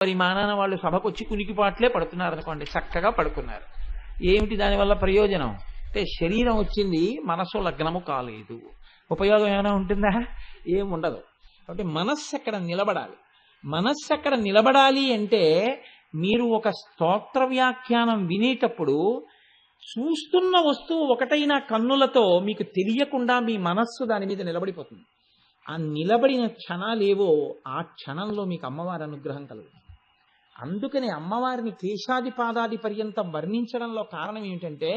పరిమాణాన వాళ్ళు సభకు వచ్చి కునికిపాట్లే పడుతున్నారు అనుకోండి, చక్కగా పడుకున్నారు. ఏమిటి దానివల్ల ప్రయోజనం అంటే శరీరం వచ్చింది, మనసు లగ్నము కాలేదు. ఉపయోగం ఏమైనా ఉంటుందా? ఏముండదు. కాబట్టి మనస్సు అక్కడ నిలబడాలి. మనస్సు అక్కడ నిలబడాలి అంటే మీరు ఒక స్తోత్ర వ్యాఖ్యానం వినేటప్పుడు చూస్తున్న వస్తువు ఒకటైన కన్నులతో మీకు తెలియకుండా మీ మనస్సు దాని మీద నిలబడిపోతుంది. ఆ నిలబడిన క్షణాలేవో ఆ క్షణంలో మీకు అమ్మవారి అనుగ్రహం కలుగుతుంది. అందుకని అమ్మవారిని కేశాది పాదాది పర్యంతం వర్ణించడంలో కారణం ఏమిటంటే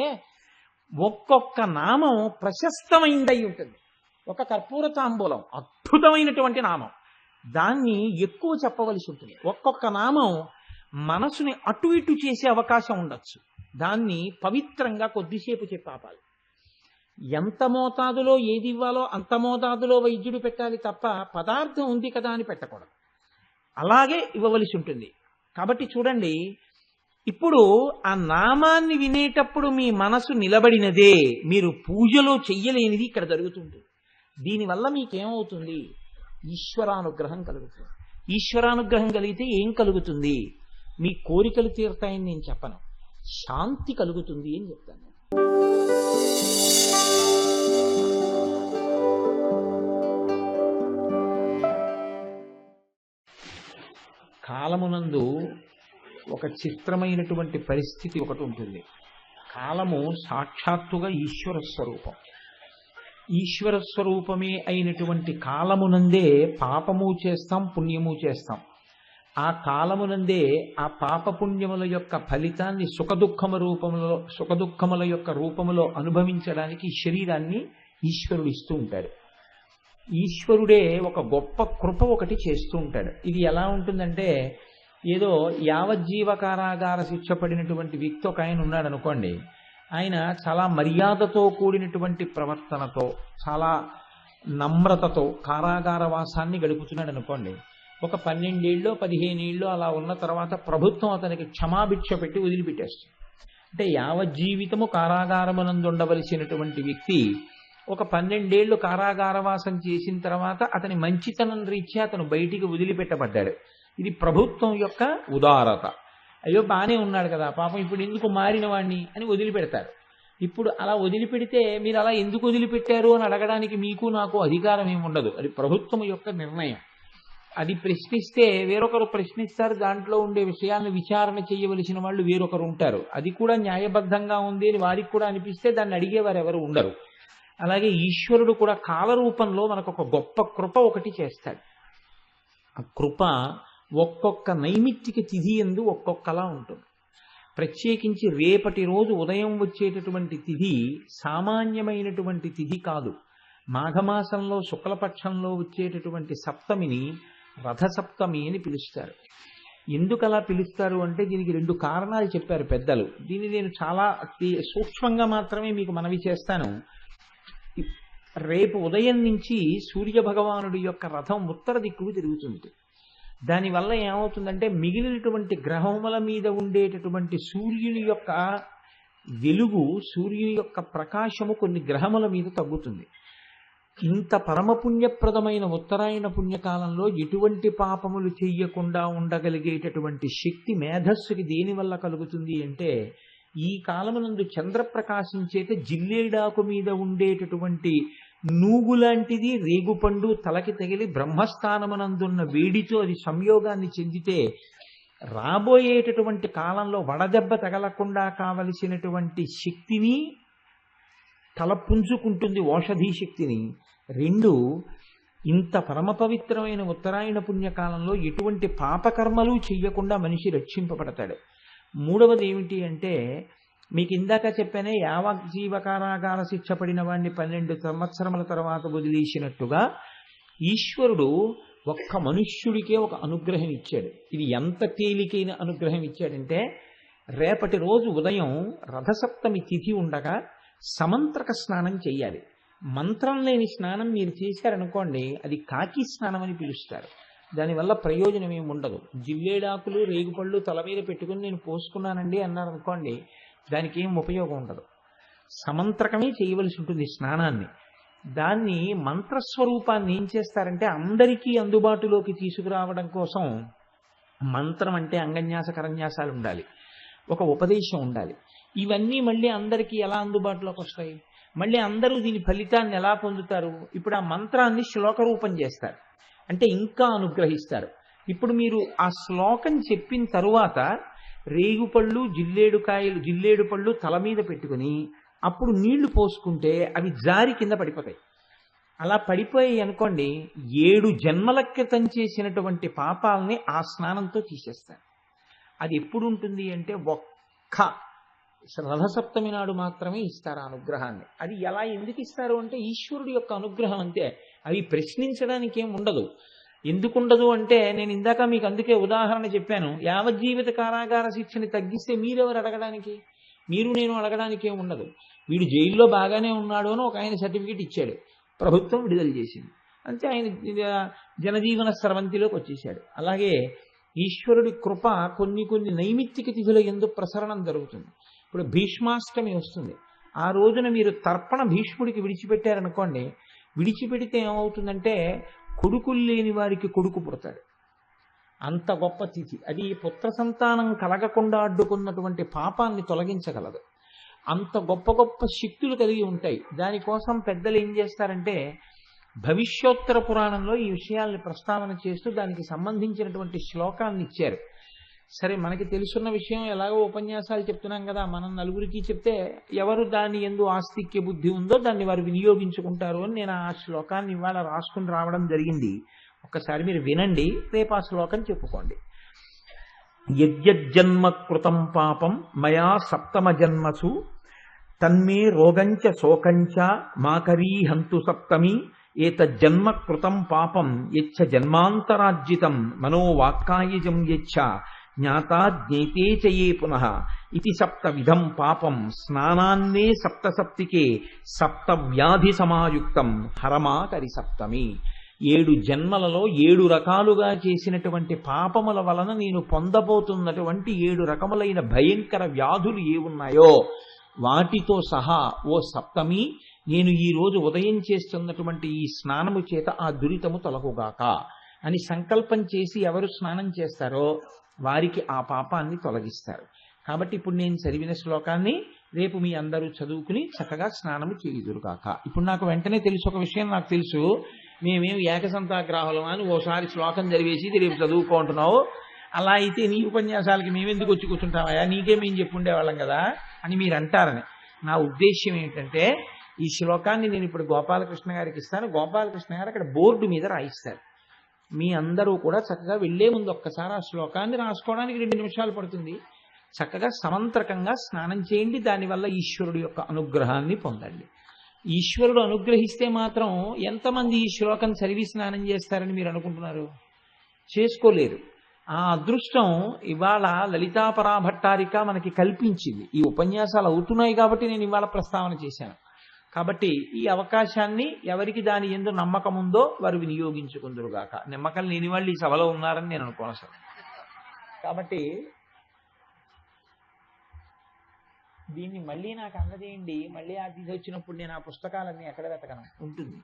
ఒక్కొక్క నామం ప్రశస్తమైందై ఉంటుంది. ఒక కర్పూర తాంబూలం అద్భుతమైనటువంటి నామం, దాన్ని ఎక్కువ చెప్పవలసి ఉంటుంది. ఒక్కొక్క నామం మనసుని అటు ఇటు చేసే అవకాశం ఉండొచ్చు. దాన్ని పవిత్రంగా కొద్దిసేపు చెప్పాపాలి. ఎంత మోతాదులో ఏది ఇవ్వాలో అంత మోతాదులో వైద్యుడు పెట్టాలి తప్ప పదార్థం ఉంది కదా అని పెట్టకూడదు. అలాగే ఇవ్వవలసి ఉంటుంది. కాబట్టి చూడండి, ఇప్పుడు ఆ నామాన్ని వినేటప్పుడు మీ మనసు నిలబడినదే, మీరు పూజలో చెయ్యలేనిది ఇక్కడ జరుగుతుంటుంది. దీనివల్ల మీకేమవుతుంది? ఈశ్వరానుగ్రహం కలుగుతుంది. ఈశ్వరానుగ్రహం కలిగితే ఏం కలుగుతుంది? మీ కోరికలు తీరుతాయని నేను చెప్పను, శాంతి కలుగుతుంది అని చెప్తాను. కాలమునందు ఒక చిత్రమైనటువంటి పరిస్థితి ఒకటి ఉంటుంది. కాలము సాక్షాత్తుగా ఈశ్వర స్వరూపం. ఈశ్వర స్వరూపమే అయినటువంటి కాలమునందే పాపము చేస్తాం, పుణ్యము చేస్తాం. ఆ కాలమునందే ఆ పాపపుణ్యముల యొక్క ఫలితాన్ని సుఖదుఖముల యొక్క రూపములో అనుభవించడానికి శరీరాన్ని ఈశ్వరుడు ఇస్తూ ఉంటాడు. ఈశ్వరుడే ఒక గొప్ప కృప ఒకటి చేస్తూ ఉంటాడు. ఇది ఎలా ఉంటుందంటే, ఏదో యావజ్జీవ కారాగార శిక్ష పడినటువంటి వ్యక్తి ఒక ఆయన ఉన్నాడు అనుకోండి. ఆయన చాలా మర్యాదతో కూడినటువంటి ప్రవర్తనతో, చాలా నమ్రతతో కారాగార వాసాన్ని గడుపుతున్నాడు అనుకోండి. ఒక 12 ఏళ్ళో 15 ఏళ్ళో అలా ఉన్న తర్వాత ప్రభుత్వం అతనికి క్షమాభిక్ష పెట్టి వదిలిపెట్టేస్తుంది. అంటే యావజ్జీవితము కారాగారమునందు ఉండవలసినటువంటి వ్యక్తి ఒక 12 ఏళ్ళు కారాగారవాసం చేసిన తర్వాత అతని మంచితనం రీత్యా అతను బయటికి వదిలిపెట్టబడ్డాడు. ఇది ప్రభుత్వం యొక్క ఉదారత. అయ్యో బానే ఉన్నాడు కదా పాపం, ఇప్పుడు ఎందుకు మారిన వాడిని అని వదిలిపెడతారు. ఇప్పుడు అలా వదిలిపెడితే మీరు అలా ఎందుకు వదిలిపెట్టారు అని అడగడానికి మీకు నాకు అధికారం ఏమి ఉండదు. అది ప్రభుత్వం యొక్క నిర్ణయం. అది ప్రశ్నిస్తే వేరొకరు ప్రశ్నిస్తారు. దాంట్లో ఉండే విషయాలను విచారణ చేయవలసిన వాళ్ళు వేరొకరు ఉంటారు. అది కూడా న్యాయబద్ధంగా ఉంది అని వారికి కూడా అనిపిస్తే దాన్ని అడిగేవారు ఎవరు ఉండరు. అలాగే ఈశ్వరుడు కూడా కాలరూపంలో మనకు ఒక గొప్ప కృప ఒకటి చేస్తాడు. ఆ కృప ఒక్కొక్క నైమిత్తిక తిథి యందు ఒక్కొక్కలా ఉంటుంది. ప్రత్యేకించి రేపటి రోజు ఉదయం వచ్చేటటువంటి తిథి సామాన్యమైనటువంటి తిథి కాదు. మాఘమాసంలో శుక్లపక్షంలో వచ్చేటటువంటి సప్తమిని రథసప్తమి అని పిలుస్తారు. ఎందుకు అలా పిలుస్తారు అంటే దీనికి 2 కారణాలు చెప్పారు పెద్దలు. దీన్ని నేను చాలా సూక్ష్మంగా మాత్రమే మీకు మనవి చేస్తాను. రేపు ఉదయం నుంచి సూర్య భగవానుడి యొక్క రథం ఉత్తర దిక్కుకు తిరుగుతుంది. దానివల్ల ఏమవుతుందంటే మిగిలినటువంటి గ్రహముల మీద ఉండేటటువంటి సూర్యుని యొక్క వెలుగు, సూర్యుని యొక్క ప్రకాశము కొన్ని గ్రహముల మీద తగ్గుతుంది. ఇంత పరమపుణ్యప్రదమైన ఉత్తరాయణ పుణ్యకాలంలో ఎటువంటి పాపములు చెయ్యకుండా ఉండగలిగేటటువంటి శక్తి మేధస్సుకి దేనివల్ల కలుగుతుంది అంటే, ఈ కాలమునందు చంద్రప్రకాశం చేత జిల్లేడాకు మీద ఉండేటటువంటి నూగులాంటిది రేగుపండు తలకి తగిలి బ్రహ్మస్థానమునందున్న వేడితో అది సంయోగాన్ని చెందితే రాబోయేటటువంటి కాలంలో వడదెబ్బ తగలకుండా కావలసినటువంటి శక్తిని తలపుంజుకుంటుంది, ఓషధీ శక్తిని. 2, ఇంత పరమ పవిత్రమైన ఉత్తరాయణ పుణ్యకాలంలో ఎటువంటి పాపకర్మలు చెయ్యకుండా మనిషి రక్షింపబడతాడు. 3వది ఏమిటి అంటే, మీకు ఇందాక చెప్పానే యావజ్జీవకారాగార శిక్ష పడిన వాడిని 12 సంవత్సరముల తర్వాత వదిలేసినట్టుగా ఈశ్వరుడు ఒక్క మనుష్యుడికే ఒక అనుగ్రహం ఇచ్చాడు. ఇది ఎంత తేలికైన అనుగ్రహం ఇచ్చాడంటే, రేపటి రోజు ఉదయం రథసప్తమి తిథి ఉండగా సమంత్రక స్నానం చెయ్యాలి. మంత్రం లేని స్నానం మీరు చేశారనుకోండి, అది కాకి స్నానం అని పిలుస్తారు. దానివల్ల ప్రయోజనం ఏమి ఉండదు. జిల్లేడాకులు రేగుపళ్ళు తల మీద పెట్టుకుని నేను పోసుకున్నానండి అన్నారనుకోండి, దానికి ఏం ఉపయోగం ఉండదు. సమంత్రకమే చేయవలసి ఉంటుంది స్నానాన్ని. దాన్ని మంత్రస్వరూపాన్ని ఏం చేస్తారంటే అందరికీ అందుబాటులోకి తీసుకురావడం కోసం మంత్రం అంటే అంగన్యాస కరన్యాసాలు ఉండాలి, ఒక ఉపదేశం ఉండాలి. ఇవన్నీ మళ్ళీ అందరికీ ఎలా అందుబాటులోకి వస్తాయి? మళ్ళీ అందరూ దీని ఫలితాన్ని ఎలా పొందుతారు? ఇప్పుడు ఆ మంత్రాన్ని శ్లోక రూపం చేస్తారు, అంటే ఇంకా అనుగ్రహిస్తారు. ఇప్పుడు మీరు ఆ శ్లోకం చెప్పిన తరువాత రేగుపళ్ళు జిల్లేడు పళ్ళు తల మీద పెట్టుకుని అప్పుడు నీళ్లు పోసుకుంటే అవి జారి కింద పడిపోతాయి. అలా పడిపోయి అనుకోండి, 7 జన్మల క్రితం చేసినటువంటి పాపాలని ఆ స్నానంతో తీసేస్తారు. అది ఎప్పుడు ఉంటుంది అంటే ఒక్క రథసప్తమి నాడు మాత్రమే ఇస్తారు ఆ అనుగ్రహాన్ని. అది ఎలా ఎందుకు ఇస్తారు అంటే ఈశ్వరుడి యొక్క అనుగ్రహం అంతే. అవి ప్రశ్నించడానికి ఏం ఉండదు. ఎందుకుండదు అంటే నేను ఇందాక మీకు అందుకే ఉదాహరణ చెప్పాను. యావజ్జీవిత కారాగార శిక్షని తగ్గిస్తే మీరెవరు అడగడానికి? మీరు నేను అడగడానికి ఏం ఉండదు. వీడు జైల్లో బాగానే ఉన్నాడు అని ఒక ఆయన సర్టిఫికేట్ ఇచ్చాడు, ప్రభుత్వం విడుదల చేసింది, అంతే. ఆయన జనజీవన స్రవంతిలోకి వచ్చేసాడు. అలాగే ఈశ్వరుడి కృప కొన్ని నైమిత్తిక తిథుల యందు ప్రసరణం జరుగుతుంది. ఇప్పుడు భీష్మాష్టమి వస్తుంది, ఆ రోజున మీరు తర్పణ భీష్ముడికి విడిచిపెట్టారనుకోండి, విడిచిపెడితే ఏమవుతుందంటే కొడుకులు లేని వారికి కొడుకు పుడతాడు. అంత గొప్ప తిథి అది. పుత్ర సంతానం కలగకుండా అడ్డుకున్నటువంటి పాపాన్ని తొలగించగలదు. అంత గొప్ప గొప్ప శక్తులు కలిగి ఉంటాయి. దానికోసం పెద్దలు ఏం చేస్తారంటే భవిష్యోత్తర పురాణంలో ఈ విషయాల్ని ప్రస్తావన చేస్తూ దానికి సంబంధించినటువంటి శ్లోకాన్ని ఇచ్చారు. సరే, మనకి తెలుసున్న విషయం ఎలాగో ఉపన్యాసాలు చెప్తున్నాం కదా, మనం నలుగురికి చెప్తే ఎవరు దాని యందు ఆస్తిక్య బుద్ధి ఉందో దాన్ని వారు వినియోగించుకుంటారు అని నేను ఆ శ్లోకాన్ని ఇవాళ రాసుకుని రావడం జరిగింది. ఒక్కసారి మీరు వినండి, రేపు ఆ శ్లోకం చెప్పుకోండి. యజ్జన్మ కృతం పాపం మయా సప్తమ జన్మసు తన్మే రోగంచ శోకంచ మాకరీహంతు సప్తమి ఏతజ్జన్మ కృతం పాపం యచ్చ జన్మాంతరార్జితం మనోవాక్కాయజం యచ్చ జ్ఞాతా జ్ఞేతే చయే పునః ఇది సప్తవిధం పాపం స్నానాన్నే సప్తసప్తికే సప్తవ్యాధి సమాయుక్తం హరమాకరి సప్తమి. 7 జన్మలలో 7 రకాలుగా చేసినటువంటి పాపముల వలన నేను పొందబోతున్నటువంటి 7 రకములైన భయంకర వ్యాధులు ఏవున్నాయో వాటితో సహా ఓ సప్తమి, నేను ఈ రోజు ఉదయం చేస్తున్నటువంటి ఈ స్నానము చేత ఆ దురితము తొలగుగాక అని సంకల్పం చేసి ఎవరు స్నానం చేస్తారో వారికి ఆ పాపాన్ని తొలగిస్తారు. కాబట్టి ఇప్పుడు నేను చదివిన శ్లోకాన్ని రేపు మీ అందరూ చదువుకుని చక్కగా స్నానము చేయుదురుగాక. ఇప్పుడు నాకు వెంటనే తెలుసు, ఒక విషయం నాకు తెలుసు, మేమేం ఏకసంతాగ్రాహులం అని ఓసారి శ్లోకం చదివేసి రేపు చదువుకుంటున్నావు, అలా అయితే నీ ఉపన్యాసాలకి మేమెందుకు వచ్చి కూర్చుంటామయ్యా, నీకేమేం చెప్పుండేవాళ్ళం కదా అని మీరు అంటారని. నా ఉద్దేశ్యం ఏంటంటే ఈ శ్లోకాన్ని నేను ఇప్పుడు గోపాలకృష్ణ గారికి ఇస్తాను. గోపాలకృష్ణ గారు అక్కడ బోర్డు మీద రాయిస్తారు. మీ అందరూ కూడా చక్కగా వెళ్లే ముందు ఒక్కసారి ఆ శ్లోకాన్ని రాసుకోవడానికి 2 నిమిషాలు పడుతుంది. చక్కగా సమంత్రకంగా స్నానం చేయండి, దానివల్ల ఈశ్వరుడు యొక్క అనుగ్రహాన్ని పొందండి. ఈశ్వరుడు అనుగ్రహిస్తే మాత్రం ఎంతమంది ఈ శ్లోకం చదివి స్నానం చేస్తారని మీరు అనుకుంటున్నారు? చేసుకోలేరు. ఆ అదృష్టం ఇవాళ లలితాపరాభట్టారిక మనకి కల్పించింది. ఈ ఉపన్యాసాలు అవుతున్నాయి కాబట్టి నేను ఇవాళ ప్రస్తావన చేశాను. కాబట్టి ఈ అవకాశాన్ని ఎవరికి దాని యందు నమ్మకం ఉందో వారు వినియోగించుకుందరుగాక. నమ్మకం లేని వాళ్ళు ఈ సభలో ఉన్నారని నేను అనుకోను అసలు. కాబట్టి దీన్ని మళ్ళీ నాకు అందజేయండి. మళ్ళీ ఆ తిథి వచ్చినప్పుడు నేను ఆ పుస్తకాలన్నీ ఎక్కడ వెతకను ఉంటుంది.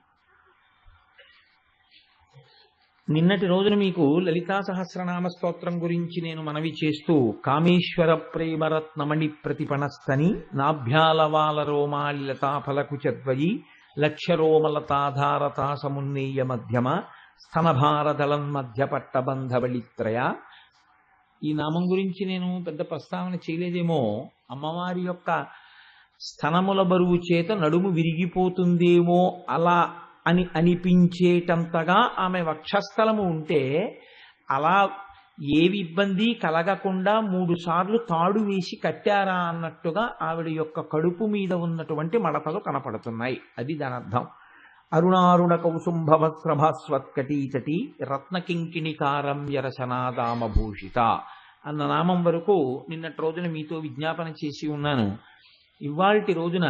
నిన్నటి రోజున మీకు లలితా సహస్రనామ స్తోత్రం గురించి నేను మనవి చేస్తూ కామేశ్వర ప్రేమరత్నమణి ప్రతిపణస్తని నాభ్యాలవాల రోమాలి లతాఫలకు చద్వయి లక్ష్యరోమలతాధారతా సమున్నేయ మధ్యమ స్తనభారదళం మధ్య పట్టబంధబళిత్రయ. ఈ నామం గురించి నేను పెద్ద ప్రస్తావన చేయలేదేమో. అమ్మవారి యొక్క స్తనముల బరువు చేత నడుము విరిగిపోతుందేమో అలా అని అనిపించేటంతగా ఆమె వక్షస్థలము ఉంటే అలా ఏవి ఇబ్బంది కలగకుండా 3 సార్లు తాడు వేసి కట్టారా అన్నట్టుగా ఆవిడ యొక్క కడుపు మీద ఉన్నటువంటి మడతలు కనపడుతున్నాయి. అది దాని అర్థం. అరుణారుణ కౌసుంభవస్త్రభాస్వత్కటీచటి రత్నకింకిణికారం యరసనాదామభూషిత అన్న నామం వరకు నిన్నటి రోజున మీతో విజ్ఞాపన చేసి ఉన్నాను. ఇవాల్టి రోజున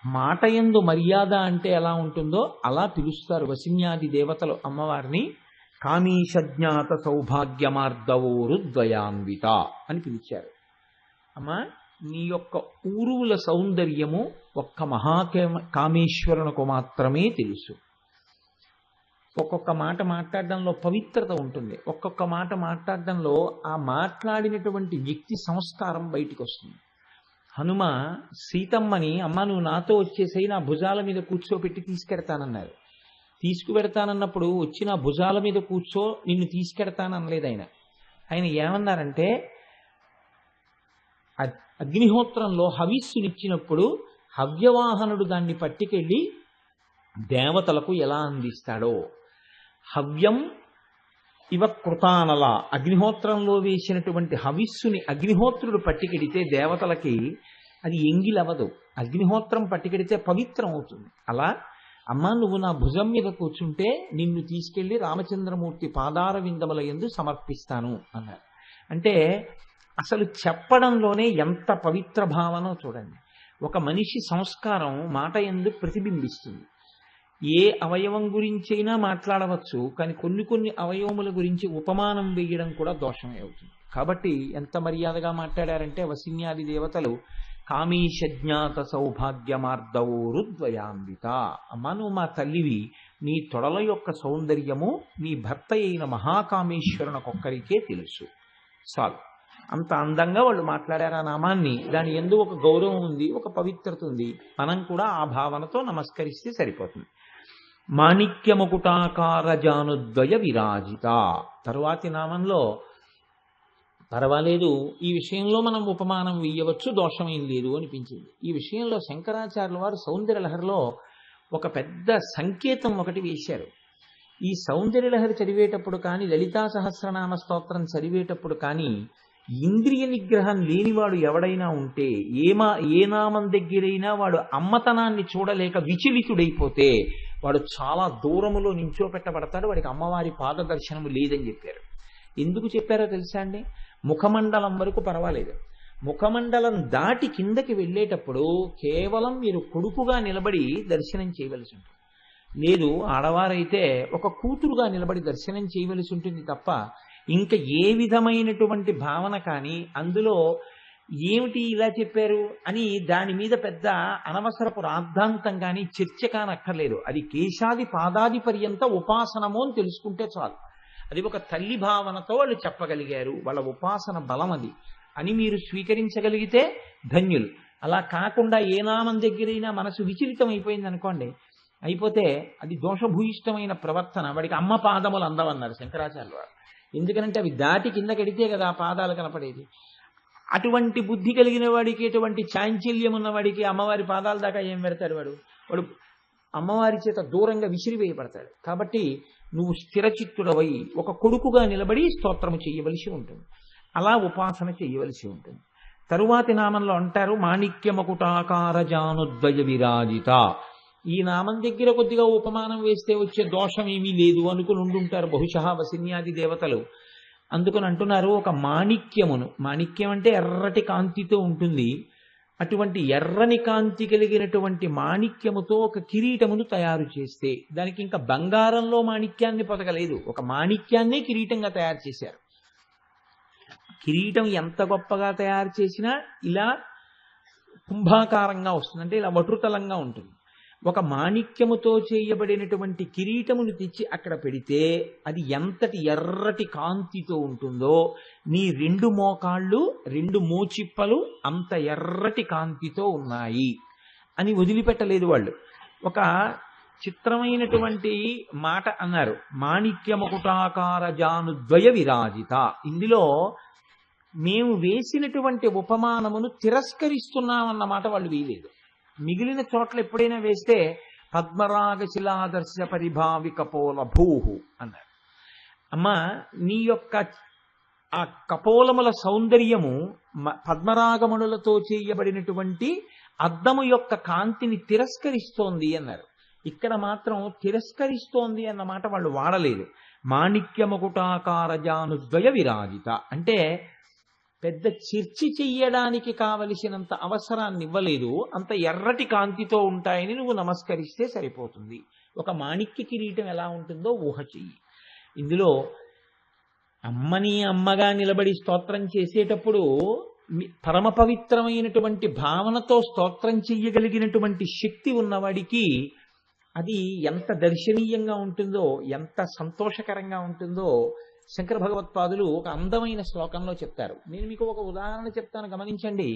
మాటయందు మర్యాద అంటే ఎలా ఉంటుందో అలా పిలుస్తారు వసిన్యాది దేవతలు అమ్మవారిని. కామీషజ్ఞాత సౌభాగ్యమార్దవోరు ద్వయాన్విత అని పిలిచారు. అమ్మా, నీ యొక్క ఊరువుల సౌందర్యము ఒక్క కామేశ్వరునకు మాత్రమే తెలుసు. ఒక్కొక్క మాట మాట్లాడడంలో పవిత్రత ఉంటుంది, ఒక్కొక్క మాట మాట్లాడడంలో ఆ మాట్లాడినటువంటి వ్యక్తి సంస్కారం బయటికి వస్తుంది. హనుమ సీతమ్మని, అమ్మ నువ్వు నాతో వచ్చేసేయి, నా భుజాల మీద కూర్చోబెట్టి తీసుకెడతానన్నారు. తీసుకువెడతానన్నప్పుడు వచ్చి నా భుజాల మీద కూర్చో, నిన్ను తీసుకెడతాననలేదు ఆయన. ఆయన ఏమన్నారంటే, అగ్నిహోత్రంలో హవిస్సునిచ్చినప్పుడు హవ్యవాహనుడు దాన్ని పట్టుకెళ్ళి దేవతలకు ఎలా అందిస్తాడో, హవ్యం ఇవ కృతానల, అగ్నిహోత్రంలో వేసినటువంటి హవిస్సుని అగ్నిహోత్రుడు పట్టుకెడితే దేవతలకి అది ఎంగిలవదు, అగ్నిహోత్రం పట్టుకెడితే పవిత్రం అవుతుంది. అలా అమ్మా నువ్వు నా భుజం మీద కూర్చుంటే నిన్ను తీసుకెళ్లి రామచంద్రమూర్తి పాదార విందముల యందు సమర్పిస్తాను అన్నారు. అంటే అసలు చెప్పడంలోనే ఎంత పవిత్ర భావనో చూడండి. ఒక మనిషి సంస్కారం మాట యందు ప్రతిబింబిస్తుంది. ఏ అవయవం గురించైనా మాట్లాడవచ్చు, కానీ కొన్ని అవయవముల గురించి ఉపమానం వేయడం కూడా దోషమే అవుతుంది. కాబట్టి ఎంత మర్యాదగా మాట్లాడారంటే వసిన్యాది దేవతలు, కామీషజ్ఞాత సౌభాగ్యమార్దవోరుద్వయాంబిత, అమ్మా నువ్వు మా తల్లివి, నీ తొడల యొక్క సౌందర్యము నీ భర్త అయిన మహాకామేశ్వరునకొక్కరికే తెలుసు. చాలు, అంత అందంగా వాళ్ళు మాట్లాడారు ఆ నామాన్ని. దాని యందు ఒక గౌరవం ఉంది, ఒక పవిత్రత ఉంది. మనం కూడా ఆ భావనతో నమస్కరిస్తే సరిపోతుంది. మాణిక్యముకుటాకార జానుద్వయ విరాజిత. తరువాతి నామంలో పర్వాలేదు, ఈ విషయంలో మనం ఉపమానం వేయవచ్చు, దోషమేం లేదు అనిపించింది. ఈ విషయంలో శంకరాచార్యుల వారు సౌందర్యలహరిలో ఒక పెద్ద సంకేతం ఒకటి వేశారు. ఈ సౌందర్యలహరి చదివేటప్పుడు కానీ, లలితా సహస్రనామ స్తోత్రం చదివేటప్పుడు కానీ, ఇంద్రియ నిగ్రహం లేనివాడు ఎవడైనా ఉంటే, ఏ నామం దగ్గరైనా వాడు అమ్మతనాన్ని చూడలేక విచలితుడైపోతే వాడు చాలా దూరములో నించోపెట్టబడతాడు, వాడికి అమ్మవారి పాద దర్శనము లేదని చెప్పారు. ఎందుకు చెప్పారో తెలుసా అండి? ముఖమండలం వరకు పర్వాలేదు, ముఖమండలం దాటి కిందకి వెళ్ళేటప్పుడు కేవలం మీరు కొడుకుగా నిలబడి దర్శనం చేయవలసి ఉంటుంది. లేదు ఆడవారైతే ఒక కూతురుగా నిలబడి దర్శనం చేయవలసి ఉంటుంది తప్ప ఇంకా ఏ విధమైనటువంటి భావన కానీ, అందులో ఏమిటి ఇలా చెప్పారు అని దాని మీద పెద్ద అనవసరపు రాద్ధాంతం కానీ చర్చ కానక్కర్లేదు. అది కేశాది పాదాది పర్యంత ఉపాసనము అని తెలుసుకుంటే చాలు. అది ఒక తల్లి భావనతో వాళ్ళు చెప్పగలిగారు, వాళ్ళ ఉపాసన బలం అది అని మీరు స్వీకరించగలిగితే ధన్యులు. అలా కాకుండా ఏ నామం దగ్గరైనా మనసు విచలితం అయిపోయింది అనుకోండి, అయిపోతే అది దోషభూయిష్టమైన ప్రవర్తన. వాడికి అమ్మ పాదములు అందవన్నారు శంకరాచార్యులు వారు. ఎందుకనంటే అవి దాటి కిందకెడితే కదా ఆ పాదాలు కనపడేది. అటువంటి బుద్ధి కలిగిన వాడికి, ఎటువంటి చాంచల్యం ఉన్నవాడికి అమ్మవారి పాదాల దాకా ఏం పెడతాడు? వాడు అమ్మవారి చేత దూరంగా విసిరివేయబడతాడు. కాబట్టి నువ్వు స్థిరచిత్తుడవై ఒక కొడుకుగా నిలబడి స్తోత్రము చేయవలసి ఉంటుంది, అలా ఉపాసన చేయవలసి ఉంటుంది. తరువాతి నామంలో అంటారు మాణిక్యమకుటాకార జానుద్వయ విరాజిత. ఈ నామం దగ్గర కొద్దిగా ఉపమానం వేస్తే వచ్చే దోషం ఏమీ లేదు అనుకుని ఉండుంటారు బహుశా వసిన్యాది దేవతలు. అందుకని అంటున్నారు ఒక మాణిక్యమును, మాణిక్యం అంటే ఎర్రటి కాంతితో ఉంటుంది, అటువంటి ఎర్రని కాంతి కలిగినటువంటి మాణిక్యముతో ఒక కిరీటమును తయారు చేస్తే, దానికి ఇంకా బంగారంలో మాణిక్యాన్ని పొదగలేదు, ఒక మాణిక్యాన్ని కిరీటంగా తయారు చేశారు. కిరీటం ఎంత గొప్పగా తయారు చేసినా ఇలా కుంభాకారంగా వస్తుంది, అంటే ఇలా వటుతలంగా ఉంటుంది. ఒక మాణిక్యముతో చేయబడినటువంటి కిరీటమును తెచ్చి అక్కడ పెడితే అది ఎంతటి ఎర్రటి కాంతితో ఉంటుందో, నీ 2 మోకాళ్ళు 2 మోచిప్పలు అంత ఎర్రటి కాంతితో ఉన్నాయి అని వదిలిపెట్టలేదు వాళ్ళు. ఒక చిత్రమైనటువంటి మాట అన్నారు, మాణిక్యముకుటాకార జానుద్వయ విరాజిత. ఇందులో మేము వేసినటువంటి ఉపమానమును తిరస్కరిస్తున్నామన్నమాట వాళ్ళు వేయలేదు. మిగిలిన చోట్ల ఎప్పుడైనా వేస్తే పద్మరాగ శిలాదర్శ పరిభావి కపోల భూహు అన్నారు. అమ్మా నీ యొక్క ఆ కపోలముల సౌందర్యము పద్మరాగమునులతో చేయబడినటువంటి అద్దము యొక్క కాంతిని తిరస్కరిస్తోంది అన్నారు. ఇక్కడ మాత్రం తిరస్కరిస్తోంది అన్నమాట వాళ్ళు వాడలేదు. మాణిక్యముకుటాకార జానుద్వయ విరాజిత అంటే పెద్ద చర్చి చెయ్యడానికి కావలసినంత అవసరాన్ని ఇవ్వలేదు, అంత ఎర్రటి కాంతితో ఉంటాయని నువ్వు నమస్కరిస్తే సరిపోతుంది. ఒక మాణిక్య కిరీటం ఎలా ఉంటుందో ఊహ చెయ్యి. ఇందులో అమ్మని అమ్మగా నిలబడి స్తోత్రం చేసేటప్పుడు పరమ పవిత్రమైనటువంటి భావనతో స్తోత్రం చెయ్యగలిగినటువంటి శక్తి ఉన్నవాడికి అది ఎంత దర్శనీయంగా ఉంటుందో, ఎంత సంతోషకరంగా ఉంటుందో శంకర భగవత్పాదులు ఒక అందమైన శ్లోకంలో చెప్తారు. నేను మీకు ఒక ఉదాహరణ చెప్తాను, గమనించండి.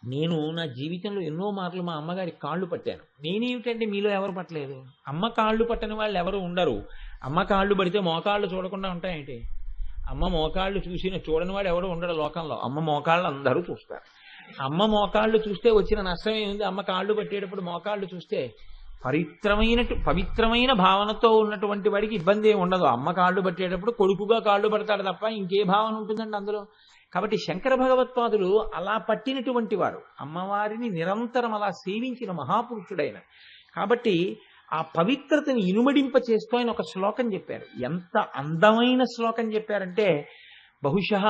నేను నా జీవితంలో ఎన్నో మార్లు మా అమ్మగారి కాళ్ళు పట్టాను. నేనేమిటంటే మీలో ఎవరు పట్టలేదు? అమ్మ కాళ్ళు పట్టని వాళ్ళు ఎవరు ఉండరు. అమ్మ కాళ్ళు పడితే మోకాళ్ళు చూడకుండా ఉంటాయేంటి? అమ్మ మోకాళ్ళు చూడని వాడు ఎవడు ఉండడు లోకంలో. అమ్మ మోకాళ్ళు అందరూ చూస్తారు. అమ్మ మోకాళ్ళు చూస్తే వచ్చిన నష్టం ఏముంది? అమ్మ కాళ్ళు పట్టేటప్పుడు మోకాళ్ళు చూస్తే పవిత్రమైన భావనతో ఉన్నటువంటి వాడికి ఇబ్బంది ఏమి ఉండదు. అమ్మ కాళ్ళు పట్టేటప్పుడు కొడుకుగా కాళ్ళు పడతాడు తప్ప ఇంకే భావన ఉంటుందండి అందులో. కాబట్టి శంకర భగవత్పాదులు అలా పట్టినటువంటి వారు, అమ్మవారిని నిరంతరం అలా సేవించిన మహాపురుషుడైన. కాబట్టి ఆ పవిత్రతని ఇనుమడింప చేస్తూ ఆయన ఒక శ్లోకం చెప్పారు. ఎంత అందమైన శ్లోకం చెప్పారంటే బహుశः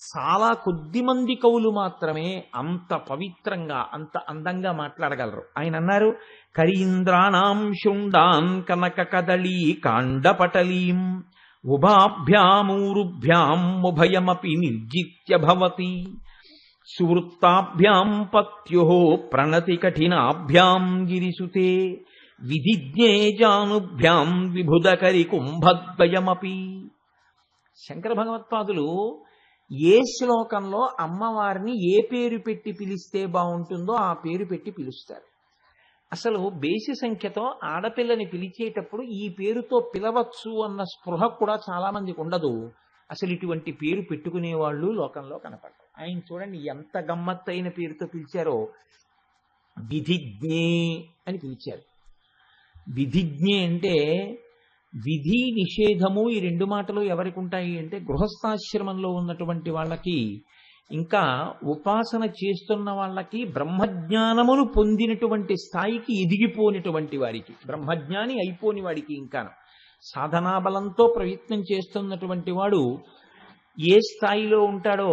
చాలా కొద్ది మంది కవులు మాత్రమే అంత పవిత్రంగా అంత అందంగా మాట్లాడగలరు. ఆయన అన్నారు, కరీంద్రాణం శుండాన్ కనక కదళీ కాండపటలీం ఉభాభ్యామూరుభ్యాం ఉభయమపి నిర్జిత్య భవతి సువృత్తాభ్యాం పత్యుః ప్రణతి కఠినాభ్యాం గిరిసుతే విధిజ్ఞే జానుభ్యాం విభుదకరి కుంభద్వయమపి. శంకర భగవత్పాదులు ఏ శ్లోకంలో అమ్మవారిని ఏ పేరు పెట్టి పిలిస్తే బాగుంటుందో ఆ పేరు పెట్టి పిలుస్తారు. అసలు బేసి సంఖ్యతో ఆడపిల్లని పిలిచేటప్పుడు ఈ పేరుతో పిలవచ్చు అన్న స్పృహ కూడా చాలా మందికి ఉండదు. అసలు ఇటువంటి పేరు పెట్టుకునే వాళ్ళు లోకంలో కనపడరు. ఆయన చూడండి ఎంత గమ్మత్తైన పేరుతో పిలిచారో. విధిజ్ఞే అని పిలిచారు. విధిజ్ఞే అంటే విధి నిషేధము, ఈ రెండు మాటలు ఎవరికి ఉంటాయి అంటే గృహస్థాశ్రమంలో ఉన్నటువంటి వాళ్ళకి, ఇంకా ఉపాసన చేస్తున్న వాళ్ళకి, బ్రహ్మజ్ఞానమును పొందినటువంటి స్థాయికి ఎదిగిపోయినటువంటి వారికి, బ్రహ్మజ్ఞాని అయిపోని వాడికి, ఇంకా సాధనాబలంతో ప్రయత్నం చేస్తున్నటువంటి వాడు ఏ స్థాయిలో ఉంటాడో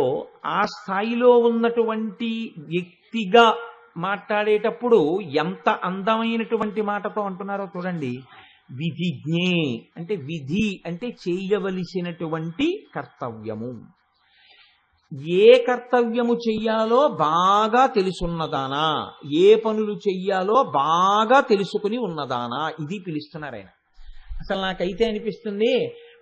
ఆ స్థాయిలో ఉన్నటువంటి వ్యక్తిగా మాట్లాడేటప్పుడు ఎంత అందమైనటువంటి మాటతో అంటున్నారో చూడండి. విధిజ్ఞే అంటే విధి అంటే చేయవలసినటువంటి కర్తవ్యము. ఏ కర్తవ్యము చెయ్యాలో బాగా తెలుసున్నదానా, ఏ పనులు చెయ్యాలో బాగా తెలుసుకుని ఉన్నదానా, ఇది పిలుస్తున్నారు ఆయన. అసలు నాకైతే అనిపిస్తుంది,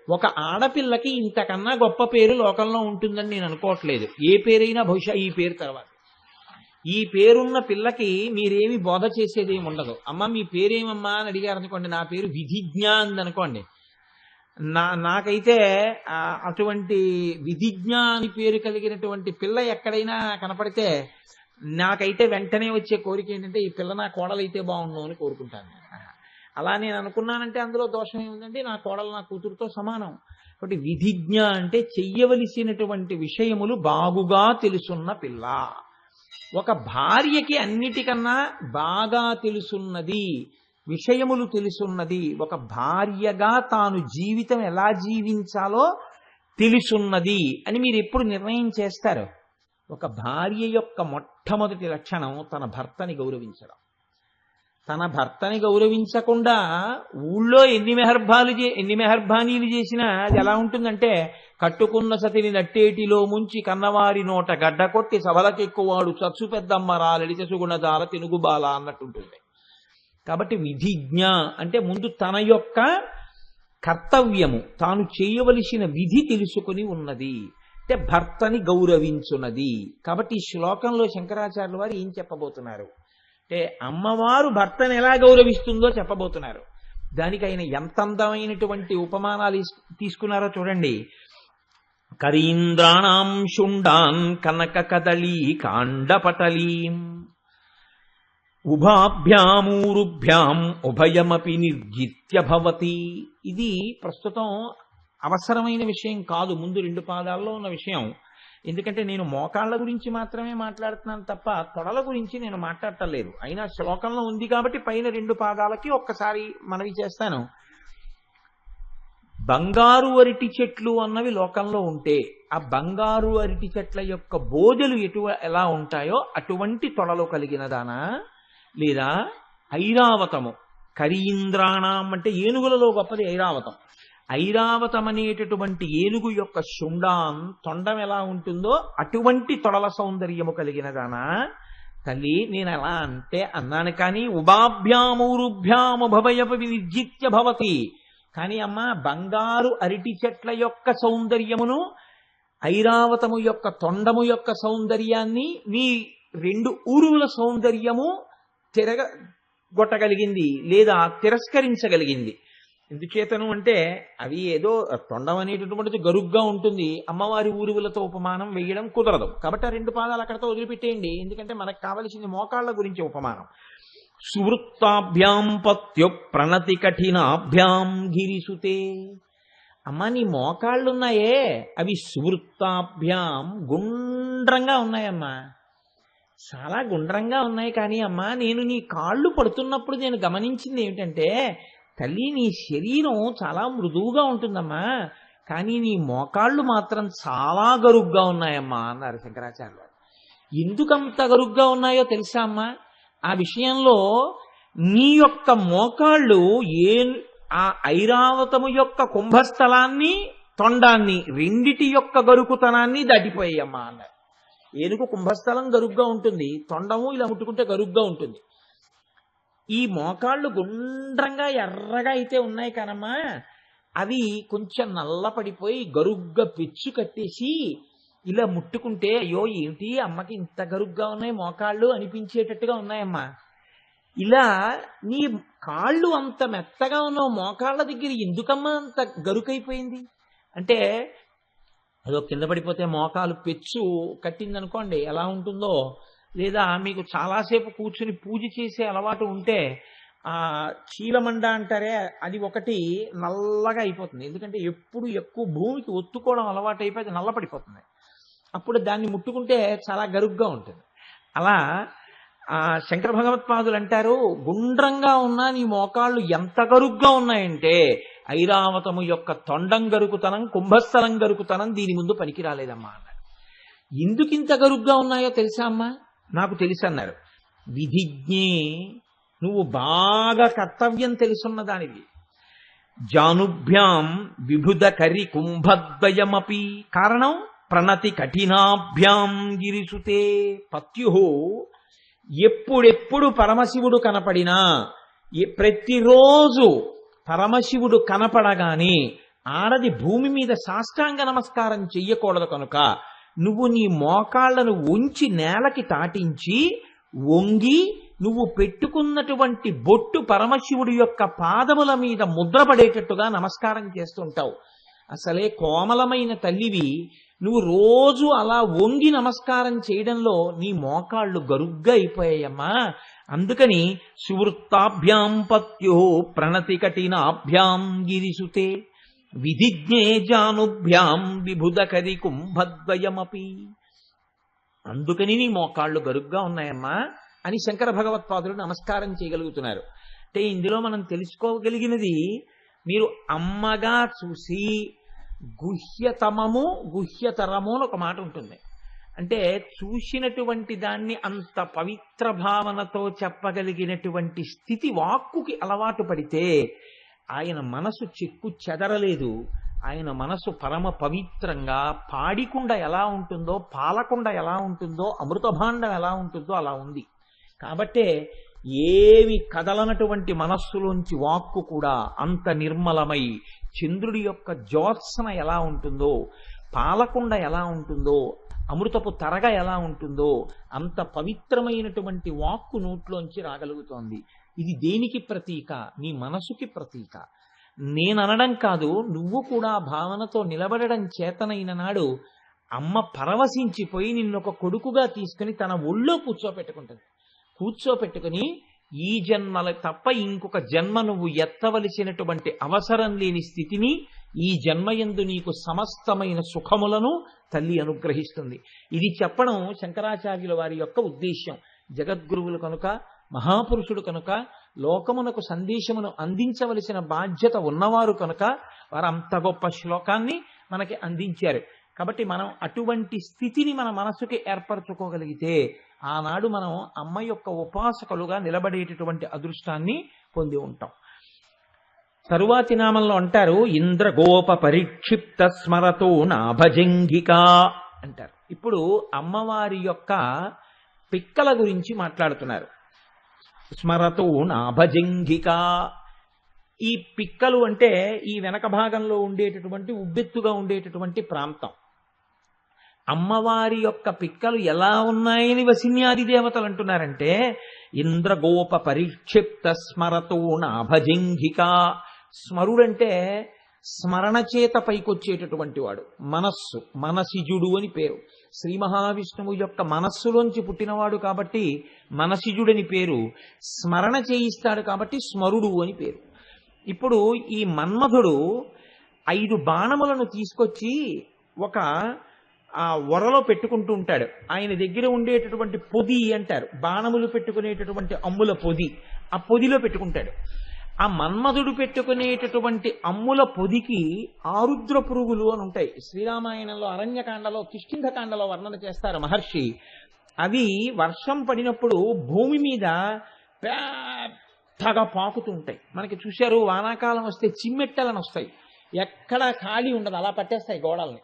ఒక ఆడపిల్లకి ఇంతకన్నా గొప్ప పేరు లోకంలో ఉంటుందని నేను అనుకోవట్లేదు. ఏ పేరైనా బహుశా ఈ పేరు తర్వాత. ఈ పేరున్న పిల్లకి మీరేమి బోధ చేసేదేమి ఉండదు. అమ్మ మీ పేరేమమ్మా అని అడిగారు అనుకోండి, నా పేరు విధిజ్ఞ అందనుకోండి. నాకైతే అటువంటి విధిజ్ఞ అని పేరు కలిగినటువంటి పిల్ల ఎక్కడైనా కనపడితే నాకైతే వెంటనే వచ్చే కోరిక ఏంటంటే ఈ పిల్ల నా కోడలైతే బాగుండు అని కోరుకుంటాను. అలా నేను అనుకున్నానంటే అందులో దోషం ఏముందంటే నా కోడలు నా కూతురుతో సమానం. కాబట్టి విధిజ్ఞ అంటే చెయ్యవలసినటువంటి విషయములు బాగుగా తెలుసున్న పిల్ల. ఒక భార్యకి అన్నిటికన్నా బాగా తెలుసున్నది, విషయములు తెలుసున్నది, ఒక భార్యగా తాను జీవితం ఎలా జీవించాలో తెలుసున్నది అని మీరు ఎప్పుడు నిర్ణయం చేస్తారు? ఒక భార్య యొక్క మొట్టమొదటి లక్షణం తన భర్తని గౌరవించడం. తన భర్తని గౌరవించకుండా ఊళ్ళో ఎన్ని మెహర్బానీలు చేసినా అది ఎలా ఉంటుందంటే, కట్టుకున్న సతిని నట్టేటిలో ముంచి కన్నవారి నోట గడ్డ కొట్టి సభలకెక్కువాడు చచ్చు పెద్దమ్మ రాలడిచ సుగుణదాల తెనుగుబాల అన్నట్టుంటుంది. కాబట్టి విధిజ్ఞ అంటే ముందు తన యొక్క కర్తవ్యము, తాను చేయవలసిన విధి తెలుసుకుని ఉన్నది, అంటే భర్తని గౌరవించున్నది. కాబట్టి ఈ శ్లోకంలో శంకరాచార్యుల వారు ఏం చెప్పబోతున్నారు అంటే అమ్మవారు భర్తను ఎలా గౌరవిస్తుందో చెప్పబోతున్నారు. దానికి ఆయన ఎంత అందమైనటువంటి ఉపమానాలు తీసుకున్నారో చూడండి. కరీంద్రాణం శుండాన్ కనక కదళీ కాండపటలీం ఉభాభ్యామూరుభ్యాం ఉభయమపి నిర్జిత్య భవతి. ఇది ప్రస్తుతం అవసరమైన విషయం కాదు, ముందు రెండు పాదాల్లో ఉన్న విషయం. ఎందుకంటే నేను మోకాళ్ళ గురించి మాత్రమే మాట్లాడుతున్నాను తప్ప తొడల గురించి నేను మాట్లాడటలేదు. అయినా శ్లోకంలో ఉంది కాబట్టి పైన రెండు పాదాలకి ఒక్కసారి మనవి చేస్తాను. బంగారు అరటి చెట్లు అన్నవి లోకంలో ఉంటే ఆ బంగారు అరటి చెట్ల యొక్క బోధలు ఎలా ఉంటాయో అటువంటి తొడలు కలిగినదానా, లేదా ఐరావతము, కరీంద్రాణం అంటే ఏనుగులలో గొప్పది ఐరావతం. ఐరావతం అనేటటువంటి ఏనుగు యొక్క శుండాన్ తొండం ఎలా ఉంటుందో అటువంటి తొడల సౌందర్యము కలిగినదానా, తల్లి నేను అలా అంటే అన్నాను కానీ ఉభాభ్యామూరుభ్యాము భవయప వినిర్జిత్య భవతి. కానీ అమ్మ, బంగారు అరటి చెట్ల యొక్క సౌందర్యమును, ఐరావతము యొక్క తొండము యొక్క సౌందర్యాన్ని నీ 2 ఊరువుల సౌందర్యము తిరగొట్టగలిగింది లేదా తిరస్కరించగలిగింది. ఎందుచేతను అంటే అవి ఏదో తొండం అనేటటువంటిది గరుగ్గా ఉంటుంది, అమ్మవారి ఊరువులతో ఉపమానం వేయడం కుదరదు. కాబట్టి ఆ 2 పాదాలు అక్కడతో వదిలిపెట్టేయండి. ఎందుకంటే మనకు కావలసింది మోకాళ్ల గురించి ఉపమానం. సువృత్తాభ్యాం పత్యు ప్రణతి కఠినాభ్యాం గిరిసుతే. అమ్మ, నీ మోకాళ్ళున్నాయే అవి సువృత్తాభ్యాం గుండ్రంగా ఉన్నాయమ్మా, చాలా గుండ్రంగా ఉన్నాయి. కానీ అమ్మా, నేను నీ కాళ్ళు పడుతున్నప్పుడు నేను గమనించింది ఏమిటంటే, తల్లి నీ శరీరం చాలా మృదువుగా ఉంటుందమ్మా, కానీ నీ మోకాళ్ళు మాత్రం చాలా గరుగ్గా ఉన్నాయమ్మా అన్నారు శంకరాచార్యులు. ఎందుకంత గరుగ్గా ఉన్నాయో తెలుసా అమ్మా? ఆ విషయంలో నీ యొక్క మోకాళ్ళు ఆ ఐరావతము యొక్క కుంభస్థలాన్ని, తొండాన్ని, రెండిటి యొక్క గరుకుతనాన్ని దాటిపోయాయమ్మా అన్నారు. ఏనుగు కుంభస్థలం గరుగ్గా ఉంటుంది, తొండము ఇలా ముట్టుకుంటే గరుగ్గా ఉంటుంది. ఈ మోకాళ్ళు గుండ్రంగా ఎర్రగా అయితే ఉన్నాయి కానమ్మా, అవి కొంచెం నల్ల పడిపోయి గరుగ్గా పెచ్చు కట్టేసి ఇలా ముట్టుకుంటే అయ్యో ఏమిటి అమ్మకి ఇంత గరుగ్గా ఉన్నాయి మోకాళ్ళు అనిపించేటట్టుగా ఉన్నాయమ్మా. ఇలా నీ కాళ్ళు అంత మెత్తగా ఉన్న మోకాళ్ళ దగ్గర ఎందుకమ్మా అంత గరుకైపోయింది అంటే, అదో కింద పడిపోతే మోకాలు పెచ్చు కట్టిందనుకోండి ఎలా ఉంటుందో, లేదా మీకు చాలాసేపు కూర్చుని పూజ చేసే అలవాటు ఉంటే ఆ చీలమండ అంటారే అది ఒకటి నల్లగా అయిపోతుంది. ఎందుకంటే ఎప్పుడు ఎక్కువ భూమికి ఒత్తుకోవడం అలవాటు అయిపోయి అది నల్ల పడిపోతుంది. అప్పుడు దాన్ని ముట్టుకుంటే చాలా గరుగ్గా ఉంటుంది. అలా శంకర భగవత్పాదులు అంటారు, గుండ్రంగా ఉన్న నీ మోకాళ్ళు ఎంత గరుగ్గా ఉన్నాయంటే ఐరావతము యొక్క తొండం గరుకుతనం, కుంభస్థలం గరుకుతనం దీని ముందు పనికి రాలేదమ్మా అన్నారు. ఎందుకు ఇంత గరుగ్గా ఉన్నాయో తెలుసా అమ్మా? నాకు తెలుసు అన్నారు. విధిజ్ఞే, నువ్వు బాగా కర్తవ్యం తెలుసున్న దానివి. జానుభ్యాం విభుద కరి కుంభద్వయమపి. కారణం ప్రణతి కఠినాభ్యాం గిరిసుతే. పత్యుహు, ఎప్పుడెప్పుడు పరమశివుడు కనపడినా, ప్రతిరోజు పరమశివుడు కనపడగానే ఆడది భూమి మీద సాష్టాంగ నమస్కారం చెయ్యకూడదు కనుక నువ్వు నీ మోకాళ్లను ఉంచి నేలకి తాటించి వంగి నువ్వు పెట్టుకున్నటువంటి బొట్టు పరమశివుడి యొక్క పాదముల మీద ముద్రపడేటట్టుగా నమస్కారం చేస్తుంటావు. అసలే కోమలమైన తల్లివి, నువ్వు రోజు అలా వంగి నమస్కారం చేయడంలో నీ మోకాళ్ళు గరుగ్గా అయిపోయాయమ్మా. అందుకని సువృత్తాభ్యాం పత్యో ప్రణతి కఠినాభ్యాం గిరిసుతే విధిజ్ఞే జానుభ్యాం విభుదకరి కుంభద్వయమపి. అందుకని నీ మోకాళ్ళు గరుగ్గా ఉన్నాయమ్మా అని శంకర భగవత్పాదులు నమస్కారం చేయగలుగుతున్నారు. అంటే ఇందులో మనం తెలుసుకోగలిగినది, మీరు అమ్మగా చూసి గుహ్యతమము గుహ్యతరము అని ఒక మాట ఉంటుంది. అంటే చూసినటువంటి దాన్ని అంత పవిత్ర భావనతో చెప్పగలిగినటువంటి స్థితి వాక్కుకి అలవాటు పడితే ఆయన మనసు చెక్కు చెదరలేదు. ఆయన మనసు పరమ పవిత్రంగా పాడికుండ ఎలా ఉంటుందో, పాలకుండ ఎలా ఉంటుందో, అమృతభాండం ఎలా ఉంటుందో అలా ఉంది. కాబట్టే ఏవి కదలనటువంటి మనస్సులోంచి వాక్కు కూడా అంత నిర్మలమై, చంద్రుడి యొక్క జ్యోత్సన ఎలా ఉంటుందో, పాలకుండ ఎలా ఉంటుందో, అమృతపు తరగ ఎలా ఉంటుందో అంత పవిత్రమైనటువంటి వాక్కు నోట్లోంచి రాగలుగుతోంది. ఇది దేనికి ప్రతీక? నీ మనసుకి ప్రతీక. నేననడం కాదు, నువ్వు కూడా భావనతో నిలబడడం చేతనైన నాడు అమ్మ పరవశించిపోయి నిన్నొక కొడుకుగా తీసుకుని తన ఒళ్ళో కూర్చోపెట్టుకుంటుంది. కూర్చోపెట్టుకుని ఈ జన్మల తప్ప ఇంకొక జన్మ నువ్వు ఎత్తవలసినటువంటి అవసరం లేని స్థితిని, ఈ జన్మయందు నీకు సమస్తమైన సుఖములను తల్లి అనుగ్రహిస్తుంది. ఇది చెప్పడం శంకరాచార్యుల వారి యొక్క ఉద్దేశ్యం. జగద్గురువులు కనుక, మహాపురుషుడు కనుక, లోకమునకు సందేశమును అందించవలసిన బాధ్యత ఉన్నవారు కనుక వారు అంత గొప్ప శ్లోకాన్ని మనకి అందించారు. కాబట్టి మనం అటువంటి స్థితిని మన మనసుకి ఏర్పరచుకోగలిగితే ఆనాడు మనం అమ్మ యొక్క ఉపాసకులుగా నిలబడేటటువంటి అదృష్టాన్ని పొంది ఉంటాం. తరువాతి నామంలో అంటారు, ఇంద్రగోప పరిక్షిప్త స్మరతో నాభజంగిక అంటారు. ఇప్పుడు అమ్మవారి యొక్క పిక్కల గురించి మాట్లాడుతున్నారు. స్మరతో నాభజంఘిక. ఈ పిక్కలు అంటే ఈ వెనక భాగంలో ఉండేటటువంటి ఉబ్బెత్తుగా ఉండేటటువంటి ప్రాంతం. అమ్మవారి యొక్క పిక్కలు ఎలా ఉన్నాయని వసిన్యాది దేవతలు అంటున్నారంటే, ఇంద్రగోప పరిక్షిప్త స్మరతో నాభజంఘిక. స్మరుడంటే స్మరణ చేత పైకొచ్చేటటువంటి వాడు. మనస్సు, మనసిజుడు అని పేరు. శ్రీ మహావిష్ణువు యొక్క మనస్సులోంచి పుట్టినవాడు కాబట్టి మనసిజుడని పేరు. స్మరణ చేయిస్తాడు కాబట్టి స్మరుడు అని పేరు. ఇప్పుడు ఈ మన్మధుడు 5 బాణములను తీసుకొచ్చి ఒక వరలో పెట్టుకుంటూ ఉంటాడు. ఆయన దగ్గర ఉండేటటువంటి పొది అంటారు, బాణములు పెట్టుకునేటటువంటి అమ్ముల పొది, ఆ పొదిలో పెట్టుకుంటాడు. ఆ మన్మధుడు పెట్టుకునేటటువంటి అమ్ముల పొదికి ఆరుద్ర పురుగులు అని ఉంటాయి. శ్రీరామాయణంలో అరణ్యకాండలో కిష్కింధకాండలో వర్ణన చేస్తారు మహర్షి. అవి వర్షం పడినప్పుడు భూమి మీద పెద్దగా పాకుతూ ఉంటాయి. మనకి చూశారు, వానాకాలం వస్తే చిమ్మెట్టలను వస్తాయి, ఎక్కడా ఖాళీ ఉండదు, అలా పట్టేస్తాయి గోడల్ని.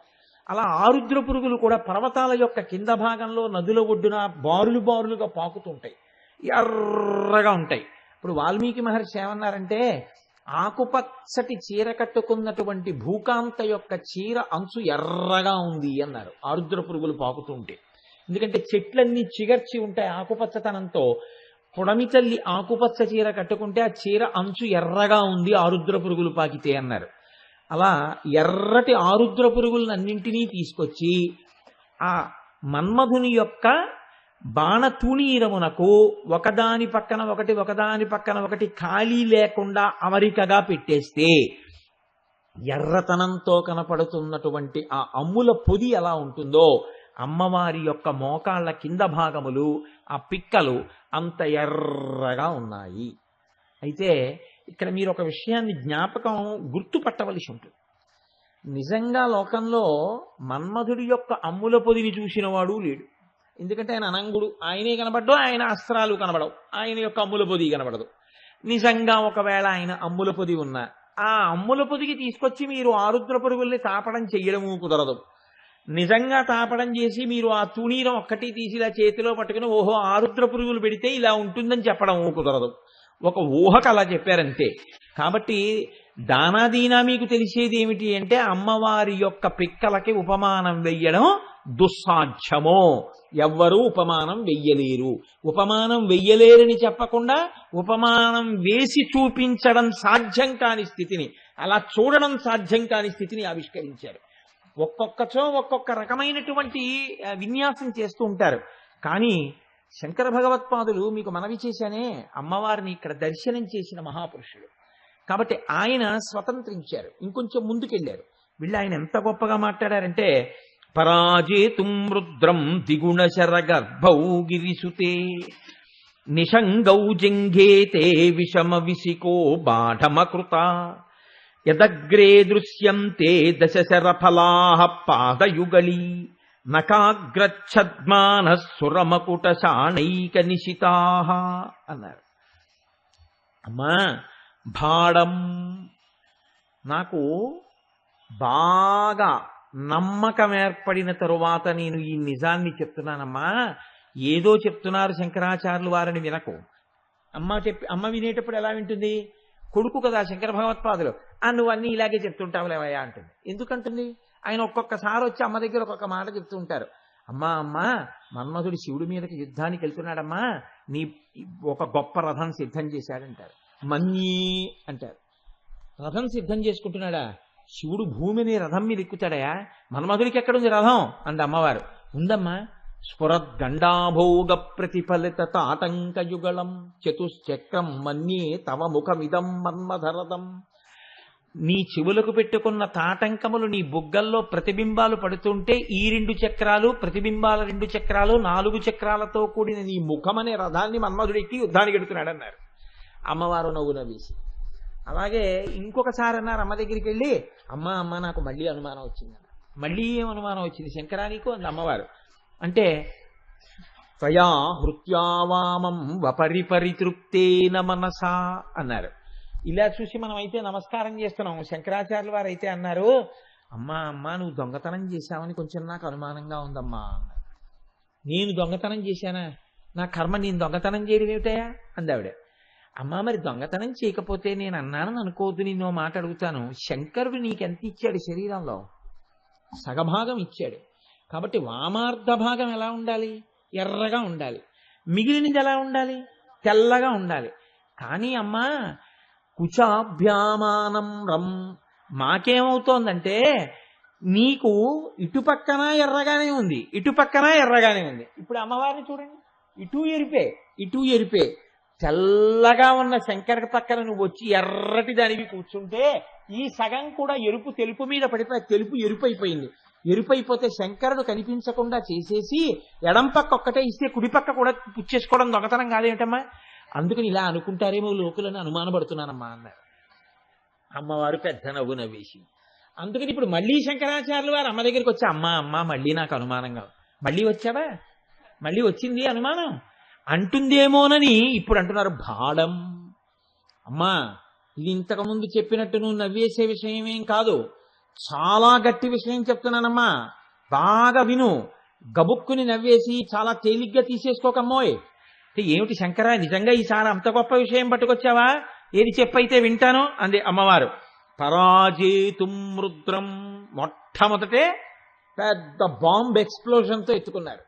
అలా ఆరుద్ర పురుగులు కూడా పర్వతాల యొక్క కింద భాగంలో నదుల ఒడ్డున బారులు బారులుగా పాకుతూ ఉంటాయి, ఎర్రగా ఉంటాయి. ఇప్పుడు వాల్మీకి మహర్షి ఏమన్నారంటే, ఆకుపచ్చటి చీర కట్టుకున్నటువంటి భూకాంత యొక్క చీర అంచు ఎర్రగా ఉంది అన్నారు ఆరుద్ర పురుగులు పాకుతూ ఉంటే. ఎందుకంటే చెట్లన్నీ చిగర్చి ఉంటాయి ఆకుపచ్చతనంతో. పొడమి తల్లి ఆకుపచ్చ చీర కట్టుకుంటే ఆ చీర అంచు ఎర్రగా ఉంది ఆరుద్ర పురుగులు పాకితే అన్నారు. అలా ఎర్రటి ఆరుద్ర పురుగులన్నింటినీ తీసుకొచ్చి ఆ మన్మధుని యొక్క బాణతూణీరమునకు ఒకదాని పక్కన ఒకటి ఒకదాని పక్కన ఒకటి ఖాళీ లేకుండా అమరికగా పెట్టేస్తే ఎర్రతనంతో కనపడుతున్నటువంటి ఆ అమ్ముల పొది ఎలా ఉంటుందో, అమ్మవారి యొక్క మోకాళ్ళ కింద భాగములు, ఆ పిక్కలు అంత ఎర్రగా ఉన్నాయి. అయితే ఇక్కడ మీరు ఒక విషయాన్ని జ్ఞాపకం గుర్తుపట్టవలసి ఉంటుంది. నిజంగా లోకంలో మన్మధుడి యొక్క అమ్ముల పొదిని చూసిన వాడు లేడు. ఎందుకంటే ఆయన అనంగుడు, ఆయనే కనబడ్డు, ఆయన అస్త్రాలు కనబడవు, ఆయన యొక్క అమ్ముల పొది కనబడదు. నిజంగా ఒకవేళ ఆయన అమ్ముల పొది ఉన్నా ఆ అమ్ముల పొదికి తీసుకొచ్చి మీరు ఆరుద్ర పురుగుల్ని తాపడం చెయ్యడము కుదరదు. నిజంగా తాపడం చేసి మీరు ఆ తుణీరం ఒక్కటి తీసి ఇలా చేతిలో పట్టుకుని ఓహో ఆరుద్ర పురుగులు పెడితే ఇలా ఉంటుందని చెప్పడం కుదరదు. ఒక ఊహకు అలా చెప్పారంతే. కాబట్టి దానాదీనా మీకు తెలిసేది ఏమిటి అంటే, అమ్మవారి యొక్క పిక్కలకి ఉపమానం వెయ్యడం దుస్సాధ్యమో, ఎవ్వరూ ఉపమానం వెయ్యలేరు. ఉపమానం వెయ్యలేరని చెప్పకుండా ఉపమానం వేసి చూపించడం సాధ్యం కాని స్థితిని, అలా చూడడం సాధ్యం కాని స్థితిని ఆవిష్కరించారు. ఒక్కొక్కచో ఒక్కొక్క రకమైనటువంటి విన్యాసం చేస్తూ ఉంటారు. కానీ శంకర భగవత్పాదులు మీకు మనవి చేశానే, అమ్మవారిని ఇక్కడ దర్శనం చేసిన మహాపురుషుడు కాబట్టి ఆయన స్వతంత్రించారు, ఇంకొంచెం ముందుకెళ్ళారు. వీళ్ళు ఆయన ఎంత గొప్పగా మాట్లాడారంటే, పరాజేతుం రుద్రం దిగుణ శరగర్భౌ గిరిసుతే నిషంగౌ జంఘేతే విషమ విసికో బాఢమకృత యదగ్రే దృశ్యంతే దశశరఫలాః పాదయుగళీ నకాగ్రచ్ఛద్మాన సురమకుట శాణైక నిశితాః అన్నారు. అమ్మా భాడం, నాకు బాగా నమ్మకం ఏర్పడిన తరువాత నేను ఈ నిజాన్ని చెప్తున్నానమ్మా. ఏదో చెప్తున్నారు శంకరాచార్యులు వారిని వినకు. అమ్మ వినేటప్పుడు ఎలా వింటుంది? కొడుకు కదా శంకర భగవత్పాదులు, నువ్వు అన్నీ ఇలాగే చెప్తుంటావులేవయ్యా అంటుంది. ఎందుకంటుంది? ఆయన ఒక్కొక్కసారి వచ్చి అమ్మ దగ్గర ఒక్కొక్క మాట చెప్తూ ఉంటారు. అమ్మా మన్మధుడు శివుడి మీదకి యుద్ధానికి వెళ్తున్నాడమ్మా, నీ ఒక గొప్ప రథం సిద్ధం చేశాడంటారు. మన్యీ అంటారు. రథం సిద్ధం చేసుకుంటున్నాడా? శివుడు భూమిని రథం మీద ఎక్కుతాడయా, మన్మధుడికి ఎక్కడుంది రథం అంది అమ్మవారు. ఉందమ్మా, స్ఫురద్గండాభోగ ప్రతిఫలిత తాటంకయుగళం చతుశ్చక్రం మన్యే తవ ముఖమిదం మన్మధరథం. నీ చెవులకు పెట్టుకున్న తాటంకములు నీ బుగ్గల్లో ప్రతిబింబాలు పడుతుంటే ఈ 2 చక్రాలు, ప్రతిబింబాల 2 చక్రాలు, 4 చక్రాలతో కూడిన నీ ముఖమనే రథాన్ని మన్మధుడికి యుద్ధానికి ఎడుతున్నాడు అన్నారు. అమ్మవారు నవ్వు నవ్వేసి. అలాగే ఇంకొకసారి అన్నారు అమ్మ దగ్గరికి వెళ్ళి, అమ్మ నాకు మళ్ళీ అనుమానం వచ్చిందన్న. మళ్ళీ ఏం అనుమానం వచ్చింది శంకరా నీకు అంది అమ్మవారు. అంటే త్వయా హృత్యావామం వపరిపరితృప్తేన మనసా అన్నారు. ఇలా చూసి మనం అయితే నమస్కారం చేస్తున్నాం. శంకరాచార్యుల వారు అయితే అన్నారు, అమ్మా నువ్వు దొంగతనం చేశావని కొంచెం నాకు అనుమానంగా ఉందమ్మా. నేను దొంగతనం చేశానా? నా కర్మ నేను దొంగతనం చేయడం ఏమిటయా అందావిడ. అమ్మా మరి దొంగతనం చేయకపోతే నేను అన్నానని అనుకోవద్దు, నిన్నో మాట అడుగుతాను. శంకరుడు నీకెంత ఇచ్చాడు శరీరంలో? సగభాగం ఇచ్చాడు. కాబట్టి వామార్ధ భాగం ఎలా ఉండాలి? ఎర్రగా ఉండాలి. మిగిలినది ఎలా ఉండాలి? తెల్లగా ఉండాలి. కానీ అమ్మా కుచాభ్యామానం రం మాకేమవుతోందంటే నీకు ఇటుపక్కన ఎర్రగానే ఉంది, ఇటుపక్కన ఎర్రగానే ఉంది. ఇప్పుడు అమ్మవారిని చూడండి, ఇటు ఎరిపే ఇటు ఎరిపే. తెల్లగా ఉన్న శంకరుడి పక్కన నువ్వు వచ్చి ఎర్రటి దానివి కూర్చుంటే ఈ సగం కూడా ఎరుపు తెలుపు మీద పడిపోయి తెలుపు ఎరుపు అయిపోయింది. ఎరుపైపోతే శంకరుడు కనిపించకుండా చేసేసి ఎడం పక్క ఒక్కటే ఇస్తే కుడి పక్క కూడా పుచ్చేసుకోవడం దొంగతనం కాదేమిటమ్మా? అందుకని ఇలా అనుకుంటారేమో లోకులని అనుమానపడుతున్నానమ్మా అన్నారు. అమ్మవారు పెద్ద నవ్వు నవ్వేసి, అందుకని ఇప్పుడు మళ్ళీ శంకరాచార్యులు వారు అమ్మ దగ్గరికి వచ్చి, అమ్మ అమ్మ మళ్ళీ నాకు అనుమానంగా, మళ్ళీ వచ్చావా, మళ్ళీ వచ్చింది అనుమానం అంటుందేమోనని ఇప్పుడు అంటున్నారు భాడం. అమ్మా ఇది ఇంతకుముందు చెప్పినట్టు నువ్వు నవ్వేసే విషయమేం కాదు, చాలా గట్టి విషయం చెప్తున్నానమ్మా, బాగా విను. గబుక్కుని నవ్వేసి చాలా తేలిగ్గా తీసేసుకోకమ్మోయ్. ఏమిటి శంకర, నిజంగా ఈసారి అంత గొప్ప విషయం పట్టుకొచ్చావా? ఏది చెప్పైతే వింటాను అంది అమ్మవారు. పరాజేతుం రుద్రం, మొట్టమొదటే పెద్ద బాంబ్ ఎక్స్ప్లోజన్తో ఎత్తుకున్నారు.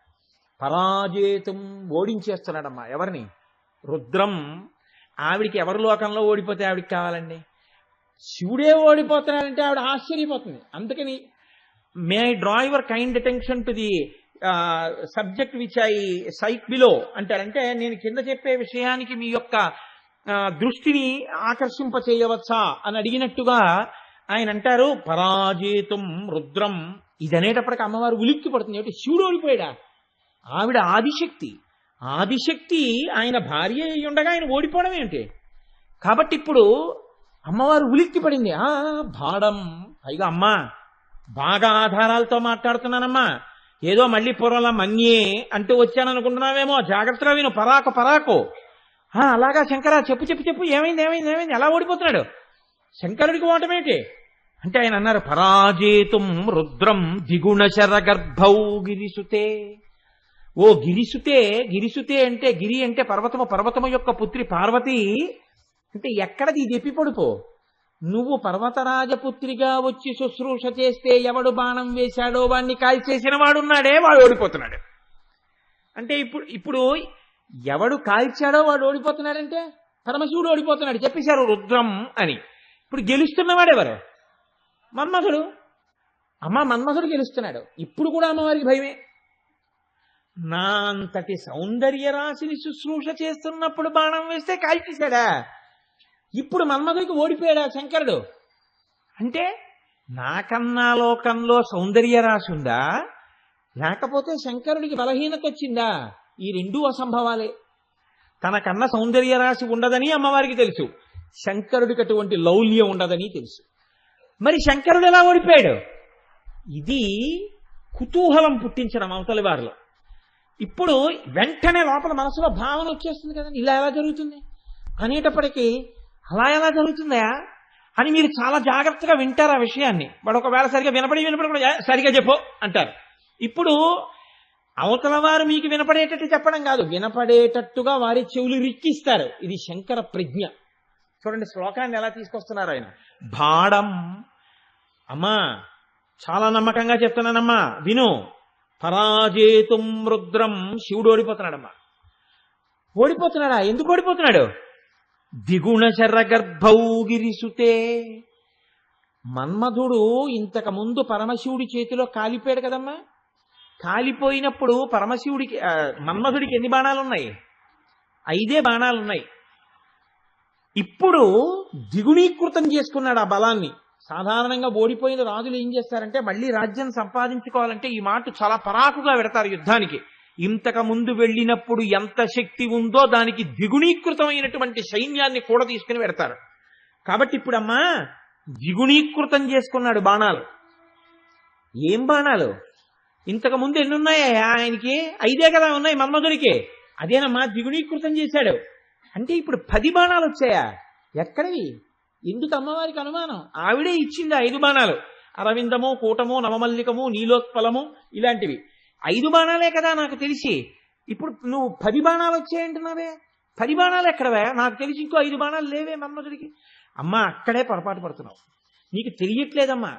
పరాజేతుం, ఓడించేస్తున్నాడమ్మా. ఎవరిని? రుద్రం. ఆవిడికి ఎవరి లోకంలో ఓడిపోతే ఆవిడికి కావాలండి? శివుడే ఓడిపోతున్నాడంటే ఆవిడ ఆశ్చర్యపోతుంది. అందుకని may I draw your kind attention to the subject which I cite below అంటారంటే, నేను కింద చెప్పే విషయానికి మీ యొక్క దృష్టిని ఆకర్షింప చేయవచ్చా అని అడిగినట్టుగా ఆయన అంటారు పరాజేతుం రుద్రం. ఇది అనేటప్పటికి అమ్మవారు ఉలిక్కి పడుతుంది. ఏమిటి, శివుడు ఓడిపోయాడా? ఆవిడ ఆదిశక్తి, ఆదిశక్తి ఆయన భార్య అయి ఉండగా ఆయన ఓడిపోవడం ఏమిటి? కాబట్టి ఇప్పుడు అమ్మవారు ఉలిక్కి పడింది. భాడం. పైగా అమ్మా బాగా ఆధారాలతో మాట్లాడుతున్నానమ్మా, ఏదో మళ్ళీ పూర్వంలా మన్యే అంటూ వచ్చాననుకుంటున్నావేమో, జాగ్రత్తగా విను. పరాకు పరాకు. అలాగా శంకర, చెప్పు చెప్పు చెప్పు, ఏమైంది ఏమైంది ఏమైంది, ఎలా ఓడిపోతున్నాడు? శంకరుడికి ఓటమేంటి అంటే ఆయన అన్నారు పరాజేతుం రుద్రం దిగుణశర గర్భౌ గిరిసుతే. ఓ గిరిసుతే, గిరిసుతే అంటే గిరి అంటే పర్వతము, పర్వతము యొక్క పుత్రి పార్వతి. అంటే ఎక్కడది ఇది ఎప్పిపడుపో, నువ్వు పర్వతరాజపుత్రిగా వచ్చి శుశ్రూష చేస్తే ఎవడు బాణం వేశాడో వాడిని కాల్చేసిన వాడున్నాడే, వాడు ఓడిపోతున్నాడు. అంటే ఇప్పుడు ఎవడు కాల్చాడో వాడు ఓడిపోతున్నాడంటే పరమశివుడు ఓడిపోతున్నాడు, చెప్పేశారు రుద్రం అని. ఇప్పుడు గెలుస్తున్నవాడెవరు? మన్మథుడు. అమ్మ మన్మథుడు గెలుస్తున్నాడు. ఇప్పుడు కూడా అమ్మవారికి భయమే. నా అంతటి సౌందర్య రాశిని శుశ్రూష చేస్తున్నప్పుడు బాణం వేస్తే కాల్చేశాడా? ఇప్పుడు మన్మథుడికి ఓడిపోయాడా శంకరుడు? అంటే నాకన్నా లోకంలో సౌందర్య రాశి ఉందా, లేకపోతే శంకరుడికి బలహీనత వచ్చిందా? ఈ రెండూ అసంభవాలే. తనకన్నా సౌందర్య రాశి ఉండదని అమ్మవారికి తెలుసు, శంకరుడికి అటువంటి లౌల్యం ఉండదని తెలుసు. మరి శంకరుడు ఎలా ఓడిపోయాడు? ఇది కుతూహలం పుట్టించడం అవతలి వారిలో. ఇప్పుడు వెంటనే లోపల మనసులో భావన వచ్చేస్తుంది కదండి, ఇలా ఎలా జరుగుతుంది అనేటప్పటికీ, అలా ఎలా జరుగుతుందా అని మీరు చాలా జాగ్రత్తగా వింటారు ఆ విషయాన్ని. వాడు ఒకవేళ సరిగా వినపడి కూడా సరిగా చెప్పు అంటారు. ఇప్పుడు అవతల వారు మీకు వినపడేటట్టు చెప్పడం కాదు, వినపడేటట్టుగా వారి చెవులు రిక్కిస్తారు. ఇది శంకర ప్రజ్ఞ. చూడండి శ్లోకాన్ని ఎలా తీసుకొస్తున్నారు ఆయన. భాడం. అమ్మా చాలా నమ్మకంగా చెప్తున్నానమ్మా, విను. పరాజేతుం రుద్రం, శివుడు ఓడిపోతున్నాడమ్మా. ఓడిపోతున్నాడా? ఎందుకు ఓడిపోతున్నాడు? దిగుణశర గర్భౌ గిరిసుతే. మన్మధుడు ఇంతకు ముందు పరమశివుడి చేతిలో కాలిపోయాడు కదమ్మా. కాలిపోయినప్పుడు పరమశివుడికి మన్మధుడికి ఎన్ని బాణాలు ఉన్నాయి? 5 బాణాలు ఉన్నాయి. ఇప్పుడు ద్విగుణీకృతం చేసుకున్నాడు ఆ బలాన్ని. సాధారణంగా ఓడిపోయిన రాజులు ఏం చేస్తారంటే మళ్ళీ రాజ్యం సంపాదించుకోవాలంటే ఈ మాట చాలా పరాకుగా పెడతారు యుద్ధానికి. ఇంతకు ముందు వెళ్ళినప్పుడు ఎంత శక్తి ఉందో దానికి ద్విగుణీకృతమైనటువంటి సైన్యాన్ని కూడా తీసుకుని పెడతారు. కాబట్టి ఇప్పుడమ్మా ద్విగుణీకృతం చేసుకున్నాడు బాణాలు. ఏం బాణాలు? ఇంతకు ముందు ఎన్ని ఉన్నాయా ఆయనకి? 5 కదా ఉన్నాయి మన్మధుడికి. అదేనమ్మా ద్విగుణీకృతం చేశాడు. అంటే ఇప్పుడు 10 బాణాలు వచ్చాయా? ఎక్కడివి? ఎందుకు అమ్మవారికి అనుమానం? ఆవిడే ఇచ్చింది 5 బాణాలు. అరవిందము, కూటము, నవమల్లికము, నీలోత్పలము ఇలాంటివి 5 బాణాలే కదా నాకు తెలిసి. ఇప్పుడు నువ్వు 10 బాణాలు వచ్చాయంటున్నావే, 10 బాణాలు ఎక్కడవే? నాకు తెలిసి ఇంకో 5 బాణాలు లేవే మన్మధుడికి. అమ్మా అక్కడే పొరపాటు పడుతున్నావు, నీకు తెలియట్లేదమ్మా.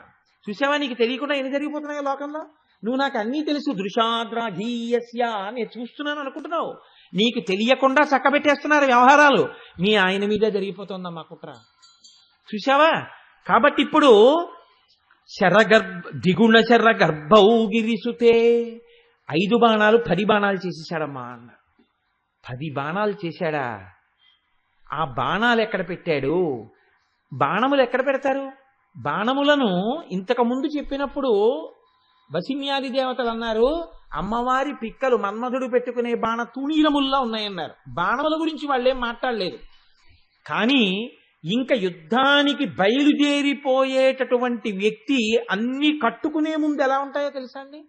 చూసావా, నీకు తెలియకుండా ఎన్ని జరిగిపోతున్నాయో లోకంలో. నువ్వు నాకు అన్నీ తెలుసు, దృశాద్రాఘీయస్య నేను చూస్తున్నాను అనుకుంటున్నావు. నీకు తెలియకుండా చక్కబెట్టేస్తున్నారు వ్యవహారాలు. మీ ఆయన మీదే జరిగిపోతుందమ్మా కుట్ర. చూసావా? కాబట్టి ఇప్పుడు దిగుణ శర గర్భౌ గిరిసుతే 5 బాణాలు 10 బాణాలు చేసేశాడమ్మా అన్న. 10 బాణాలు చేశాడా? ఆ బాణాలు ఎక్కడ పెట్టాడు? బాణములు ఎక్కడ పెడతారు? బాణములను ఇంతకు ముందు చెప్పినప్పుడు వసిన్యాది దేవతలు అన్నారు, అమ్మవారి పిక్కలు మన్మధుడు పెట్టుకునే బాణ తూణీరముల్లా ఉన్నాయన్నారు. బాణముల గురించి వాళ్ళేం మాట్లాడలేదు. కానీ ఇంకా యుద్ధానికి బయలుదేరిపోయేటటువంటి వ్యక్తి అన్ని కట్టుకునే ముందు ఎలా ఉంటాయో తెలుసా అండి?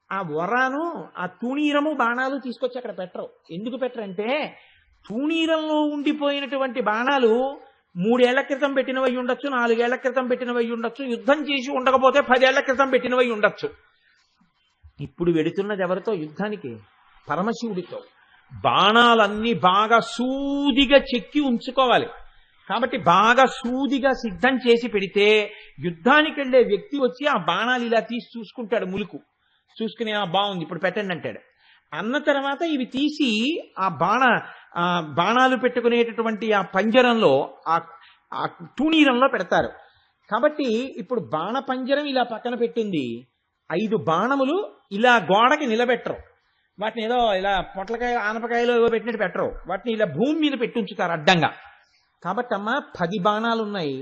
ఆ వరాను, ఆ తూణీరము, బాణాలు తీసుకొచ్చి అక్కడ పెట్టరు. ఎందుకు పెట్టరంటే, తూణీరంలో ఉండిపోయినటువంటి బాణాలు 3 ఏళ్ల క్రితం పెట్టినవై ఉండొచ్చు, 4 ఏళ్ల క్రితం పెట్టినవై ఉండొచ్చు, యుద్ధం చేసి ఉండకపోతే 10 ఏళ్ల క్రితం పెట్టినవై ఉండొచ్చు. ఇప్పుడు వెడుతున్నది ఎవరితో యుద్ధానికి? పరమశివుడితో. బాణాలన్నీ బాగా సూదిగా చెక్కి ఉంచుకోవాలి. కాబట్టి బాగా సూదిగా సిద్ధం చేసి పెడితే యుద్ధానికి వెళ్ళే వ్యక్తి వచ్చి ఆ బాణాలు ఇలా తీసి చూసుకుంటాడు, ములుకు చూసుకుని బాగుంది ఇప్పుడు పెట్టండి అంటాడు. అన్న తర్వాత ఇవి తీసి ఆ బాణాలు పెట్టుకునేటటువంటి ఆ పంజరంలో, ఆ తూణీరంలో పెడతారు. కాబట్టి ఇప్పుడు బాణ పంజరం ఇలా పక్కన పెట్టింది. 5 బాణములు ఇలా గోడకి నిలబెట్టరు. వాటిని ఏదో ఇలా పొట్లకాయ ఆనపకాయలో ఏదో పెట్టినట్టు పెట్టరు. వాటిని ఇలా భూమి మీద పెట్టి ఉంచుతారు అడ్డంగా. కాబట్టి అమ్మ 10 బాణాలు ఉన్నాయి,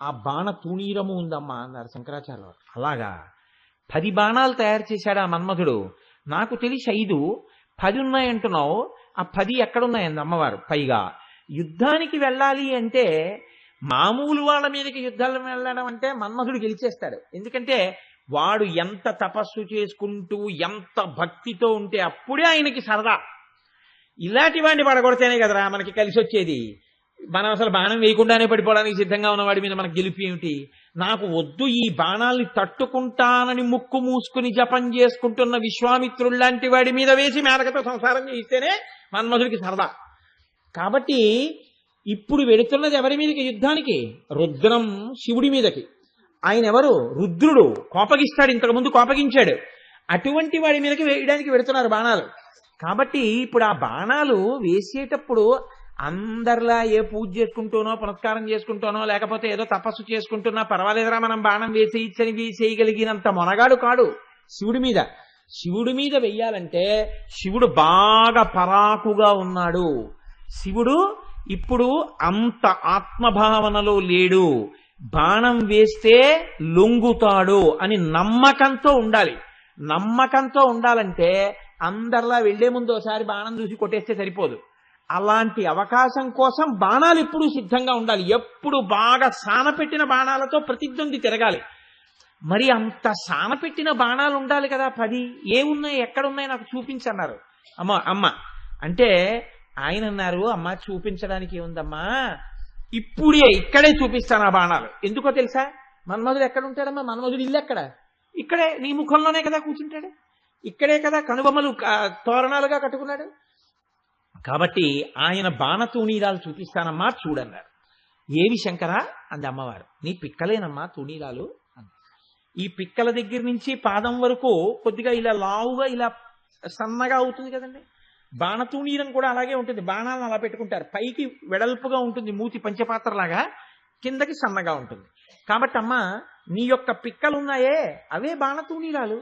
ఆ బాణ తూణీరము ఉందమ్మా అన్నారు శంకరాచార్యులు. అలాగా 10 బాణాలు తయారు చేశాడు ఆ మన్మధుడు. నాకు తెలిసి 5, 10 ఉన్నాయంటున్నావు. ఆ 10 ఎక్కడున్నాయండి అమ్మవారు? పైగా యుద్ధానికి వెళ్ళాలి అంటే, మామూలు వాళ్ళ మీదకి యుద్ధాలు వెళ్ళడం అంటే మన్మధుడు గెలిచేస్తాడు. ఎందుకంటే వాడు ఎంత తపస్సు చేసుకుంటూ ఎంత భక్తితో ఉంటే అప్పుడే ఆయనకి సరదా. ఇలాంటి వాడిని పడగొడితేనే కదరా మనకి కలిసి వచ్చేది. మనం అసలు బాణం వేయకుండానే పడిపోవడానికి సిద్ధంగా ఉన్నవాడి మీద మనకు గెలిపి ఏమిటి? నాకు వద్దు, ఈ బాణాల్ని తట్టుకుంటానని ముక్కు మూసుకుని జపం చేసుకుంటున్న విశ్వామిత్రుల్లాంటి వాడి మీద వేసి మేనకతో సంసారం చేయిస్తేనే మన్మధుడికి సరదా. కాబట్టి ఇప్పుడు వెడుతున్నది ఎవరి మీదకి యుద్ధానికి? రుద్రం శివుడి మీదకి. ఆయన ఎవరు? రుద్రుడు. కోపగిస్తాడు, ఇంతకుముందు కోపగించాడు. అటువంటి వాడి మీదకి వేయడానికి వెడుతున్నారు బాణాలు. కాబట్టి ఇప్పుడు ఆ బాణాలు వేసేటప్పుడు అందరిలా ఏ పూజ చేసుకుంటూనో, పునస్కారం చేసుకుంటూనో, లేకపోతే ఏదో తపస్సు చేసుకుంటున్నా పర్వాలేదురా మనం బాణం వేసేయచ్చని వేసేయగలిగినంత మొనగాడు కాడు శివుడి మీద. శివుడి మీద వెయ్యాలంటే శివుడు బాగా పరాకుగా ఉన్నాడు. శివుడు ఇప్పుడు అంత ఆత్మభావనలో లేడు. బాణం వేస్తే లొంగుతాడు అని నమ్మకంతో ఉండాలి. నమ్మకంతో ఉండాలంటే అందరిలా వెళ్లే ముందు ఒకసారి బాణం చూసి కొట్టేస్తే సరిపోదు. అలాంటి అవకాశం కోసం బాణాలు ఎప్పుడూ సిద్ధంగా ఉండాలి. ఎప్పుడు బాగా సానపెట్టిన బాణాలతో ప్రతిద్వంది తిరగాలి. మరి అంత సానపెట్టిన బాణాలు ఉండాలి కదా. 10 ఏమున్నాయి, ఎక్కడున్నాయి నాకు చూపించన్నారు అమ్మ అంటే ఆయన అన్నారు, అమ్మ చూపించడానికి ఏముందమ్మా, ఇక్కడే చూపిస్తాను ఆ బాణాలు. ఎందుకో తెలుసా? మన్మధుడు ఎక్కడ ఉంటాడమ్మా? మన్మధుడు ఇల్లు ఎక్కడ? ఇక్కడే, నీ ముఖంలోనే కదా కూర్చుంటాడు. ఇక్కడే కదా కనుబొమ్మలు తోరణాలుగా కట్టుకున్నాడు. కాబట్టి ఆయన బాణ తూణీరాలు చూపిస్తానమ్మా చూడన్నారు. ఏవి శంకరా అంది అమ్మవారు. నీ పిక్కలేనమ్మా తూణీరాలు అంది. ఈ పిక్కల దగ్గర నుంచి పాదం వరకు కొద్దిగా ఇలా లావుగా ఇలా సన్నగా అవుతుంది కదండి. బాణతూణీరం కూడా అలాగే ఉంటుంది. బాణాలను అలా పెట్టుకుంటారు. పైకి వెడల్పుగా ఉంటుంది మూతి పంచపాత్రలాగా, కిందకి సన్నగా ఉంటుంది. కాబట్టి అమ్మ నీ యొక్క పిక్కలున్నాయే అవే బాణతూణీరాలు.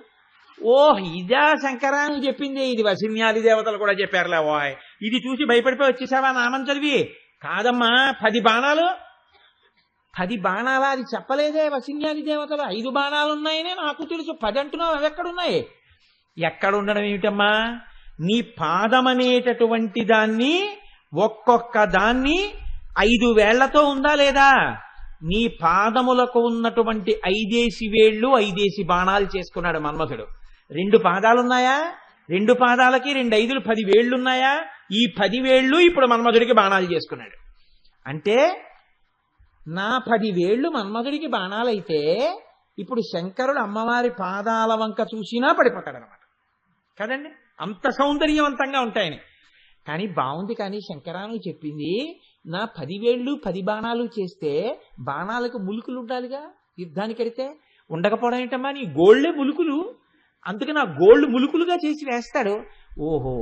ఓహ్ ఇదా శంకరా నువ్వు చెప్పింది? ఇది వసిన్యాది దేవతలు కూడా చెప్పారులే. ఓయ్ ఇది చూసి భయపడిపోయి వచ్చేసావా నామం చదివి? కాదమ్మా 10 బాణాలు. 10 బాణాలా? అది చెప్పలేదే వసిన్యాది దేవతలు. 5 బాణాలు ఉన్నాయనే నాకు తెలుసు. 10 అంటున్నావు, అవి ఎక్కడున్నాయి? ఎక్కడుండడం ఏమిటమ్మా? నీ పాదం అనేటటువంటి దాన్ని ఒక్కొక్క దాన్ని 5 వేళ్లతో ఉందా లేదా? నీ పాదములకు ఉన్నటువంటి 5 వేళ్లు 5 బాణాలు చేసుకున్నాడు మన్మథుడు. 2 పాదాలున్నాయా? 2 పాదాలకి 2 5లు 10 వేళ్లున్నాయా? ఈ 10 వేళ్లు ఇప్పుడు మన్మథుడికి బాణాలు చేసుకున్నాడు. అంటే నా 10 వేళ్లు మన్మథుడికి బాణాలైతే ఇప్పుడు శంకరుడు అమ్మవారి పాదాల వంక చూసినా పడిపోతాడనమాట కదండి. అంత సౌందర్యవంతంగా ఉంటాయని. కానీ బాగుంది, కానీ శంకరాను చెప్పింది నా 10 వేళ్ళు 10 బాణాలు చేస్తే బాణాలకు ములుకులు ఉండాలిగా, యుద్ధానికి వెడితే ఉండకపోవడం ఏంటమ్మా, నీ గోళ్లే ములుకులు, అందుకని ఆ గోళ్ళు ములుకులుగా చేసి వేస్తాడు. ఓహో,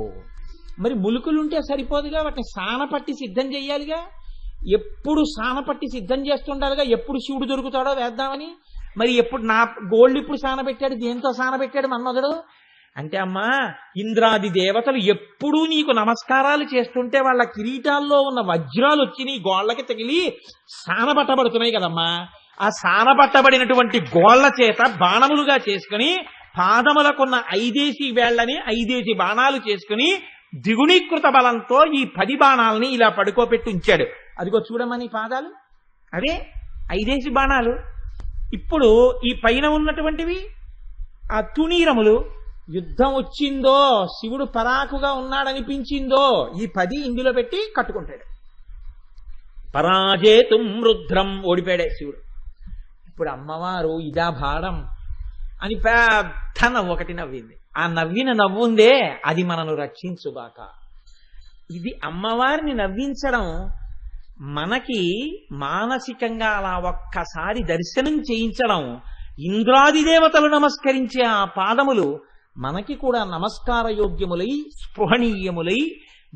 మరి ములుకులుంటే సరిపోదుగా, వాటిని సానపట్టి సిద్ధం చెయ్యాలిగా, ఎప్పుడు సానపట్టి సిద్ధం చేస్తుండాలిగా, ఎప్పుడు శివుడు దొరుకుతాడో వేద్దామని. మరి ఎప్పుడు నా గోళ్ళు ఇప్పుడు సానబెట్టాడు, దేంతో సానబెట్టాడు మన్మధుడు అంటే, అమ్మా ఇంద్రాది దేవతలు ఎప్పుడూ నీకు నమస్కారాలు చేస్తుంటే వాళ్ళ కిరీటాల్లో ఉన్న వజ్రాలు వచ్చి నీ గోళ్ళకి తగిలి సానబట్టబడుతున్నాయి కదమ్మా. ఆ సానబట్టబడినటువంటి గోళ్ల చేత బాణములుగా చేసుకుని పాదములకున్న 5 వేళ్లని 5 బాణాలు చేసుకుని ద్విగుణీకృత బలంతో ఈ 10 బాణాలని ఇలా పడుకోబెట్టి ఉంచాడు. అదిగో చూడమని పాదాలు, అవే 5 బాణాలు. ఇప్పుడు ఈ పైన ఉన్నటువంటివి ఆ తుణీరములు. యుద్ధం వచ్చిందో, శివుడు పరాకుగా ఉన్నాడనిపించిందో, ఈ 10 ఇందులో పెట్టి కట్టుకుంటాడు. పరాజేతుం రుద్రం, ఓడిపోయాడే శివుడు. ఇప్పుడు అమ్మవారు ఇదా భారం అని పెద్ద నవ్వు ఒకటి నవ్వింది. ఆ నవ్విన నవ్వుందే అది మనను రక్షించుగాక. ఇది అమ్మవారిని నవ్వించడం మనకి మానసికంగా అలా ఒక్కసారి దర్శనం చేయించడం, ఇంద్రాది దేవతలు నమస్కరించే ఆ పాదములు మనకి కూడా నమస్కార యోగ్యములై స్పృహణీయములై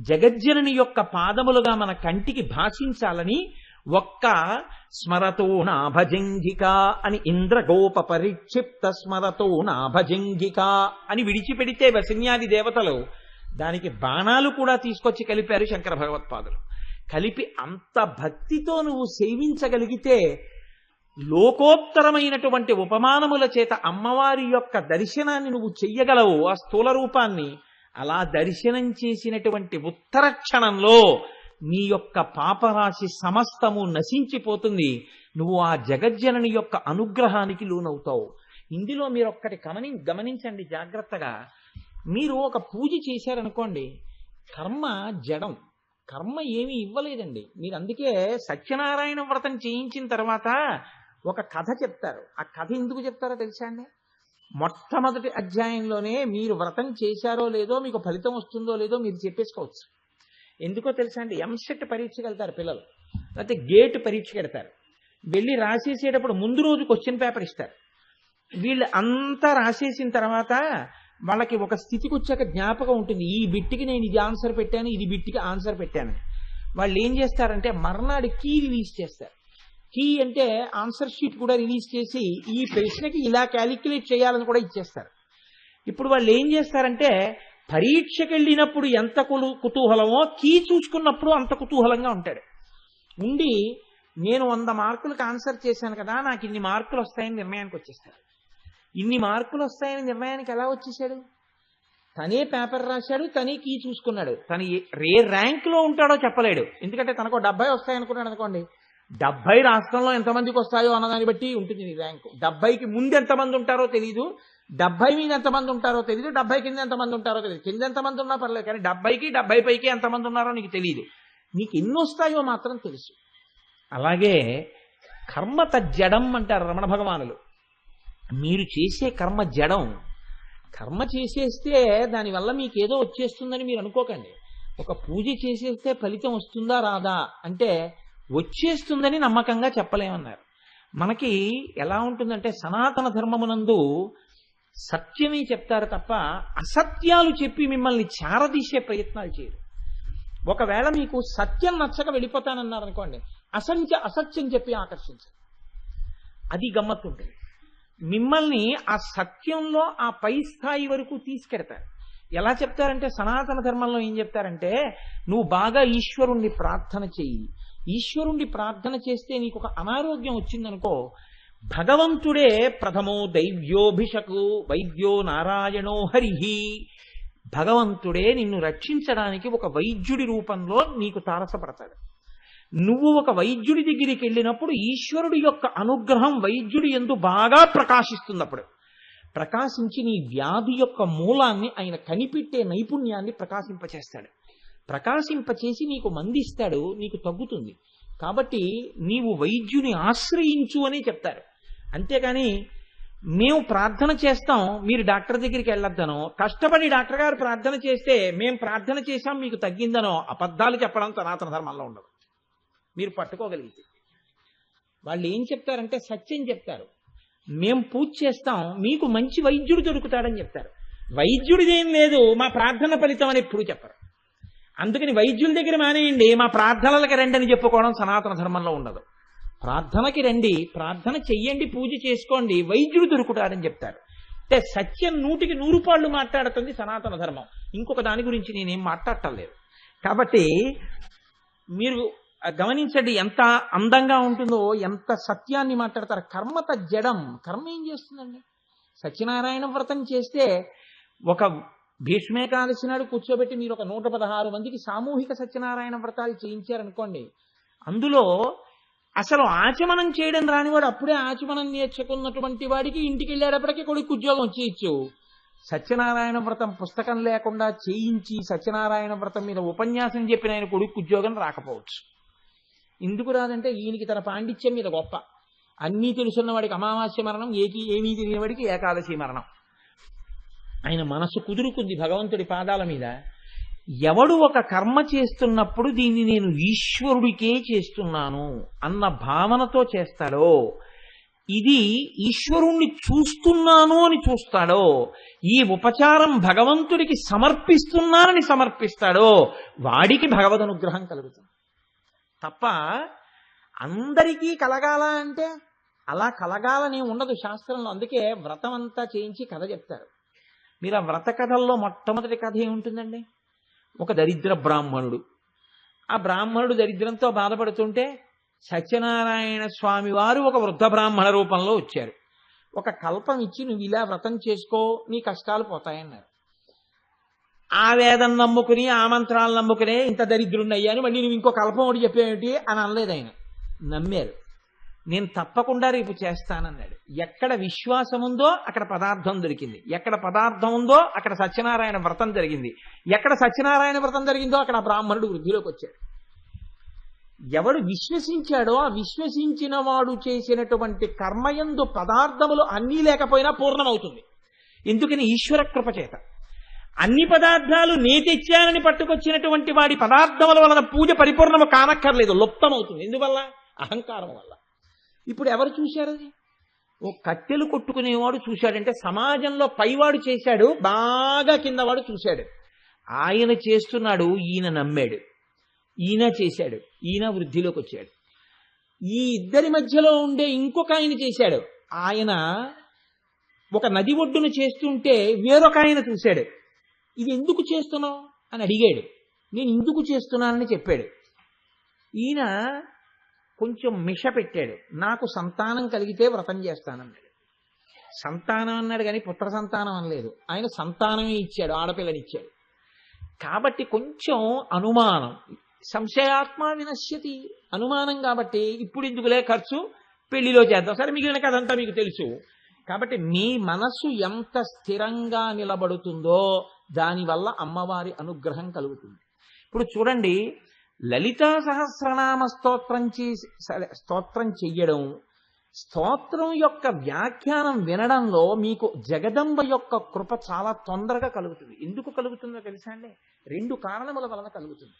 జగజ్జనని యొక్క పాదములుగా మన కంటికి భాషించాలని ఒక్క స్మరతో నాభజంగిక అని ఇంద్రగోప పరిక్షిప్త స్మరతో నాభజంగిక అని విడిచిపెడితే వసిన్యాది దేవతలు దానికి బాణాలు కూడా తీసుకొచ్చి కలిపారు శంకర భగవత్పాదులు. కలిపి అంత భక్తితో నువ్వు సేవించగలిగితే లోకోత్తరమైనటువంటి ఉపమానముల చేత అమ్మవారి యొక్క దర్శనాన్ని నువ్వు చెయ్యగలవు. ఆ స్థూల రూపాన్ని అలా దర్శనం చేసినటువంటి ఉత్తర క్షణంలో నీ యొక్క పాపరాశి సమస్తము నశించిపోతుంది. నువ్వు ఆ జగజ్జనని యొక్క అనుగ్రహానికి లోనవుతావు. ఇందులో మీరు ఒక్కటి గమనించండి జాగ్రత్తగా. మీరు ఒక పూజ చేశారనుకోండి, కర్మ జడం, కర్మ ఏమీ ఇవ్వలేదండి. మీరు అందుకే సత్యనారాయణ వ్రతం చేయించిన తర్వాత ఒక కథ చెప్తారు. ఆ కథ ఎందుకు చెప్తారో తెలుసా అండి? మొట్టమొదటి అధ్యాయంలోనే మీరు వ్రతం చేశారో లేదో, మీకు ఫలితం వస్తుందో లేదో మీరు చెప్పేసుకోవచ్చు. ఎందుకో తెలుసా అండి? ఎంసెట్ పరీక్షకి వెళ్తారు పిల్లలు, లేకపోతే గేట్ పరీక్షకి వెళ్తారు. వెళ్ళి రాసేసేటప్పుడు ముందు రోజు క్వశ్చన్ పేపర్ ఇస్తారు. వీళ్ళు అంతా రాసేసిన తర్వాత వాళ్ళకి ఒక స్థితికి వచ్చాక జ్ఞాపకం ఉంటుంది, ఈ బిట్టికి నేను ఇది ఆన్సర్ పెట్టాను, ఇది బిట్టికి ఆన్సర్ పెట్టాను. వాళ్ళు ఏం చేస్తారంటే మర్నాడు కీ రిలీజ్ చేస్తారు. కీ అంటే ఆన్సర్ షీట్ కూడా రిలీజ్ చేసి ఈ ప్రశ్నకి ఇలా క్యాలిక్యులేట్ చేయాలని కూడా ఇచ్చేస్తారు. ఇప్పుడు వాళ్ళు ఏం చేస్తారంటే పరీక్షకి వెళ్ళినప్పుడు ఎంత కుతూహలమో కీ చూసుకున్నప్పుడు అంత కుతూహలంగా ఉంటాడు. ఉండి నేను 100 మార్కులకు ఆన్సర్ చేశాను కదా, నాకు ఇన్ని మార్కులు వస్తాయని నిర్ణయానికి వచ్చేస్తాడు. ఇన్ని మార్కులు వస్తాయని నిర్ణయానికి ఎలా వచ్చేసాడు? తనే పేపర్ రాశాడు, తనే కీ చూసుకున్నాడు. తను ఏ ర్యాంక్లో ఉంటాడో చెప్పలేడు. ఎందుకంటే తనకు 70 వస్తాయనుకున్నాడు అనుకోండి, 70 రాష్ట్రంలో ఎంతమందికి వస్తాయో అన్నదాన్ని బట్టి ఉంటుంది నీ ర్యాంకు. 70కి ముందు ఎంతమంది ఉంటారో తెలియదు, 70 మీద ఎంతమంది ఉంటారో తెలియదు, 70 కింద ఎంతమంది ఉంటారో తెలియదు. కింద ఎంతమంది ఉన్నా పర్లేదు, కానీ 70కి 70 పైకి ఎంతమంది ఉన్నారో నీకు తెలియదు. నీకు ఎన్ని వస్తాయో మాత్రం తెలుసు. అలాగే కర్మ తజ్జడం అంటారు రమణ భగవానులు. మీరు చేసే కర్మ జడం. కర్మ చేసేస్తే దానివల్ల మీకేదో వచ్చేస్తుందని మీరు అనుకోకండి. ఒక పూజ చేసేస్తే ఫలితం వస్తుందా రాదా అంటే వచ్చేస్తుందని నమ్మకంగా చెప్పలేమన్నారు. మనకి ఎలా ఉంటుందంటే సనాతన ధర్మమునందు సత్యమే చెప్తారు తప్ప అసత్యాలు చెప్పి మిమ్మల్ని చారదీసే ప్రయత్నాలు చేయరు. ఒకవేళ మీకు సత్యం నచ్చక వెళ్ళిపోతానన్నారు అనుకోండి, అసత్యం చెప్పి ఆకర్షించారు. అది గమ్మత్తుంటుంది. మిమ్మల్ని ఆ సత్యంలో ఆ పై స్థాయి వరకు తీసుకెడతారు. ఎలా చెప్తారంటే సనాతన ధర్మంలో ఏం చెప్తారంటే, నువ్వు బాగా ఈశ్వరుణ్ణి ప్రార్థన చెయ్యి. ఈశ్వరుణ్ణి ప్రార్థన చేస్తే నీకు ఒక అనారోగ్యం వచ్చిందనుకో, భగవంతుడే ప్రథమో దైవ్యోభిషకు వైద్యో నారాయణో హరిహి. భగవంతుడే నిన్ను రక్షించడానికి ఒక వైద్యుడి రూపంలో నీకు తారసపడతాడు. నువ్వు ఒక వైద్యుడి దగ్గరికి వెళ్ళినప్పుడు ఈశ్వరుడి యొక్క అనుగ్రహం వైద్యుడి యందు బాగా ప్రకాశిస్తుంది. అప్పుడు ప్రకాశించి నీ వ్యాధి యొక్క మూలాన్ని ఆయన కనిపెట్టే నైపుణ్యాన్ని ప్రకాశింపచేస్తాడు. ప్రకాశింపచేసి నీకు మందిస్తాడు, నీకు తగ్గుతుంది. కాబట్టి నీవు వైద్యుని ఆశ్రయించు అని చెప్తారు. అంతేకాని మేము ప్రార్థన చేస్తాం, మీరు డాక్టర్ దగ్గరికి వెళ్ళొద్దనో, కష్టపడి డాక్టర్ గారు ప్రార్థన చేస్తే మేము ప్రార్థన చేశాం మీకు తగ్గిందనో అబద్ధాలు చెప్పడం సనాతన ధర్మంలో ఉండదు. మీరు పట్టుకోగలిగితే వాళ్ళు ఏం చెప్తారంటే సత్యం చెప్తారు. మేము పూజ చేస్తాం, మీకు మంచి వైద్యుడు దొరుకుతాడని చెప్తారు. వైద్యుడిదేం లేదు, మా ప్రార్థన ఫలితం అని ఎప్పుడు చెప్పరు. అందుకని వైద్యుల దగ్గర మానేయండి, మా ప్రార్థనలకు రండి అని చెప్పుకోవడం సనాతన ధర్మంలో ఉండదు. ప్రార్థనకి రండి, ప్రార్థన చెయ్యండి, పూజ చేసుకోండి, వైద్యుడు దొరుకుతాడని చెప్తారు. అంటే సత్యం 100కి 100 పాళ్ళు మాట్లాడుతుంది సనాతన ధర్మం. ఇంకొక దాని గురించి నేనేం మాట్లాడటం లేదు. కాబట్టి మీరు గమనించండి ఎంత అందంగా ఉంటుందో, ఎంత సత్యాన్ని మాట్లాడతారు. కర్మత జడం, కర్మ ఏం చేస్తుందండి? సత్యనారాయణ వ్రతం చేస్తే ఒక భీష్మేకాదశి నాడు కూర్చోబెట్టి మీరు ఒక 116 మందికి సామూహిక సత్యనారాయణ వ్రతాలు చేయించారనుకోండి, అందులో అసలు ఆచమనం చేయడం రానివాడు అప్పుడే ఆచమనం నేర్చుకున్నటువంటి వాడికి ఇంటికి వెళ్ళేటప్పటికీ కొడుకు ఉద్యోగం చేయొచ్చు. సత్యనారాయణ వ్రతం పుస్తకం లేకుండా చేయించి సత్యనారాయణ వ్రతం మీద ఉపన్యాసం చెప్పిన ఆయన కొడుకు ఉద్యోగం రాకపోవచ్చు. ఎందుకు రాదంటే ఈయనకి తన పాండిత్యం మీద గొప్ప. అన్నీ తెలుసున్న వాడికి అమావాస్య మరణం, ఏమీ తెలియని వాడికి ఏకాదశి మరణం. ఆయన మనసు కుదురుకుంది భగవంతుడి పాదాల మీద. ఎవడు ఒక కర్మ చేస్తున్నప్పుడు దీన్ని నేను ఈశ్వరుడికే చేస్తున్నాను అన్న భావనతో చేస్తాడో, ఇది ఈశ్వరుణ్ణి చూస్తున్నాను అని చూస్తాడో, ఈ ఉపచారం భగవంతుడికి సమర్పిస్తున్నానని సమర్పిస్తాడో, వాడికి భగవద్ అనుగ్రహం కలుగుతుంది. తప్ప అందరికీ కలగాల అంటే అలా కలగాలని ఉండదు శాస్త్రంలో. అందుకే వ్రతం అంతా చేయించి కథ చెప్తారు. మీరు ఆ వ్రత కథల్లో మొట్టమొదటి కథ ఏముంటుందండి? ఒక దరిద్ర బ్రాహ్మణుడు. ఆ బ్రాహ్మణుడు దరిద్రంతో బాధపడుతుంటే సత్యనారాయణ స్వామి వారు ఒక వృద్ధ బ్రాహ్మణ రూపంలో వచ్చారు. ఒక కల్పం ఇచ్చి నువ్వు ఇలా వ్రతం చేసుకో, నీ కష్టాలు పోతాయన్నారు. ఆ వేదం నమ్ముకుని ఆ మంత్రాలు నమ్ముకునే ఇంత దరిద్రుణ్ణి అయ్యాను, మళ్ళీ నువ్వు ఇంకో కల్పం ఒకటి చెప్పేమిటి అని అనలేదు ఆయన. నమ్మారు. నేను తప్పకుండా రేపు చేస్తానన్నాడు. ఎక్కడ విశ్వాసం ఉందో అక్కడ పదార్థం దొరికింది, ఎక్కడ పదార్థం ఉందో అక్కడ సత్యనారాయణ వ్రతం జరిగింది, ఎక్కడ సత్యనారాయణ వ్రతం జరిగిందో అక్కడ ఆ బ్రాహ్మణుడు వృద్ధిలోకి వచ్చాడు. ఎవడు విశ్వసించాడో ఆ విశ్వసించిన వాడు చేసినటువంటి కర్మయందు పదార్థములు అన్నీ లేకపోయినా పూర్ణమవుతుంది. ఎందుకని? ఈశ్వర కృప చేత. అన్ని పదార్థాలు నే తెచ్చానని పట్టుకొచ్చినటువంటి వాడి పదార్థముల వలన పూజ పరిపూర్ణము కానక్కర్లేదు, లుప్తమవుతుంది. ఎందువల్ల? అహంకారం వల్ల. ఇప్పుడు ఎవరు చూశారు? ఓ కట్టెలు కొట్టుకునేవాడు చూశాడంటే సమాజంలో పైవాడు చేశాడు, బాగా కిందవాడు చూశాడు. ఆయన చేస్తున్నాడు, ఈయన నమ్మాడు, ఈయన చేశాడు, ఈయన వృద్ధిలోకి వచ్చాడు. ఈ ఇద్దరి మధ్యలో ఉండే ఇంకొక ఆయన చేశాడు. ఆయన ఒక నది ఒడ్డును చేస్తుంటే వేరొక ఆయన చూశాడు. ఇది ఎందుకు చేస్తున్నావు అని అడిగాడు. నేను ఎందుకు చేస్తున్నానని చెప్పాడు. ఈయన కొంచెం మిష పెట్టాడు. నాకు సంతానం కలిగితే వ్రతం చేస్తానన్నాడు. సంతానం అన్నాడు కానీ పుత్ర సంతానం అనలేదు. ఆయన సంతానమే ఇచ్చాడు, ఆడపిల్లనిచ్చాడు. కాబట్టి కొంచెం అనుమానం, సంశయాత్మ వినశ్యతి, అనుమానం. కాబట్టి ఇప్పుడు ఎందుకులే ఖర్చు, పెళ్లిలో చేద్దాం. సరే, మిగిలిన కథంతా మీకు తెలుసు. కాబట్టి మీ మనస్సు ఎంత స్థిరంగా నిలబడుతుందో దానివల్ల అమ్మవారి అనుగ్రహం కలుగుతుంది. ఇప్పుడు చూడండి, లలితా సహస్రనామ స్తోత్రం చెయ్యడం, స్తోత్రం యొక్క వ్యాఖ్యానం వినడంలో మీకు జగదంబ యొక్క కృప చాలా తొందరగా కలుగుతుంది. ఎందుకు కలుగుతుందో తెలుసా అండి? 2 కారణముల వలన కలుగుతుంది.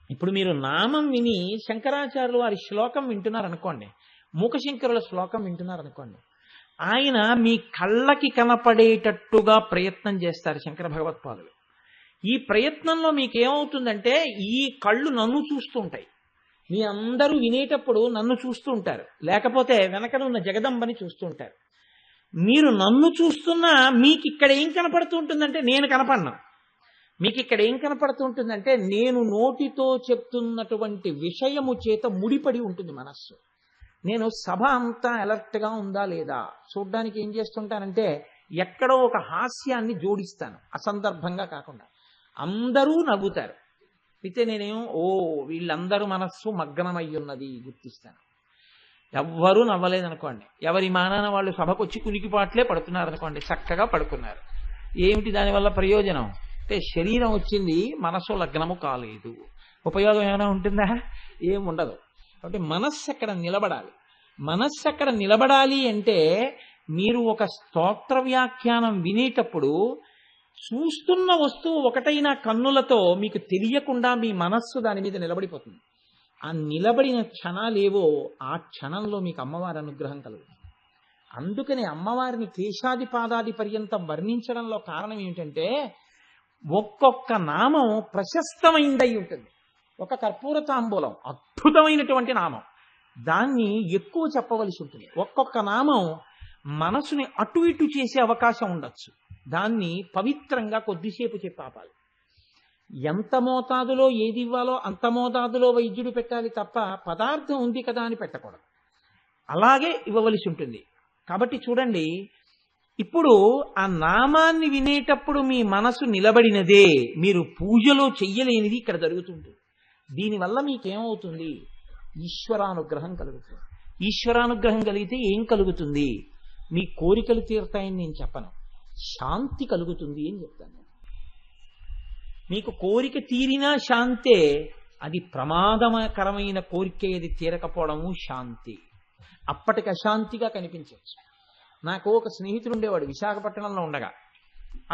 ఇప్పుడు మీరు నామం విని శంకరాచార్యులు వారి శ్లోకం వింటున్నారనుకోండి, మూకశంకరుల శ్లోకం వింటున్నారనుకోండి, ఆయన మీ కళ్ళకి కనపడేటట్టుగా ప్రయత్నం చేస్తారు శంకర భగవత్పాదులు. ఈ ప్రయత్నంలో మీకేమవుతుందంటే ఈ కళ్ళు నన్ను చూస్తూ ఉంటాయి. మీ అందరూ వినేటప్పుడు నన్ను చూస్తూ ఉంటారు, లేకపోతే వెనకనున్న జగదంబని చూస్తూ ఉంటారు. మీరు నన్ను చూస్తున్నా మీకు ఇక్కడ ఏం కనపడుతూ ఉంటుందంటే నేను కనపడను. మీకు ఇక్కడ ఏం కనపడుతూ ఉంటుందంటే నేను నోటితో చెప్తున్నటువంటి విషయము చేత ముడిపడి ఉంటుంది మనస్సు. నేను సభ అంతా అలర్ట్గా ఉందా లేదా చూడ్డానికి ఏం చేస్తుంటానంటే ఎక్కడో ఒక హాస్యాన్ని జోడిస్తాను, అసందర్భంగా కాకుండా. అందరూ నవ్వుతారు, అయితే నేనేమో వీళ్ళందరూ మనస్సు మగ్నమై ఉన్నది గుర్తిస్తాను. ఎవ్వరూ నవ్వలేదనుకోండి, ఎవరి మానాన వాళ్ళు సభకు వచ్చి కునికిపాట్లే పడుతున్నారనుకోండి, చక్కగా పడుకున్నారు. ఏమిటి దానివల్ల ప్రయోజనం అంటే శరీరం వచ్చింది, మనస్సు లగ్నము కాలేదు. ఉపయోగం ఏమైనా ఉంటుందా? ఏం ఉండదు. కాబట్టి మనస్సు అక్కడ నిలబడాలి. మనస్సు అక్కడ నిలబడాలి అంటే మీరు ఒక స్తోత్ర వ్యాఖ్యానం వినేటప్పుడు చూస్తున్న వస్తువు ఒకటైన కన్నులతో మీకు తెలియకుండా మీ మనస్సు దాని మీద నిలబడిపోతుంది. ఆ నిలబడిన క్షణాలేవో ఆ క్షణంలో మీకు అమ్మవారి అనుగ్రహం కలుగుతుంది. అందుకని అమ్మవారిని కేశాది పాదాది పర్యంతం వర్ణించడంలో కారణం ఏమిటంటే ఒక్కొక్క నామం ప్రశస్తమైందై ఉంటుంది. ఒక కర్పూర తాంబూలం అద్భుతమైనటువంటి నామం, దాన్ని ఎక్కువ చెప్పవలసి ఉంటుంది. ఒక్కొక్క నామం మనసుని అటు ఇటు చేసే అవకాశం ఉండొచ్చు, దాన్ని పవిత్రంగా కొద్దిసేపు చెప్పాపాలి. ఎంత మోతాదులో ఏది ఇవ్వాలో అంత మోతాదులో వైద్యుడు పెట్టాలి తప్ప పదార్థం ఉంది కదా అని పెట్టకూడదు. అలాగే ఇవ్వవలసి ఉంటుంది. కాబట్టి చూడండి, ఇప్పుడు ఆ నామాన్ని వినేటప్పుడు మీ మనసు నిలబడినదే, మీరు పూజలో చెయ్యలేనిది ఇక్కడ జరుగుతుంటుంది. దీనివల్ల మీకేమవుతుంది? ఈశ్వరానుగ్రహం కలుగుతుంది. ఈశ్వరానుగ్రహం కలిగితే ఏం కలుగుతుంది? మీ కోరికలు తీరుతాయని నేను చెప్పను, శాంతి కలుగుతుంది అని చెప్తాను. మీకు కోరిక తీరినా శాంతే, అది ప్రమాదకరమైన కోరిక ఏది తీరకపోవడము శాంతి. అప్పటికి అశాంతిగా కనిపించవచ్చు. నాకు ఒక స్నేహితుడు ఉండేవాడు విశాఖపట్నంలో ఉండగా.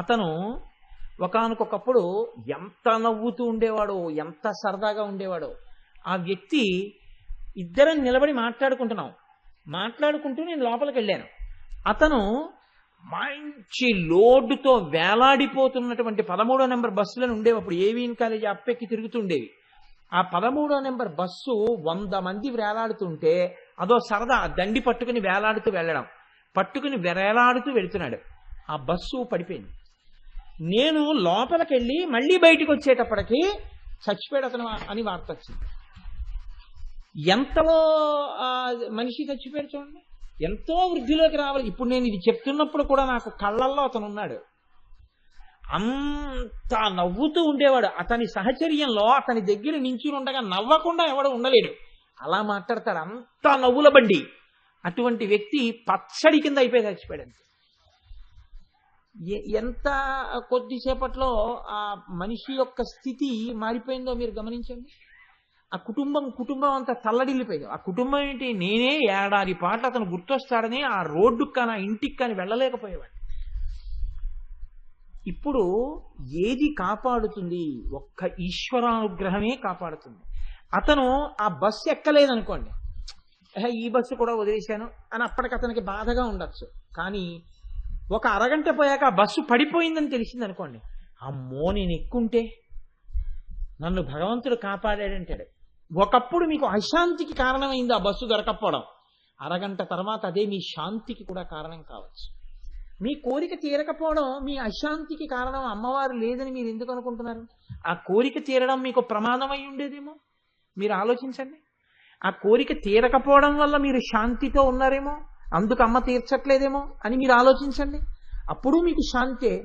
అతను ఒకానొకప్పుడు ఎంత నవ్వుతూ ఉండేవాడో, ఎంత సరదాగా ఉండేవాడో. ఆ వ్యక్తి, ఇద్దరం నిలబడి మాట్లాడుకుంటూ నేను లోపలికి వెళ్ళాను. అతను మంచి లోడ్డుతో వేలాడిపోతున్నటువంటి 13వ నెంబర్ బస్సులను ఉండేవి అప్పుడు, ఏవిఎన్ కాలేజీ అప్పెక్కి తిరుగుతుండేవి. ఆ 13వ నెంబర్ బస్సు 100 మంది వేలాడుతుంటే అదో సరదా, దండి పట్టుకుని వేలాడుతూ వెళ్ళడం, పట్టుకుని వేలాడుతూ వెళుతున్నాడు. ఆ బస్సు పడిపోయింది. నేను లోపలికి వెళ్ళి మళ్ళీ బయటకు వచ్చేటప్పటికి చచ్చిపోయాడు అతను అని వార్త వచ్చింది. ఎంతలో మనిషి చచ్చిపోయాడు చూడండి, ఎంతో వృద్ధిలోకి రావాలి. ఇప్పుడు నేను ఇది చెప్తున్నప్పుడు కూడా నాకు కళ్ళల్లో అతను ఉన్నాడు. అంత నవ్వుతూ ఉండేవాడు. అతని సహచర్యంలో అతని దగ్గర నించుని ఉండగా నవ్వకుండా ఎవడు ఉండలేడు, అలా మాట్లాడతాడు. అంత నవ్వుల బండి. అటువంటి వ్యక్తి పచ్చడి కింద అయిపోయి చచ్చిపోయాడు. ఎంత కొద్దిసేపట్లో ఆ మనిషి యొక్క స్థితి మారిపోయిందో మీరు గమనించండి. ఆ కుటుంబం అంతా తల్లడిల్లిపోయింది. ఆ కుటుంబం ఏంటి, నేనే ఏడాది పాటు అతను గుర్తొస్తాడని ఆ రోడ్డుకు కానీ ఆ ఇంటికి కానీ వెళ్ళలేకపోయేవాడు. ఇప్పుడు ఏది కాపాడుతుంది? ఒక్క ఈశ్వరానుగ్రహమే కాపాడుతుంది. అతను ఆ బస్సు ఎక్కలేదనుకోండి, ఈ బస్సు కూడా వదిలేశాను అని అప్పటికి అతనికి బాధగా ఉండొచ్చు. కానీ ఒక అరగంట పోయాక ఆ బస్సు పడిపోయిందని తెలిసింది అనుకోండి, అమ్మో నేను ఎక్కుంటే నన్ను భగవంతుడు కాపాడాడంటాడు. ఒకప్పుడు మీకు అశాంతికి కారణమైంది ఆ బస్సు దొరకపోవడం, అరగంట తర్వాత అదే మీ శాంతికి కూడా కారణం కావచ్చు. మీ కోరిక తీరకపోవడం మీ అశాంతికి కారణం అమ్మవారు లేదని మీరు ఎందుకు అనుకుంటున్నారు? ఆ కోరిక తీరడం మీకు ప్రమాదం అయి ఉండేదేమో, మీరు ఆలోచించండి. ఆ కోరిక తీరకపోవడం వల్ల మీరు శాంతితో ఉన్నారేమో, అందుకు అమ్మ తీర్చట్లేదేమో అని మీరు ఆలోచించండి, అప్పుడు మీకు శాంతే.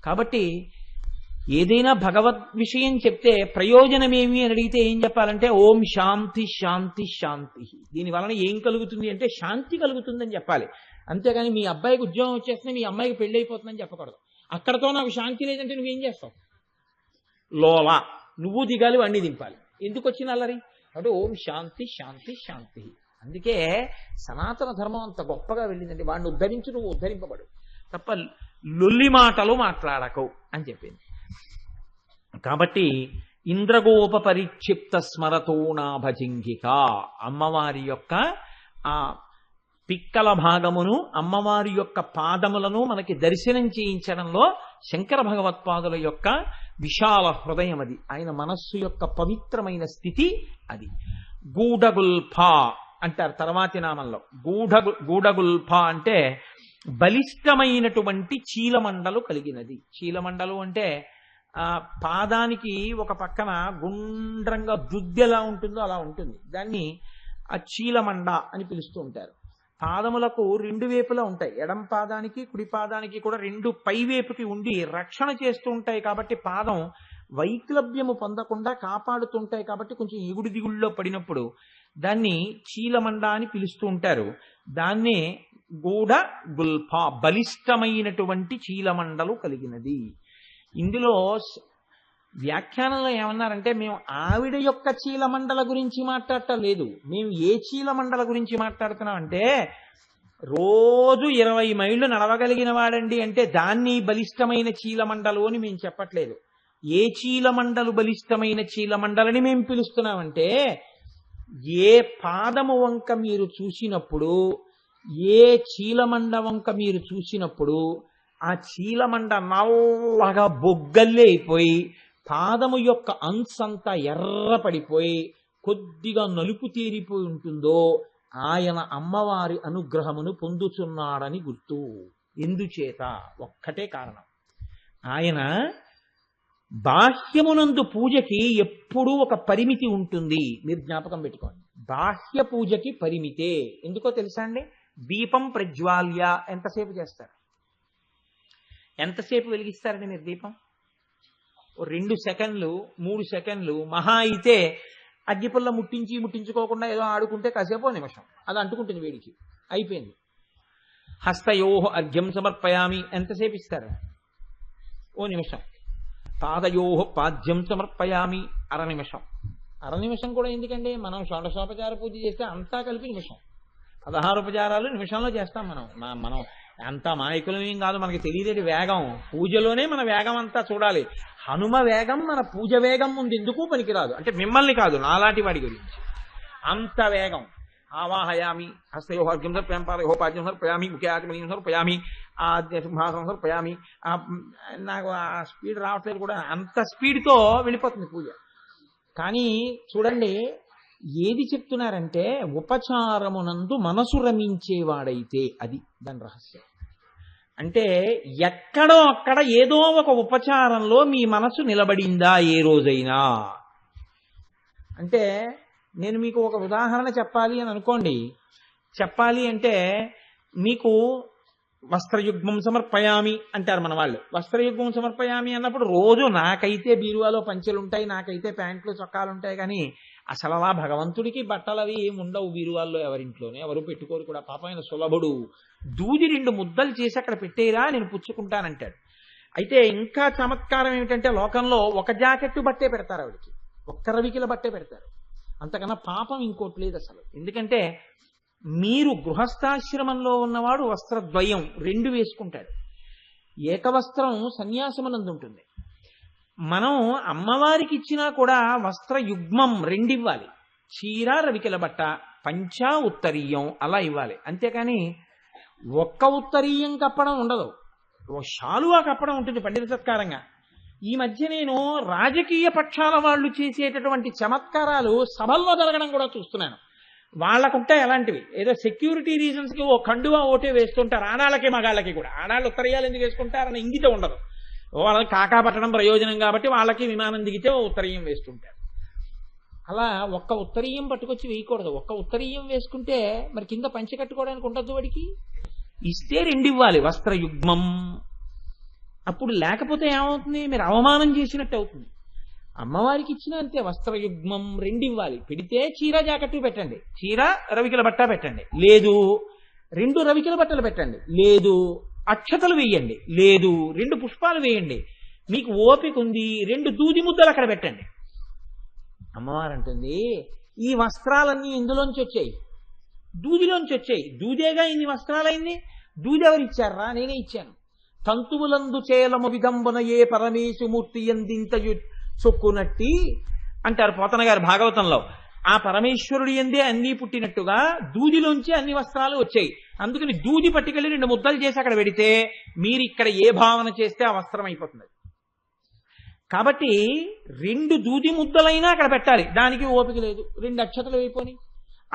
కాబట్టి ఏదైనా భగవద్ విషయం చెప్తే ప్రయోజనం ఏమి అని అడిగితే ఏం చెప్పాలంటే ఓం శాంతి శాంతి శాంతి. దీని వలన ఏం కలుగుతుంది అంటే శాంతి కలుగుతుందని చెప్పాలి. అంతేగాని మీ అబ్బాయికి ఉద్యోగం వచ్చేస్తే మీ అమ్మాయికి పెళ్ళి అయిపోతుందని చెప్పకూడదు. అక్కడతో నాకు శాంతి లేదంటే నువ్వేం చేస్తావు? లోలా నువ్వు దిగాలి, వాడిని దింపాలి. ఎందుకు వచ్చిన అల్లరి? అంటే ఓం శాంతి శాంతి శాంతి. అందుకే సనాతన ధర్మం అంత గొప్పగా వెళ్ళిందండి. వాడిని ఉద్ధరించు, నువ్వు ఉద్ధరింపబడు తప్ప లొల్లి మాటలు మాట్లాడకు అని చెప్పింది. కాబట్టి ఇంద్రగోప పరిక్షిప్త స్మరతోనా భజింగిక, అమ్మవారి యొక్క ఆ పిక్కల భాగమును అమ్మవారి యొక్క పాదములను మనకి దర్శనం చేయించడంలో శంకర భగవత్పాదుల యొక్క విశాల హృదయం అది, ఆయన మనస్సు యొక్క పవిత్రమైన స్థితి అది. గూఢగుల్ఫ అంటారు తర్వాతి నామంలో. గూఢగుల్ఫ అంటే బలిష్టమైనటువంటి చీలమండలు కలిగినది. చీలమండలు అంటే ఆ పాదానికి ఒక పక్కన గుండ్రంగా దుద్దెలా ఉంటుందో అలా ఉంటుంది, దాన్ని ఆ చీలమండ అని పిలుస్తూ ఉంటారు. పాదములకు 2 వైపులా ఉంటాయి, ఎడం పాదానికి కుడి పాదానికి కూడా 2 పైవేపుకి ఉండి రక్షణ చేస్తూ ఉంటాయి. కాబట్టి పాదం వైక్లభ్యము పొందకుండా కాపాడుతుంటాయి. కాబట్టి కొంచెం ఎగుడు దిగుళ్ళలో పడినప్పుడు దాన్ని చీలమండ అని పిలుస్తూ ఉంటారు. దాన్నే గూఢ గుల్ఫ, బలిష్టమైనటువంటి చీలమండలు కలిగినది. ఇందులో వ్యాఖ్యానంలో ఏమన్నారంటే, మేము ఆవిడ యొక్క చీలమండల గురించి మాట్లాడటం లేదు, మేము ఏ చీలమండల గురించి మాట్లాడుతున్నాం అంటే రోజు 20 మైళ్ళు నడవగలిగిన వాడండి అంటే దాన్ని బలిష్టమైన చీలమండలు అని మేము చెప్పట్లేదు. ఏ చీలమండలు బలిష్టమైన చీలమండలని మేము పిలుస్తున్నామంటే, ఏ పాదము వంక మీరు చూసినప్పుడు, ఏ చీలమండ వంక మీరు చూసినప్పుడు ఆ చీలమండ నల్లగా బొగ్గల్లే అయిపోయి పాదము యొక్క అంశంతా ఎర్రపడిపోయి కొద్దిగా నలుపు తీరిపోయి ఉంటుందో ఆయన అమ్మవారి అనుగ్రహమును పొందుచున్నాడని గుర్తు. ఎందుచేత? ఒక్కటే కారణం. ఆయన బాహ్యమునందు పూజకి ఎప్పుడూ ఒక పరిమితి ఉంటుంది. మీరు జ్ఞాపకం పెట్టుకోండి, బాహ్య పూజకి పరిమితే. ఎందుకో తెలుసా అండి? దీపం ప్రజ్వాల్య ఎంతసేపు చేస్తారు? ఎంతసేపు వెలిగిస్తారండి మీరు దీపం? 2 సెకండ్లు 3 సెకండ్లు మహా అయితే. అగ్గిపుల్ల ముట్టించుకోకుండా ఏదో ఆడుకుంటే కాసేపు నిమిషం అది అంటుకుంటుంది వేడికి, అయిపోయింది. హస్తయోహ అర్ఘ్యం సమర్పయామి ఎంతసేపు ఇస్తారు? ఓ నిమిషం. పాదయోహ పాద్యం సమర్పయామి అర నిమిషం. అర నిమిషం కూడా ఎందుకండి? మనం షోడశోపచార పూజ చేస్తే అంతా కలిపి నిమిషం. 16 ఉపచారాలు నిమిషంలో చేస్తాం మనం అంతా మాయకులం ఏం కాదు, మనకి తెలియదేటి వేగం. పూజలోనే మన వేగం అంతా చూడాలి. హనుమ వేగం మన పూజ వేగం ముందు ఎందుకు పనికిరాదు. అంటే మిమ్మల్ని కాదు, నాలాంటి వాడి గురించి. అంత వేగం. ఆవాహయామి హస్తయోహర్ఘ్యం సమర్పయామి పాదయోహోపాద్యం సమర్పయామి ముఖ్యాచమనీయం సమర్పయామి సింహాసనం సమర్పయామి. నాకు ఆ స్పీడ్ రావట్లేదు కూడా. అంత స్పీడ్తో వెళ్ళిపోతుంది పూజ. కానీ చూడండి, ఏది చెప్తున్నారంటే ఉపచారమునందు మనసు రమించేవాడైతే అది దాని రహస్యం. అంటే ఎక్కడో అక్కడ ఏదో ఒక ఉపచారంలో మీ మనసు నిలబడిందా ఏ రోజైనా? అంటే నేను మీకు ఒక ఉదాహరణ చెప్పాలి అని అనుకోండి. చెప్పాలి అంటే మీకు వస్త్రయుగ్మం సమర్పయామి అంటారు మన వాళ్ళు. వస్త్రయుగ్మం సమర్పయామి అన్నప్పుడు రోజు నాకైతే బీరువాలో పంచెలు ఉంటాయి, నాకైతే ప్యాంట్లు చొక్కాలు ఉంటాయి, కానీ అసలు అలా భగవంతుడికి బట్టలు అవి ఏమి ఉండవు బీరువాల్లో, ఎవరింట్లోనే ఎవరు పెట్టుకోరు కూడా. పాపమైన సులభుడు దూది 2 ముద్దలు చేసి అక్కడ పెట్టేరా నేను పుచ్చుకుంటానంటాడు. అయితే ఇంకా చమత్కారం ఏమిటంటే లోకంలో ఒక జాకెట్టు బట్టే పెడతారు ఆవిడికి, ఒక్క రవికిల బట్టే పెడతారు. అంతకన్నా పాపం ఇంకోటి లేదు అసలు. ఎందుకంటే మీరు గృహస్థాశ్రమంలో ఉన్నవాడు వస్త్రద్వయం 2 వేసుకుంటాడు. ఏకవస్త్రం సన్యాసమనందు ఉంటుంది. మనం అమ్మవారికి ఇచ్చినా కూడా వస్త్రయుగ్మం 2 ఇవ్వాలి. చీర రవికిల బట్ట, పంచా ఉత్తరీయం అలా ఇవ్వాలి. అంతేకాని ఒక్క ఉత్తరీయం కప్పడం ఉండదు, శాలువా కప్పడం ఉంటుంది పండిత సత్కారంగా. ఈ మధ్య నేను రాజకీయ పక్షాల వాళ్ళు చేసేటటువంటి చమత్కారాలు సభల్లో జరగడం కూడా చూస్తున్నాను. వాళ్ళకుంటాయి అలాంటివి. ఏదో సెక్యూరిటీ రీజన్స్కి ఓ కండువా ఓటే వేస్తుంటారు, ఆడాళ్ళకి మగాళ్ళకి కూడా. ఆడాళ్ళు ఉత్తరీయాలు ఎందుకు వేసుకుంటారని ఇంగితం ఉండదు. వాళ్ళకి కాకా పట్టడం ప్రయోజనం కాబట్టి వాళ్ళకి విమానం దిగితే ఓ ఉత్తరీయం వేస్తుంటారు. అలా ఒక్క ఉత్తరీయం పట్టుకొచ్చి వేయకూడదు. ఒక్క ఉత్తరీయం వేసుకుంటే మరి కింద పంచె కట్టుకోవడానికి ఉండద్దు. వాడికి ఇస్తే 2 ఇవ్వాలి వస్త్రయుగ్మం. అప్పుడు లేకపోతే ఏమవుతుంది? మీరు అవమానం చేసినట్టు అవుతుంది. అమ్మవారికి ఇచ్చిన అంతే వస్త్రయుగ్మం 2 ఇవ్వాలి. పెడితే చీర జాకెట్టు పెట్టండి, చీర రవికిల బట్ట పెట్టండి, లేదు 2 రవికిల బట్టలు పెట్టండి, లేదు అక్షతలు వేయండి, లేదు 2 పుష్పాలు వేయండి. మీకు ఓపిక ఉంది 2 దూది ముద్దలు అక్కడ పెట్టండి. అమ్మవారు అంటుంది, ఈ వస్త్రాలన్నీ ఇందులోంచి వచ్చాయి, దూదిలోంచి వచ్చాయి. దూదేగా ఇన్ని వస్త్రాలైంది. దూది ఎవరు ఇచ్చారా? నేనే ఇచ్చాను. తంతువులందు చేలము విదంబన ఏ పరమేశుమూర్తి ఎందింతయు చొక్కునట్టి అంటారు పోతన గారు భాగవతంలో. ఆ పరమేశ్వరుడి ఎందే అన్నీ పుట్టినట్టుగా దూదిలోంచి అన్ని వస్త్రాలు వచ్చాయి. అందుకని దూది పట్టుకెళ్ళి 2 ముద్దలు చేసి అక్కడ పెడితే మీరు ఇక్కడ ఏ భావన చేస్తే ఆ వస్త్రం అయిపోతుంది. కాబట్టి 2 దూది ముద్దలైనా అక్కడ పెట్టాలి. దానికి ఓపిక లేదు. 2 అక్షతలు అయిపోయి.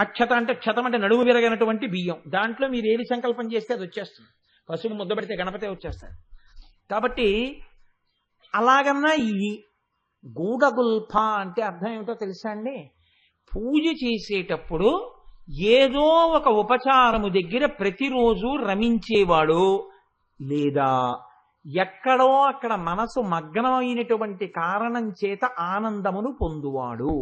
అక్షత అంటే క్షతం అంటే నడుము విరగనటువంటి బియ్యం. దాంట్లో మీరు ఏది సంకల్పం చేస్తే అది వచ్చేస్తుంది. పసుపు ముద్ద పెడితే గణపతే వచ్చేస్తాడు. కాబట్టి అలాగన్నా ఈ గూఢగుల్ఫ అంటే అర్థం ఏమిటో తెలుసా అండి? పూజ చేసేటప్పుడు ఏదో ఒక ఉపచారము దగ్గర ప్రతిరోజు రమించేవాడు, లేదా ఎక్కడో అక్కడ మనసు మగ్నమైనటువంటి కారణం చేత ఆనందమును పొందువాడు,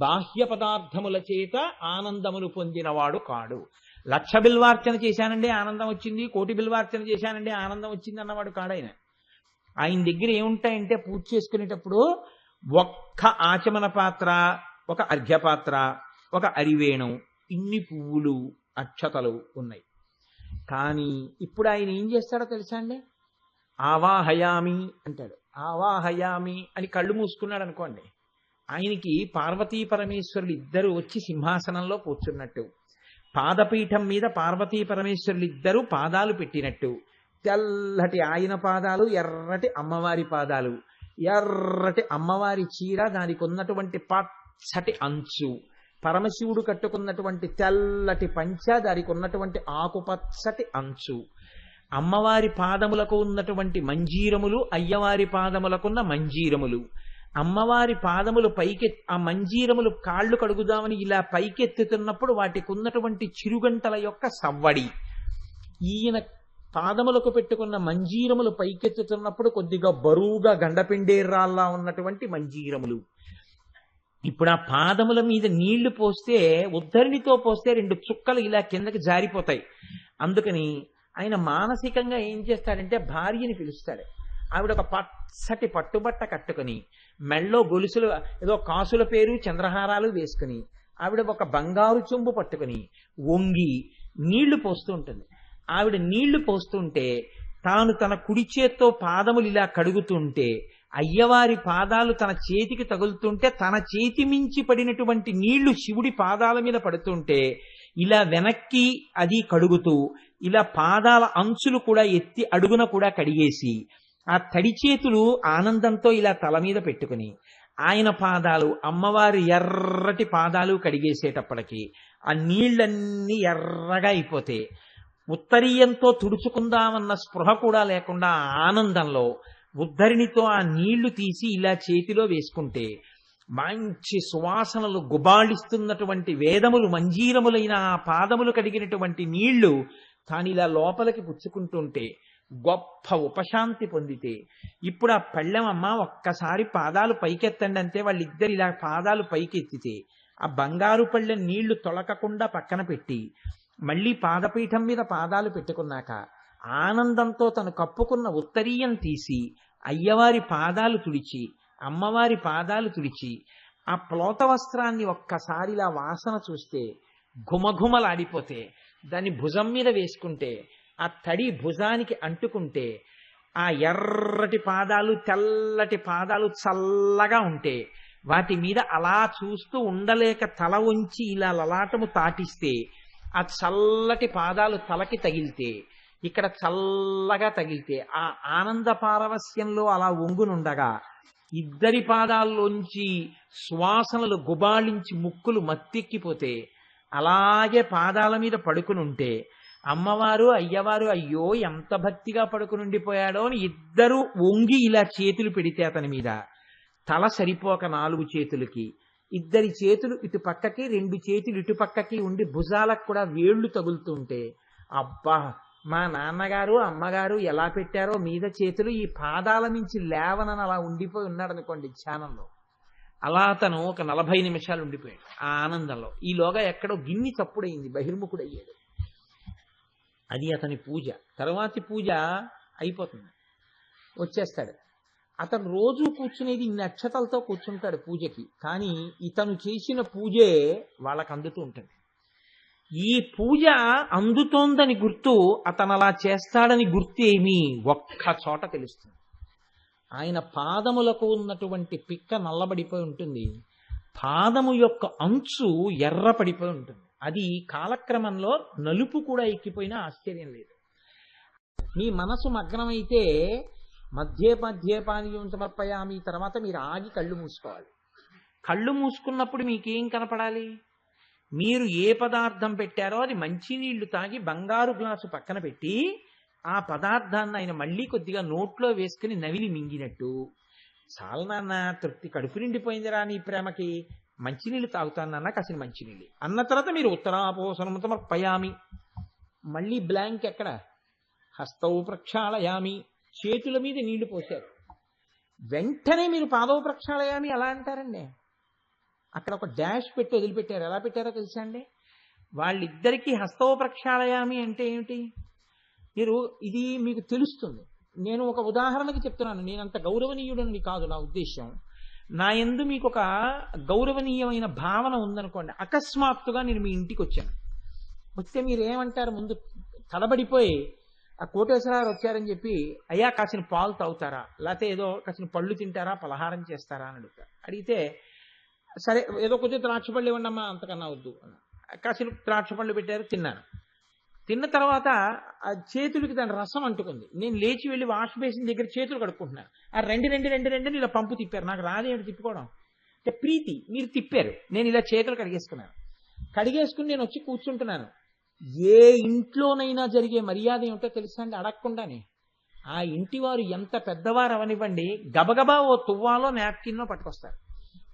బాహ్య పదార్థముల చేత ఆనందమును పొందినవాడు కాడు. 1,00,000 బిల్వార్చన చేశానండి ఆనందం వచ్చింది, 1,00,000 బిల్వార్చన చేశానండి ఆనందం వచ్చింది అన్నవాడు కాడాయన. ఆయన దగ్గర ఏముంటాయంటే పూజ చేసుకునేటప్పుడు ఒక్క ఆచమన పాత్ర, ఒక అర్ఘ్యపాత్ర, ఒక అరివేణం, ఇన్ని పువ్వులు అక్షతలు ఉన్నాయి. కానీ ఇప్పుడు ఆయన ఏం చేస్తాడో తెలుసా అండి? ఆవాహయామి అంటాడు. ఆవాహయామి అని కళ్ళు మూసుకున్నాడు అనుకోండి, ఆయనకి పార్వతీ పరమేశ్వరులు ఇద్దరు వచ్చి సింహాసనంలో కూర్చున్నట్టు, పాదపీఠం మీద పార్వతీ పరమేశ్వరులు ఇద్దరు పాదాలు పెట్టినట్టు, తెల్లటి ఆయన పాదాలు, ఎర్రటి అమ్మవారి పాదాలు, ఎర్రటి అమ్మవారి చీర, దానికి ఉన్నటువంటి పచ్చటి అంచు, పరమశివుడు కట్టుకున్నటువంటి తెల్లటి పంచ, దానికి ఉన్నటువంటి ఆకుపచ్చటి అంచు, అమ్మవారి పాదములకు ఉన్నటువంటి మంజీరములు, అయ్యవారి పాదములకున్న మంజీరములు, అమ్మవారి పాదములు పైకి, ఆ మంజీరములు కాళ్ళు కడుగుదామని ఇలా పైకెత్తుతున్నప్పుడు వాటికి ఉన్నటువంటి చిరుగంటల యొక్క సవ్వడి, ఈయన పాదములకు పెట్టుకున్న మంజీరములు పైకెత్తుతున్నప్పుడు కొద్దిగా బరువుగా గండపిండేరాల్లా ఉన్నటువంటి మంజీరములు. ఇప్పుడు ఆ పాదముల మీద నీళ్లు పోస్తే, ఉద్ధరిణితో పోస్తే 2 చుక్కలు ఇలా కిందకి జారిపోతాయి. అందుకని ఆయన మానసికంగా ఏం చేస్తాడంటే భార్యని పిలుస్తాడు. ఆవిడ ఒక పచ్చటి పట్టుబట్ట కట్టుకుని, మెళ్ళో గొలుసులు, ఏదో కాసుల పేరు చంద్రహారాలు వేసుకుని, ఆవిడ ఒక బంగారు చెంబు పట్టుకుని వంగి నీళ్లు పోస్తూ ఉంటుంది. ఆవిడ నీళ్లు పోస్తుంటే తాను తన కుడి చేత్తో పాదములు ఇలా కడుగుతుంటే, అయ్యవారి పాదాలు తన చేతికి తగులుతుంటే, తన చేతి మించి పడినటువంటి నీళ్లు శివుడి పాదాల మీద పడుతుంటే ఇలా వెనక్కి అది కడుగుతూ, ఇలా పాదాల అంచులు కూడా ఎత్తి అడుగున కూడా కడిగేసి, ఆ తడి చేతులు ఆనందంతో ఇలా తల మీద పెట్టుకుని, ఆయన పాదాలు, అమ్మవారి ఎర్రటి పాదాలు కడిగేసేటప్పటికి ఆ నీళ్లన్నీ ఎర్రగా అయిపోతే, ఉత్తరీయంతో తుడుచుకుందామన్న స్పృహ కూడా లేకుండా ఆనందంలో ఉద్ధరిణితో ఆ నీళ్లు తీసి ఇలా చేతిలో వేసుకుంటే, మంచి సువాసనలు గుబాళిస్తున్నటువంటి వేదములు మంజీరములైన ఆ పాదములు కడిగినటువంటి నీళ్లు తాను ఇలా లోపలికి పుచ్చుకుంటుంటే గొప్ప ఉపశాంతి పొందితే, ఇప్పుడు ఆ పళ్ళెమమ్మ ఒక్కసారి పాదాలు పైకెత్తండి అంటే వాళ్ళిద్దరు ఇలా పాదాలు పైకెత్తితే, ఆ బంగారు పళ్ళెం నీళ్లు తొలకకుండా పక్కన పెట్టి మళ్ళీ పాదపీఠం మీద పాదాలు పెట్టుకున్నాక ఆనందంతో తను కప్పుకున్న ఉత్తరీయం తీసి అయ్యవారి పాదాలు తుడిచి, అమ్మవారి పాదాలు తుడిచి, ఆ ప్లోత వస్త్రాన్ని ఒక్కసారిలా వాసన చూస్తే ఘుమఘుమలాడిపోతే, దాన్ని భుజం మీద వేసుకుంటే, ఆ తడి భుజానికి అంటుకుంటే, ఆ ఎర్రటి పాదాలు, తెల్లటి పాదాలు చల్లగా ఉంటే, వాటి మీద అలా చూస్తూ ఉండలేక తల ఉంచి ఇలా లలాటము తాటిస్తే, ఆ చల్లటి పాదాలు తలకి తగిలితే, ఇక్కడ చల్లగా తగిలితే, ఆ ఆనంద పారవస్యంలో అలా ఒంగునుండగా ఇద్దరి పాదాల్లోంచి శ్వాసనలు గుబాళించి ముక్కులు మత్తెక్కిపోతే, అలాగే పాదాల మీద పడుకునుంటే, అమ్మవారు అయ్యవారు అయ్యో ఎంత భక్తిగా పడుకునుండిపోయాడో అని ఇద్దరు వంగి ఇలా చేతులు పెడితే అతని మీద, తల సరిపోక 4 చేతులకి, ఇద్దరి చేతులు ఇటు పక్కకి, 2 చేతులు ఇటు పక్కకి ఉండి భుజాలకు కూడా వేళ్లు తగులుతుంటే, అబ్బా మా నాన్నగారు అమ్మగారు ఎలా పెట్టారో మీద చేతులు, ఈ పాదాల నుంచి లేవనని అలా ఉండిపోయి ఉన్నాడు అనుకోండి ధ్యానంలో. అలా అతను ఒక 40 నిమిషాలు ఉండిపోయాడు ఆ ఆనందంలో. ఈలోగా ఎక్కడో గిన్ని చప్పుడైంది, బహిర్ముఖుడయ్యాడు. అది అతని పూజ. తర్వాతి పూజ అయిపోతుంది, వచ్చేస్తాడు. అతను రోజు కూర్చునేది ఇన్ని అక్షతలతో కూర్చుంటాడు పూజకి, కానీ ఇతను చేసిన పూజే వాళ్ళకు అందుతూ ఉంటుంది. ఈ పూజ అందుతోందని గుర్తు, అతను అలా చేస్తాడని గుర్తు ఏమీ ఒక్క చోట తెలుస్తుంది. ఆయన పాదములకు ఉన్నటువంటి పిక్క నల్లబడిపోయి ఉంటుంది, పాదము యొక్క అంచు ఎర్రపడిపోయి ఉంటుంది. అది కాలక్రమంలో నలుపు కూడా ఎక్కిపోయినా ఆశ్చర్యం లేదు. మీ మనసు మగ్నమైతే మధ్యే పానీయం సమర్పయామి తర్వాత మీరు ఆగి కళ్ళు మూసుకోవాలి. కళ్ళు మూసుకున్నప్పుడు మీకేం కనపడాలి? మీరు ఏ పదార్థం పెట్టారో అది మంచినీళ్లు తాగి బంగారు గ్లాసు పక్కన పెట్టి, ఆ పదార్థాన్ని ఆయన మళ్ళీ కొద్దిగా నోట్లో వేసుకుని నవిలి మింగినట్టు, చాలా నాన్న తృప్తి, కడుపు నిండిపోయిందిరా నీ ప్రేమకి, మంచినీళ్ళు తాగుతానన్నా కాసిన మంచినీళ్ళు అన్న తర్వాత మీరు ఉత్తరాపోసనం సమర్పయామి, మళ్ళీ బ్లాంక్ ఎక్కడ? హస్తౌ ప్రక్షాళయామి, చేతుల మీద నీళ్లు పోశారు, వెంటనే మీరు పాదవ ప్రక్షాళయామి ఎలా అంటారండి? అక్కడ ఒక డాష్ పెట్టి వదిలిపెట్టారు. ఎలా పెట్టారో తెలుసా అండి? వాళ్ళిద్దరికీ హస్తవ ప్రక్షాళయామి అంటే ఏమిటి? ఇది మీకు తెలుస్తుంది. నేను ఒక ఉదాహరణకి చెప్తున్నాను. నేనంత గౌరవనీయుడని కాదు నా ఉద్దేశం. నా యందు మీకు ఒక గౌరవనీయమైన భావన ఉందనుకోండి, అకస్మాత్తుగా నేను మీ ఇంటికి వచ్చాను. వస్తే మీరు ఏమంటారు? ముందు తడబడిపోయి ఆ కోటేశ్వరరావు వచ్చారని చెప్పి అయ్యా కాసిన పాలు తాగుతారా, లేకపోతే ఏదో కాసిన పళ్ళు తింటారా, పలహారం చేస్తారా అని అడుగుతారు. అడిగితే సరే ఏదో కొంచెం ద్రాక్ష పళ్ళు ఇవ్వండి అమ్మా, అంతకన్నా వద్దు. కాసిన ద్రాక్ష పళ్ళు పెట్టారు, తిన్నాను. తిన్న తర్వాత ఆ చేతులకి దాని రసం అంటుకుంది. నేను లేచి వెళ్ళి వాష్ బేసిన్ దగ్గర చేతులు కడుక్కుంటున్నాను. ఆ రెండు ఇలా పంపు తిప్పారు. నాకు రాదేమిటి తిప్పుకోవడం అంటే ప్రీతి, మీరు తిప్పారు, నేను ఇలా చేతులు కడిగేసుకున్నాను. కడిగేసుకుని నేను వచ్చి కూర్చుంటున్నాను. ఏ ఇంట్లోనైనా జరిగే మర్యాద ఏమిటో తెలుసా అండి? అడగకుండానే ఆ ఇంటి వారు ఎంత పెద్దవారు అవనివ్వండి, గబగబా ఓ తువ్వాలో నాప్కిన్నో పట్టుకొస్తారు.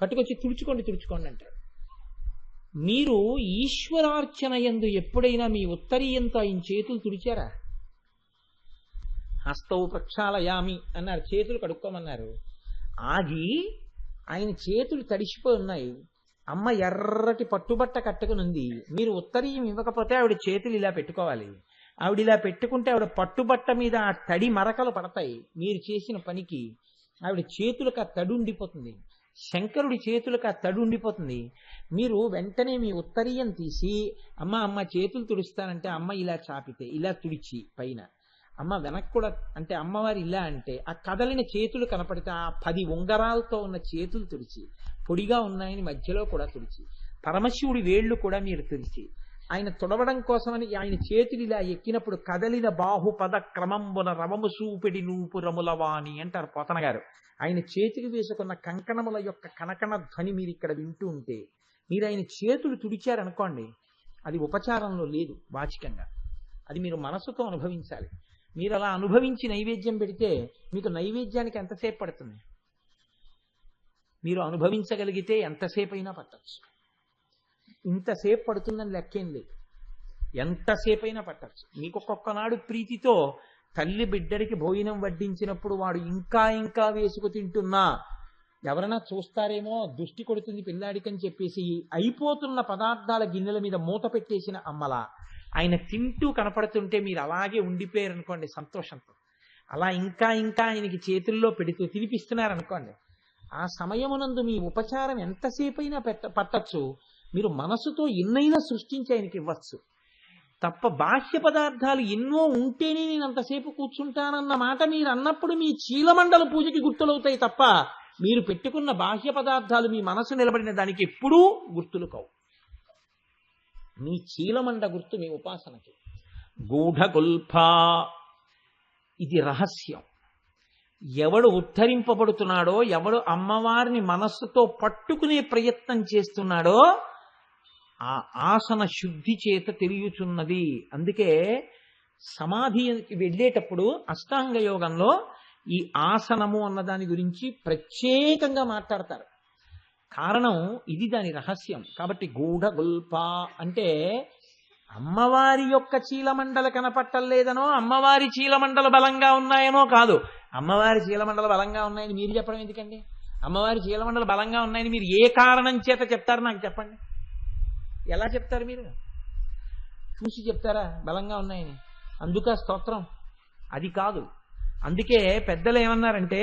పట్టుకొచ్చి తుడుచుకోండి అంటారు. మీరు ఈశ్వరార్చన యందు ఎప్పుడైనా మీ ఉత్తరీయంతో ఆయన చేతులు తుడిచారా? హస్తౌ ప్రక్షాళయామి అన్నారు, చేతులు కడుక్కోమన్నారు. ఆగి ఆయన చేతులు తడిసిపోయి ఉన్నాయి. అమ్మ ఎర్రటి పట్టుబట్ట కట్టుకునుంది. మీరు ఉత్తరీయం ఇవ్వకపోతే ఆవిడ చేతులు ఇలా పెట్టుకోవాలి. ఆవిడ ఇలా పెట్టుకుంటే ఆవిడ పట్టుబట్ట మీద ఆ తడి మరకలు పడతాయి. మీరు చేసిన పనికి ఆవిడ చేతులకు ఆ తడి ఉండిపోతుంది. శంకరుడి చేతులకు ఆ తడి ఉండిపోతుంది. మీరు వెంటనే మీ ఉత్తరీయం తీసి అమ్మ చేతులు తుడుస్తానంటే అమ్మ ఇలా చాపితే ఇలా తుడిచి పైన అమ్మ వెనక్కి కూడా అంటే అమ్మవారు ఇలా అంటే ఆ కదలిన చేతులు కనపడితే ఆ 10 ఉంగరాలతో ఉన్న చేతులు తుడిచి, పొడిగా ఉన్నాయని మధ్యలో కూడా తుడిచి, పరమశివుడి వేళ్లు కూడా మీరు తుడిచి, ఆయన తుడవడం కోసమని ఆయన చేతులు ఇలా ఎక్కినప్పుడు కదలిన బాహుపద క్రమంబున రవము సూపిడి నూపు రములవాణి అంటారు పోతన గారు. ఆయన చేతికి వేసుకున్న కంకణముల యొక్క కనకణ ధ్వని మీరు ఇక్కడ వింటూ ఉంటే, మీరు ఆయన చేతులు తుడిచారనుకోండి, అది ఉపచారంలో లేదు, వాచికంగా. అది మీరు మనసుతో అనుభవించాలి. మీరు అలా అనుభవించి నైవేద్యం పెడితే మీకు నైవేద్యానికి ఎంతసేపు పడుతుంది? మీరు అనుభవించగలిగితే ఎంతసేపు అయినా పట్టచ్చు. ఇంతసేపు పడుతుందని లెక్కేం లేదు, ఎంతసేపు అయినా పట్టచ్చు. మీకు ఒక్కొక్కనాడు ప్రీతితో తల్లి బిడ్డడికి భోజనం వడ్డించినప్పుడు వాడు ఇంకా వేసుకు తింటున్నా ఎవరైనా చూస్తారేమో, దృష్టి కొడుతుంది పిల్లాడికని చెప్పేసి అయిపోతున్న పదార్థాల గిన్నెల మీద మూత పెట్టేసిన అమ్మలా ఆయన తింటూ కనపడుతుంటే మీరు అలాగే ఉండిపోయారనుకోండి సంతోషంతో. అలా ఇంకా ఆయనకి చేతుల్లో పెడుతూ తినిపిస్తున్నారనుకోండి, ఆ సమయమునందు మీ ఉపచారం ఎంతసేపు అయినా పట్టచ్చు. మీరు మనసుతో ఎన్నైనా సృష్టించి ఆయనకి ఇవ్వచ్చు తప్ప, బాహ్య పదార్థాలు ఎన్నో ఉంటేనే నేను అంతసేపు కూర్చుంటానన్న మాట మీరు అన్నప్పుడు మీ చీలమండల పూజకి గుర్తులవుతాయి తప్ప, మీరు పెట్టుకున్న బాహ్య పదార్థాలు మీ మనసు నిలబడిన దానికి ఎప్పుడూ గుర్తులు కావు. మీ చీలమండ గుర్తు మీ ఉపాసనకి. గూఢగుల్ఫ, ఇది రహస్యం. ఎవడు ఉద్ధరింపబడుతున్నాడో, ఎవడు అమ్మవారిని మనస్సుతో పట్టుకునే ప్రయత్నం చేస్తున్నాడో ఆ ఆసన శుద్ధి చేత తెలియచున్నది. అందుకే సమాధికి వెళ్ళేటప్పుడు అష్టాంగ యోగంలో ఈ ఆసనము అన్న దాని గురించి ప్రత్యేకంగా మాట్లాడతారు. కారణం ఇది, దాని రహస్యం. కాబట్టి గూఢగుల్ప అంటే అమ్మవారి యొక్క చీలమండల కనపట్టలేదనో, అమ్మవారి చీలమండల బలంగా ఉన్నాయనో కాదు. అమ్మవారి చీలమండల బలంగా ఉన్నాయని మీరు చెప్పడం ఎందుకండి? అమ్మవారి చీలమండల బలంగా ఉన్నాయని మీరు ఏ కారణం చేత చెప్తారు నాకు చెప్పండి. ఎలా చెప్తారు? మీరు చూసి చెప్తారా బలంగా ఉన్నాయని? అందుక స్తోత్రం అది కాదు. అందుకే పెద్దలు ఏమన్నారంటే,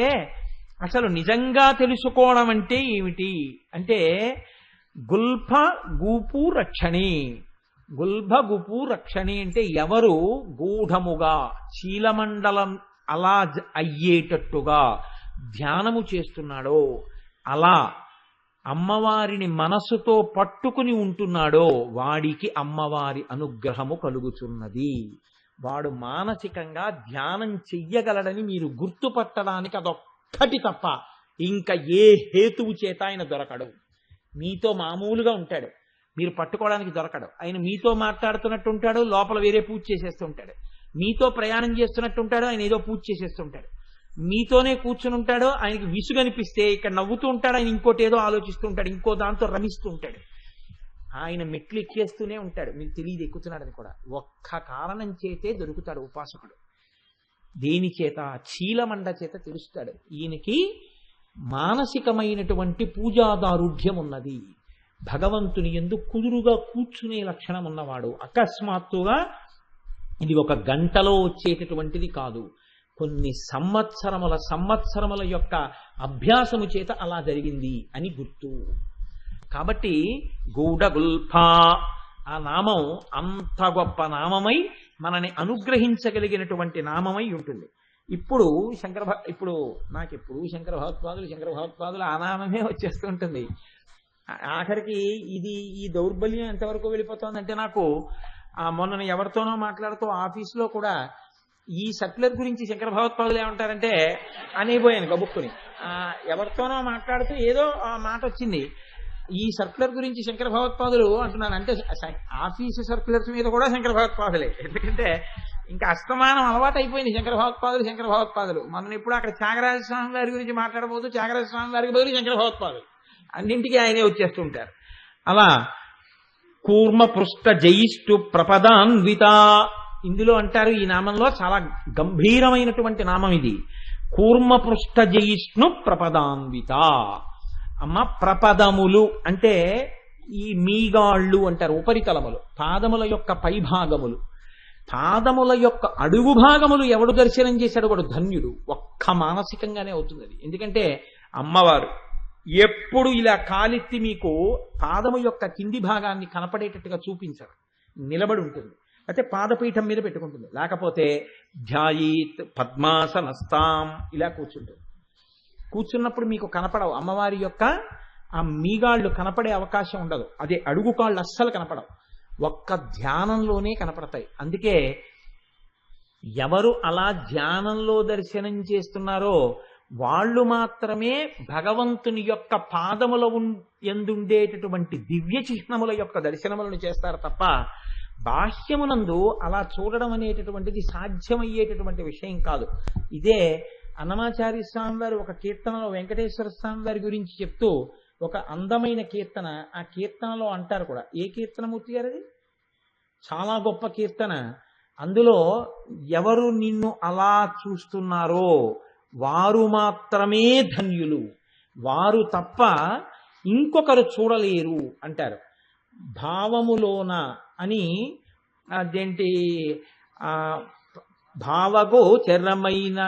అసలు నిజంగా తెలుసుకోవడం అంటే ఏమిటి అంటే గుల్ఫ గూపు రక్షణి. గుల్భ గుపు రక్షణి అంటే ఎవరు గూఢముగా చీలమండలం అలా అయ్యేటట్టుగా ధ్యానము చేస్తున్నాడో, అలా అమ్మవారిని మనస్సుతో పట్టుకుని ఉంటున్నాడో వాడికి అమ్మవారి అనుగ్రహము కలుగుతున్నది. వాడు మానసికంగా ధ్యానం చెయ్యగలడని మీరు గుర్తుపట్టడానికి అదొక్కటి తప్ప ఇంకా ఏ హేతువు చేత ఆయన దొరకడు. మీతో మామూలుగా ఉంటాడు, మీరు పట్టుకోవడానికి దొరకడు. ఆయన మీతో మాట్లాడుతున్నట్టు ఉంటాడు, లోపల వేరే పూజ చేసేస్తూ ఉంటాడు. మీతో ప్రయాణం చేస్తున్నట్టు ఉంటాడు, ఆయన ఏదో పూజ చేసేస్తుంటాడు. మీతోనే కూర్చుని ఉంటాడు, ఆయనకి విసుగనిపిస్తే ఇక్కడ నవ్వుతూ ఉంటాడు, ఆయన ఇంకోటి ఏదో ఆలోచిస్తూ ఉంటాడు, ఇంకో దాంతో రమిస్తూ ఉంటాడు. ఆయన మెట్లు ఎక్కేస్తూనే ఉంటాడు, మీకు తెలియదు ఎక్కుతున్నాడని కూడా. ఒక్క కారణం చేతే దొరుకుతాడు ఉపాసకుడు. దేని చేత? చీలమండ చేత తెలుస్తాడు. ఈయనకి మానసికమైనటువంటి పూజాదారుఢ్యం ఉన్నది, భగవంతుని యందు కుదురుగా కూర్చునే లక్షణం ఉన్నవాడు. అకస్మాత్తుగా ఇది ఒక గంటలో వచ్చేటటువంటిది కాదు, కొన్ని సంవత్సరముల యొక్క అభ్యాసము చేత అలా జరిగింది అని గుర్తు. కాబట్టి గూఢగుల్ఫ ఆ నామం అంత గొప్ప నామమై మనని అనుగ్రహించగలిగినటువంటి నామమై ఉంటుంది. ఇప్పుడు ఇప్పుడు నాకెప్పుడు శంకర భగవత్పాదులు ఆ నామమే వచ్చేస్తూ ఉంటుంది. ఆఖరికి ఈ దౌర్బల్యం ఎంతవరకు వెళ్ళిపోతుందంటే, నాకు మొన్న ఎవరితోనో మాట్లాడుతూ ఆఫీసులో కూడా ఈ సర్క్యులర్ గురించి శంకర భగవత్పాదులు ఏమంటారంటే అనేపోయాను గబుక్కుని. ఎవరితోనో మాట్లాడుతూ ఏదో ఆ మాట వచ్చింది, ఈ సర్క్యులర్ గురించి శంకర భగవత్పాదులు అంటున్నాను. అంటే ఆఫీసు సర్క్యులర్స్ మీద కూడా శంకర భగవత్పాదులే. ఎందుకంటే ఇంకా అస్తమానం అలవాటు అయిపోయింది శంకర భగవత్పాదులు. మనం ఇప్పుడు అక్కడ త్యాగరాజ స్వామి వారి గురించి మాట్లాడబోదు, త్యాగరాజ స్వామి వారికి బదులు శంకర భగవత్పాదులు, అన్నింటికీ ఆయనే వచ్చేస్తుంటారు. అలా కూర్మ పృష్ఠ జయిష్టు ప్రపదాన్విత, ఇందులో అంటారు ఈ నామంలో చాలా గంభీరమైనటువంటి నామం ఇది. కూర్మ పృష్ఠ జయిష్ణు ప్రపదాన్విత. అమ్మ, ప్రపదములు అంటే ఈ మీగాళ్ళు అంటారు, ఉపరితలములు, పాదముల యొక్క పైభాగములు. పాదముల యొక్క అడుగు భాగములు ఎవడు దర్శనం చేశాడు వాడు ధన్యుడు. ఒక్క మానసికంగానే అవుతుంది అది. ఎందుకంటే అమ్మవారు ఎప్పుడు ఇలా కాలెత్తి మీకు పాదము యొక్క కింది భాగాన్ని కనపడేటట్టుగా చూపించరు, నిలబడి ఉంటుంది. అయితే పాదపీఠం మీద పెట్టుకుంటుంది. లేకపోతే ధ్యాయీత్ పద్మాసనస్తాం, ఇలా కూర్చుంటుంది. కూర్చున్నప్పుడు మీకు కనపడవు అమ్మవారి యొక్క ఆ మీగాళ్ళు, కనపడే అవకాశం ఉండదు. అదే అడుగు కాళ్ళు అస్సలు కనపడవు, ఒక్క ధ్యానంలోనే కనపడతాయి. అందుకే ఎవరు అలా ధ్యానంలో దర్శనం చేస్తున్నారో వాళ్ళు మాత్రమే భగవంతుని యొక్క పాదముల ఎందుండేటటువంటి దివ్య చిహ్నముల యొక్క దర్శనములను చేస్తారు తప్ప బాహ్యమునందు అలా చూడడం అనేటటువంటిది సాధ్యమయ్యేటటువంటి విషయం కాదు. ఇదే అన్నమాచార్య స్వామి వారు ఒక కీర్తనలో వెంకటేశ్వర స్వామి వారి గురించి చెప్తూ ఒక అందమైన కీర్తన, ఆ కీర్తనలో అంటారు కూడా. ఏ కీర్తనమూర్తి గారు అది? చాలా గొప్ప కీర్తన. అందులో ఎవరు నిన్ను అలా చూస్తున్నారో వారు మాత్రమే ధన్యులు, వారు తప్ప ఇంకొకరు చూడలేరు అంటారు. భావములోన అని అదేంటి, భావగోచరమైన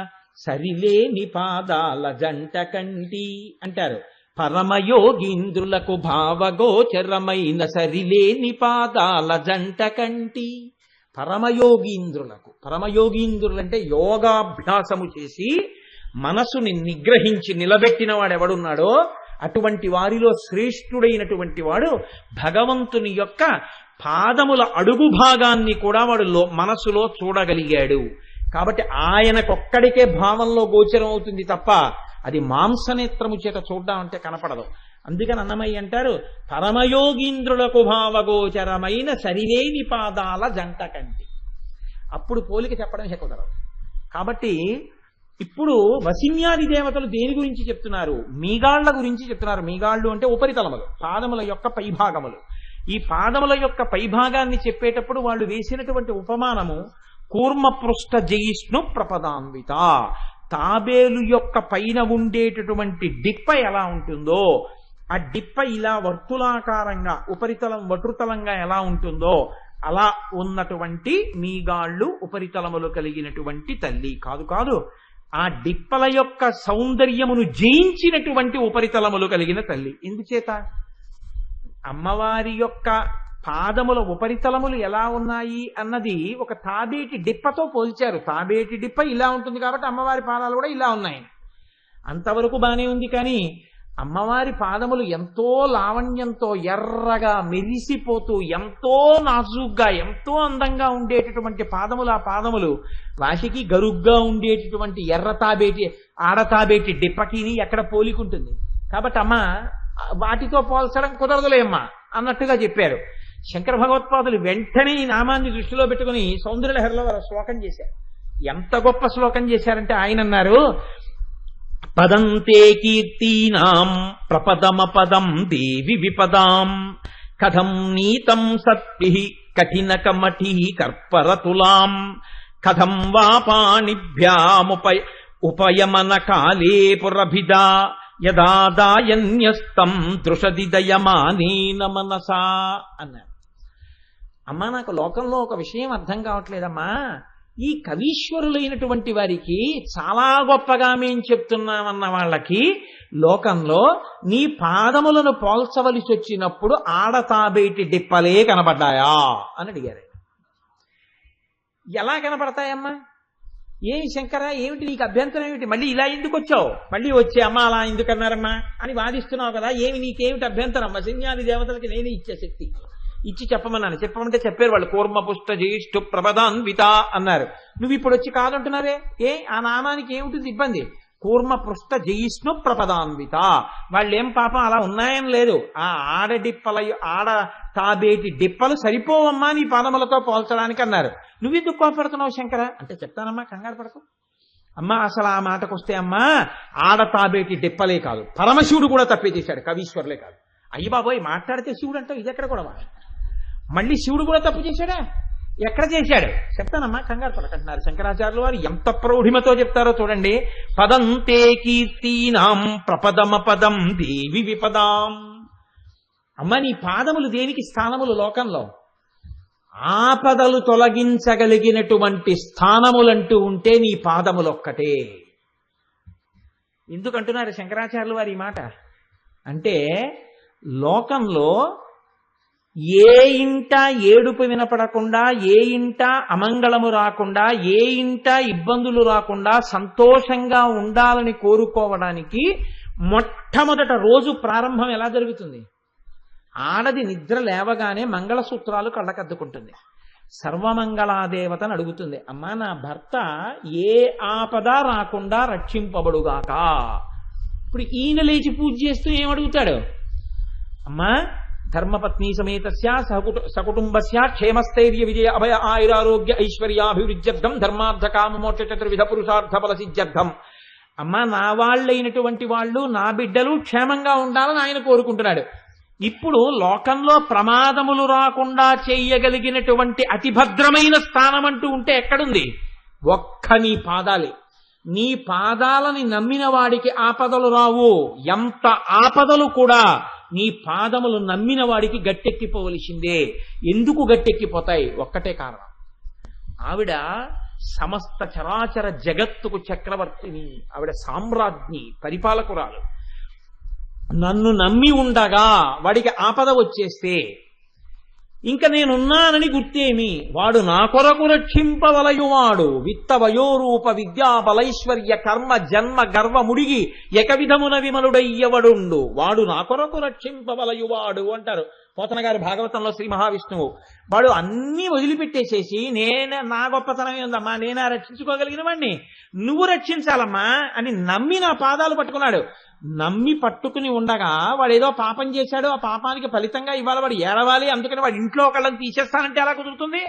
సరిలేని పాదాల జంట కంటి అంటారు. పరమయోగీంద్రులకు భావగోచరమైన సరిలేని పాదాల జంట కంటి. పరమయోగీంద్రులంటే యోగాభ్యాసము చేసి మనసుని నిగ్రహించి నిలబెట్టిన వాడు ఎవడున్నాడో అటువంటి వారిలో శ్రేష్ఠుడైనటువంటి వాడు భగవంతుని యొక్క పాదముల అడుగు భాగాన్ని కూడా వాడు మనసులో చూడగలిగాడు. కాబట్టి ఆయనకొక్కడికే భావంలో గోచరం అవుతుంది తప్ప అది మాంసనేత్రము చేత చూడడం అంటే కనపడదు. అందుకని అన్నమయ్య అంటారు, పరమయోగీంద్రులకు భావగోచరమైన సరిలేని పాదాల జంట కంటి. అప్పుడు పోలిక చెప్పడం కుదరదు. కాబట్టి ఇప్పుడు వసిన్యాది దేవతలు దేని గురించి చెప్తున్నారు? మీగాళ్ల గురించి చెప్తున్నారు. మీగాళ్ళు అంటే ఉపరితలములు, పాదముల యొక్క పైభాగములు. ఈ పాదముల యొక్క పైభాగాన్ని చెప్పేటప్పుడు వాళ్ళు వేసినటువంటి ఉపమానము కూర్మపృష్ఠ జయిష్ణు ప్రపదాన్విత. తాబేలు యొక్క పైన ఉండేటటువంటి డిప్ప ఎలా ఉంటుందో, ఆ డిప్ప ఇలా వర్తులాకారంగా ఉపరితలం వటుతలంగా ఎలా ఉంటుందో అలా ఉన్నటువంటి మీగాళ్ళు ఉపరితలములు కలిగినటువంటి తల్లి. కాదు, ఆ డిప్పల యొక్క సౌందర్యమును జయించినటువంటి ఉపరితలములు కలిగిన తల్లి. ఎందుచేత? అమ్మవారి యొక్క పాదముల ఉపరితలములు ఎలా ఉన్నాయి అన్నది ఒక తాబేటి డిప్పతో పోల్చారు. తాబేటి డిప్ప ఇలా ఉంటుంది కాబట్టి అమ్మవారి పాదాలు కూడా ఇలా ఉన్నాయి. అంతవరకు బానే ఉంది. కానీ అమ్మవారి పాదములు ఎంతో లావణ్యంతో ఎర్రగా మెరిసిపోతూ ఎంతో నాజుగ్గా ఎంతో అందంగా ఉండేటటువంటి పాదములు. ఆ పాదములు వాసికి గరుగ్గా ఉండేటటువంటి ఎర్ర తాబేటి ఆడతాబేటి డిప్పకిని ఎక్కడ పోలికుంటుంది. కాబట్టి అమ్మ వాటితో పోల్చడం కుదరదులేమ్మా అన్నట్టుగా చెప్పారు. శంకర భగవత్పాదులు వెంటనే ఈ నామాన్ని దృష్టిలో పెట్టుకుని సౌందర్యలహరిలో వారు శ్లోకం చేశారు. ఎంత గొప్ప శ్లోకం చేశారంటే ఆయన అన్నారు, పదంతే కీర్తీనాం ప్రపదమపదం దేవి విపదాం కథం నీతం సత్పిః కఠిన కమఠీ కర్పరతులాం కథం వా పాణిభ్యాముపయమన కాలే పురభిదా యదాదాయన్యస్తం దృషది దయమానేన మనసా అన్నారు. అమ్మా, నాకు లోకంలో ఒక విషయం అర్థం కావట్లేదమ్మా. ఈ కవీశ్వరులైనటువంటి వారికి చాలా గొప్పగా మేం చెప్తున్నామన్న వాళ్ళకి లోకంలో నీ పాదములను పోల్చవలసి వచ్చినప్పుడు ఆడతాబేటి డిప్పలే కనబడ్డాయా అని అడిగారు. ఎలా కనపడతాయమ్మా? ఏమి శంకర, ఏమిటి నీకు అభ్యంతరం ఏమిటి? మళ్ళీ ఇలా ఎందుకు వచ్చావు? మళ్ళీ వచ్చే అమ్మ అలా ఎందుకన్నారమ్మా అని వాదిస్తున్నావు కదా, ఏమి నీకేమిటి అభ్యంతరం? వశన్యాది దేవతలకి నేనే ఇచ్చే శక్తి ఇచ్చి చెప్పమన్నాను. చెప్పమంటే చెప్పారు వాళ్ళు. కూర్మపుష్ట జ్యేష్ఠు ప్రపదాన్విత అన్నారు. నువ్వు ఇప్పుడు వచ్చి కాదంటున్నావే, ఆ నామానికి ఏమిటి ఇబ్బంది? కూర్మపృష్ట జయిష్ణు ప్రపదాన్విత. వాళ్ళేం పాపం అలా ఉన్నాయని లేదు. ఆ ఆడ తాబేటి డిప్పలు సరిపోవమ్మా నీ పాదములతో పోల్చడానికి అన్నారు. నువ్వెందుకు కోపడుతున్నావు శంకర అంటే, చెప్తానమ్మా, కంగారు పడకు అమ్మా. అసలు ఆ మాటకొస్తే అమ్మా, ఆడ తాబేటి డిప్పలే కాదు, పరమశివుడు కూడా తప్పే చేశాడు, కవీశ్వరులే కాదు. అయ్యి బాబోయ్, మాట్లాడితే శివుడు అంటావు, ఇది ఎక్కడ కూడా మళ్ళీ శివుడు కూడా తప్పు చేశాడా? ఎక్కడ చేశాడు? చెప్తానమ్మా, కంగారు పడకంటున్నారు శంకరాచార్యులు వారు. ఎంత ప్రౌఢిమతో చెప్తారో చూడండి. పదంతే కీర్తీనాం ప్రపదమ పదం దేవి విపదాం. అమ్మ, నీ పాదములు దేనికి స్థానములు లోకంలో? ఆపదలు తొలగించగలిగినటువంటి స్థానములంటూ ఉంటే నీ పాదములొక్కటే. ఎందుకంటున్నారు శంకరాచార్యులు వారు ఈ మాట అంటే, లోకంలో ఏ ఇంట ఏడుపు వినపడకుండా, ఏ ఇంట అమంగళము రాకుండా, ఏ ఇంట ఇబ్బందులు రాకుండా సంతోషంగా ఉండాలని కోరుకోవడానికి మొట్టమొదట రోజు ప్రారంభం ఎలా జరుగుతుంది? ఆడది నిద్ర లేవగానే మంగళసూత్రాలు కళ్ళకద్దుకుంటుంది. సర్వమంగళాదేవతను అడుగుతుంది, అమ్మా నా భర్త ఏ ఆపద రాకుండా రక్షింపబడుగాక. ఇప్పుడు ఈయన లేచి పూజ చేస్తూ ఏమడుగుతాడు? అమ్మా ధర్మపత్ని సమేతస్య సకుటుంబస్య క్షేమస్థైర్య విజయ అభయ ఆయురారోగ్య ఐశ్వర్యాభివృద్ధ్యర్థం ధర్మార్థ కామ మోక్ష చతుర్విధ పురుషార్థ ఫల సిద్ధ్యర్థం. అమ్మా నా వాళ్ళైనటువంటి వాళ్ళు, నా బిడ్డలు క్షేమంగా ఉండాలని ఆయన కోరుకుంటున్నాడు. ఇప్పుడు లోకంలో ప్రమాదములు రాకుండా చేయగలిగినటువంటి అతి భద్రమైన స్థానం అంటూ ఉంటే ఎక్కడుంది? ఒక్క నీ పాదాలే. నీ పాదాలని నమ్మిన వాడికి ఆపదలు రావు. ఎంత ఆపదలు కూడా నీ పాదములు నమ్మిన వాడికి గట్టెక్కిపోవలసిందే. ఎందుకు గట్టెక్కిపోతాయి? ఒక్కటే కారణం, ఆవిడ సమస్త చరాచర జగత్తుకు చక్రవర్తిని, ఆవిడ సామ్రాజ్ఞి, పరిపాలకురాలు. నన్ను నమ్మి ఉండగా వాడికి ఆపద వచ్చేస్తే ఇంక నేనున్నానని గుర్తేమి? వాడు నా కొరకు రక్షింపవలయువాడు విత్త వయోరూప విద్యా బలైశ్వర్య కర్మ జన్మ గర్వ ముడిగి ఎకవిధమున విమలుడయ్యవడుండు వాడు నా కొరకు రక్షింపవలయువాడు అంటారు పోతన గారి భాగవతంలో శ్రీ మహావిష్ణువు. వాడు అన్నీ వదిలిపెట్టేసేసి నా గొప్పతనమే ఉందమ్మా, నేనా రక్షించుకోగలిగిన వాడిని, నువ్వు రక్షించాలమ్మా అని నమ్మి నా పాదాలు పట్టుకున్నాడు. నమ్మి పట్టుకుని ఉండగా వాడు ఏదో పాపం చేశాడు, ఆ పాపానికి ఫలితంగా ఇవాళ వాడు ఏడవాలి, అందుకని వాడు ఇంట్లో ఒకళ్ళని తీసేస్తానంటే ఎలా కుదురుతుంది?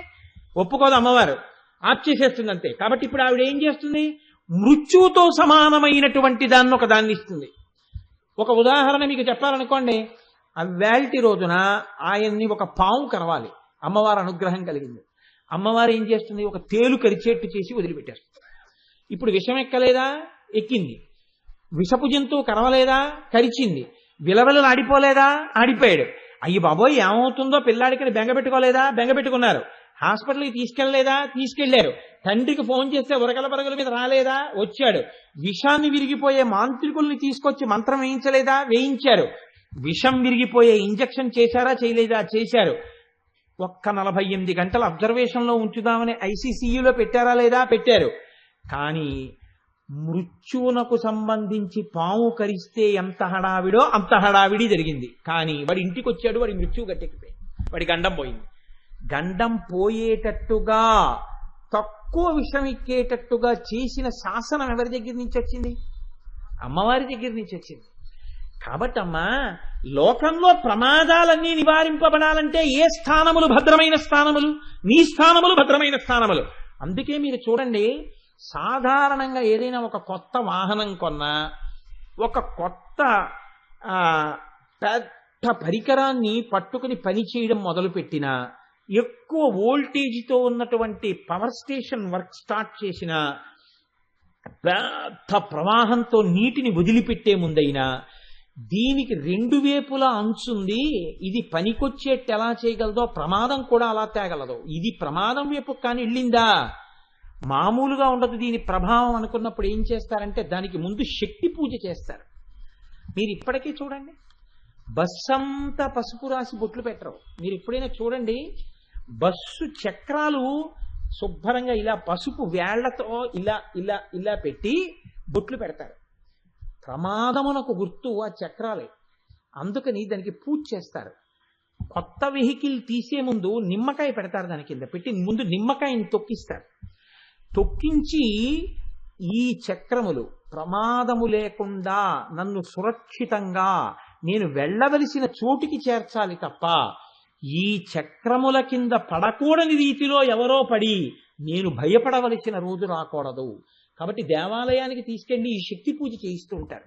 ఒప్పుకోదు అమ్మవారు, ఆప్ చేసేస్తుంది అంతే. కాబట్టి ఇప్పుడు ఆవిడ ఏం చేస్తుంది? మృత్యువుతో సమానమైనటువంటి దాన్ని ఒక దాన్ని ఇస్తుంది. ఒక ఉదాహరణ మీకు చెప్పాలనుకోండి, అవ్వాల్టి రోజున ఆయన్ని ఒక పాము కరవాలి, అమ్మవారు అనుగ్రహం కలిగింది. అమ్మవారు ఏం చేస్తుంది? ఒక తేలు కరిచేట్టు చేసి వదిలిపెట్టేస్తుంది. ఇప్పుడు విషం ఎక్కలేదా? ఎక్కింది. విషపు జంతువు కరవలేదా? కరిచింది. విలవిలలు ఆడిపోలేదా? ఆడిపోయాడు. అయ్యి బాబోయ్ ఏమవుతుందో పిల్లాడికి బెంగపెట్టుకోలేదా? బెంగపెట్టుకున్నారు. హాస్పిటల్కి తీసుకెళ్లలేదా? తీసుకెళ్లారు. తండ్రికి ఫోన్ చేస్తే ఉరకల పరగల మీద రాలేదా? వచ్చాడు. విషాన్ని విరిగిపోయే మాంత్రికుల్ని తీసుకొచ్చి మంత్రం వేయించలేదా? వేయించారు. విషం విరిగిపోయే ఇంజక్షన్ చేశారా? చేయలేదా? చేశారు. ఒక్క 48 గంటల అబ్జర్వేషన్లో ఉంచుదామని ఐసీసీయూలో పెట్టారా? లేదా? పెట్టారు. కానీ మృత్యువునకు సంబంధించి పాము కరిస్తే ఎంత హడావిడో అంత హడావిడి జరిగింది. కానీ వాడి ఇంటికి వచ్చాడు, వాడి మృత్యువు గట్టెక్కిపోయింది, వాడి గండం పోయింది. గండం పోయేటట్టుగా తక్కువ విషం ఎక్కేటట్టుగా చేసిన శాసనం ఎవరి దగ్గర నుంచి వచ్చింది? అమ్మవారి దగ్గర నుంచి వచ్చింది. కాబట్టి అమ్మా, లోకంలో ప్రమాదాలన్నీ నివారింపబడాలంటే ఏ స్థానములు భద్రమైన స్థానములు? నీ స్థానములు భద్రమైన స్థానములు. అందుకే మీరు చూడండి, సాధారణంగా ఏదైనా ఒక కొత్త వాహనం కొన్నా, ఒక కొత్త పెద్ద పరికరాన్ని పట్టుకుని పని చేయడం మొదలుపెట్టినా, ఎక్కువ వోల్టేజ్తో ఉన్నటువంటి పవర్ స్టేషన్ వర్క్ స్టార్ట్ చేసిన, పెద్ద ప్రవాహంతో నీటిని వదిలిపెట్టే ముందైనా దీనికి 2 వైపులా అంచుంది, ఇది పనికొచ్చేట్టు ఎలా చేయగలదో ప్రమాదం కూడా అలా తేగలదు. ఇది ప్రమాదం వైపు కానీ వెళ్ళిందా మామూలుగా ఉండదు దీని ప్రభావం అనుకున్నప్పుడు ఏం చేస్తారంటే దానికి ముందు శక్తి పూజ చేస్తారు. మీరు ఇప్పటికీ చూడండి, బస్సంతా పసుపు రాసి బొట్లు పెట్టరు. మీరు ఎప్పుడైనా చూడండి, బస్సు చక్రాలు శుభ్రంగా ఇలా పసుపు వేళ్లతో ఇలా ఇలా ఇలా పెట్టి బొట్లు పెడతారు. ప్రమాదమునకు గుర్తు ఆ చక్రాలే. అందుకని దానికి పూజ చేస్తారు. కొత్త వెహికల్ తీసే ముందు నిమ్మకాయ పెడతారు, దాని కింద పెట్టి ముందు నిమ్మకాయని తొక్కిస్తారు. తొక్కించి ఈ చక్రములు ప్రమాదము లేకుండా నన్ను సురక్షితంగా నేను వెళ్ళవలసిన చోటికి చేర్చాలి తప్ప ఈ చక్రముల కింద పడకూడని రీతిలో ఎవరో పడి నేను భయపడవలసిన రోజు రాకూడదు. కాబట్టి దేవాలయానికి తీసుకెళ్లి ఈ శక్తి పూజ చేయిస్తూ ఉంటారు.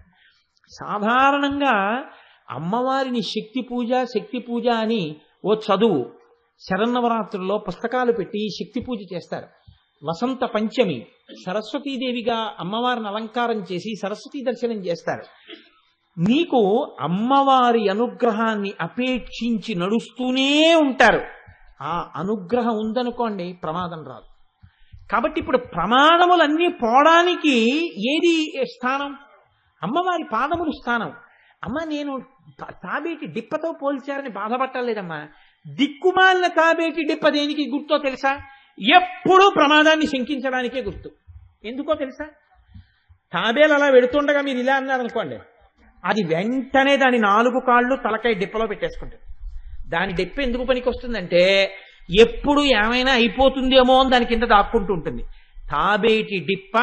సాధారణంగా అమ్మవారిని శక్తి పూజ అని ఓ చదువు శరన్నవరాత్రుల్లో పుస్తకాలు పెట్టి శక్తి పూజ చేస్తారు. వసంత పంచమి సరస్వతీదేవిగా అమ్మవారిని అలంకారం చేసి సరస్వతీ దర్శనం చేస్తారు. నీకు అమ్మవారి అనుగ్రహాన్ని అపేక్షించి నడుస్తూనే ఉంటారు. ఆ అనుగ్రహం ఉందనుకోండి, ప్రమాదం రాదు. కాబట్టి ఇప్పుడు ప్రమాదములన్నీ పోవడానికి ఏది స్థానం? అమ్మవారి పాదములు స్థానం. అమ్మ, నేను తాబేటి డిప్పతో పోల్చారని బాధపట్టలేదమ్మా. దిక్కుమాలిన తాబేటి డిప్ప దేనికి గుర్తో తెలుసా? ఎప్పుడూ ప్రమాదాన్ని శంకించడానికే గుర్తు. ఎందుకో తెలుసా? తాబేలు అలా వెడుతుండగా మీరు ఇలా అన్నారనుకోండి, అది వెంటనే దాని 4 కాళ్ళు తలకాయ డిప్పలో పెట్టేసుకుంటుంది. దాని డిప్ప ఎందుకు పనికి వస్తుందంటే ఎప్పుడు ఏమైనా అయిపోతుందేమో అని దాని కింద దాక్కుంటూ ఉంటుంది. తాబేటి డిప్ప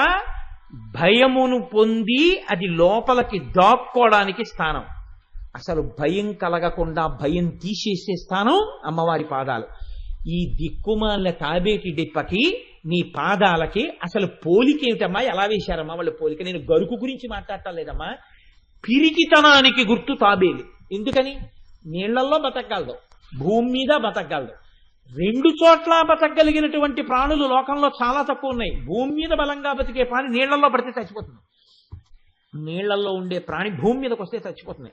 భయమును పొంది అది లోపలికి దాక్కోవడానికి స్థానం. అసలు భయం కలగకుండా భయం తీసేసే స్థానం అమ్మవారి పాదాలు. ఈ దిక్కుమాల తాబేటి డిప్పకి నీ పాదాలకి అసలు పోలికేమిటమ్మా? ఎలా వేశారమ్మా వాళ్ళు పోలిక? నేను గరుకు గురించి మాట్లాడటం లేదమ్మా. పిరికితనానికి గుర్తు తాబేలు. ఎందుకని? నీళ్లల్లో బతకగలదు, భూమి మీద బతకగలదు. 2 చోట్ల బతకగలిగినటువంటి ప్రాణులు లోకంలో చాలా తక్కువ ఉన్నాయి. భూమి మీద బలంగా బతికే ప్రాణి నీళ్లలో పడితే చచ్చిపోతుంది. నీళ్లలో ఉండే ప్రాణి భూమి మీదకి వస్తే చచ్చిపోతుంది.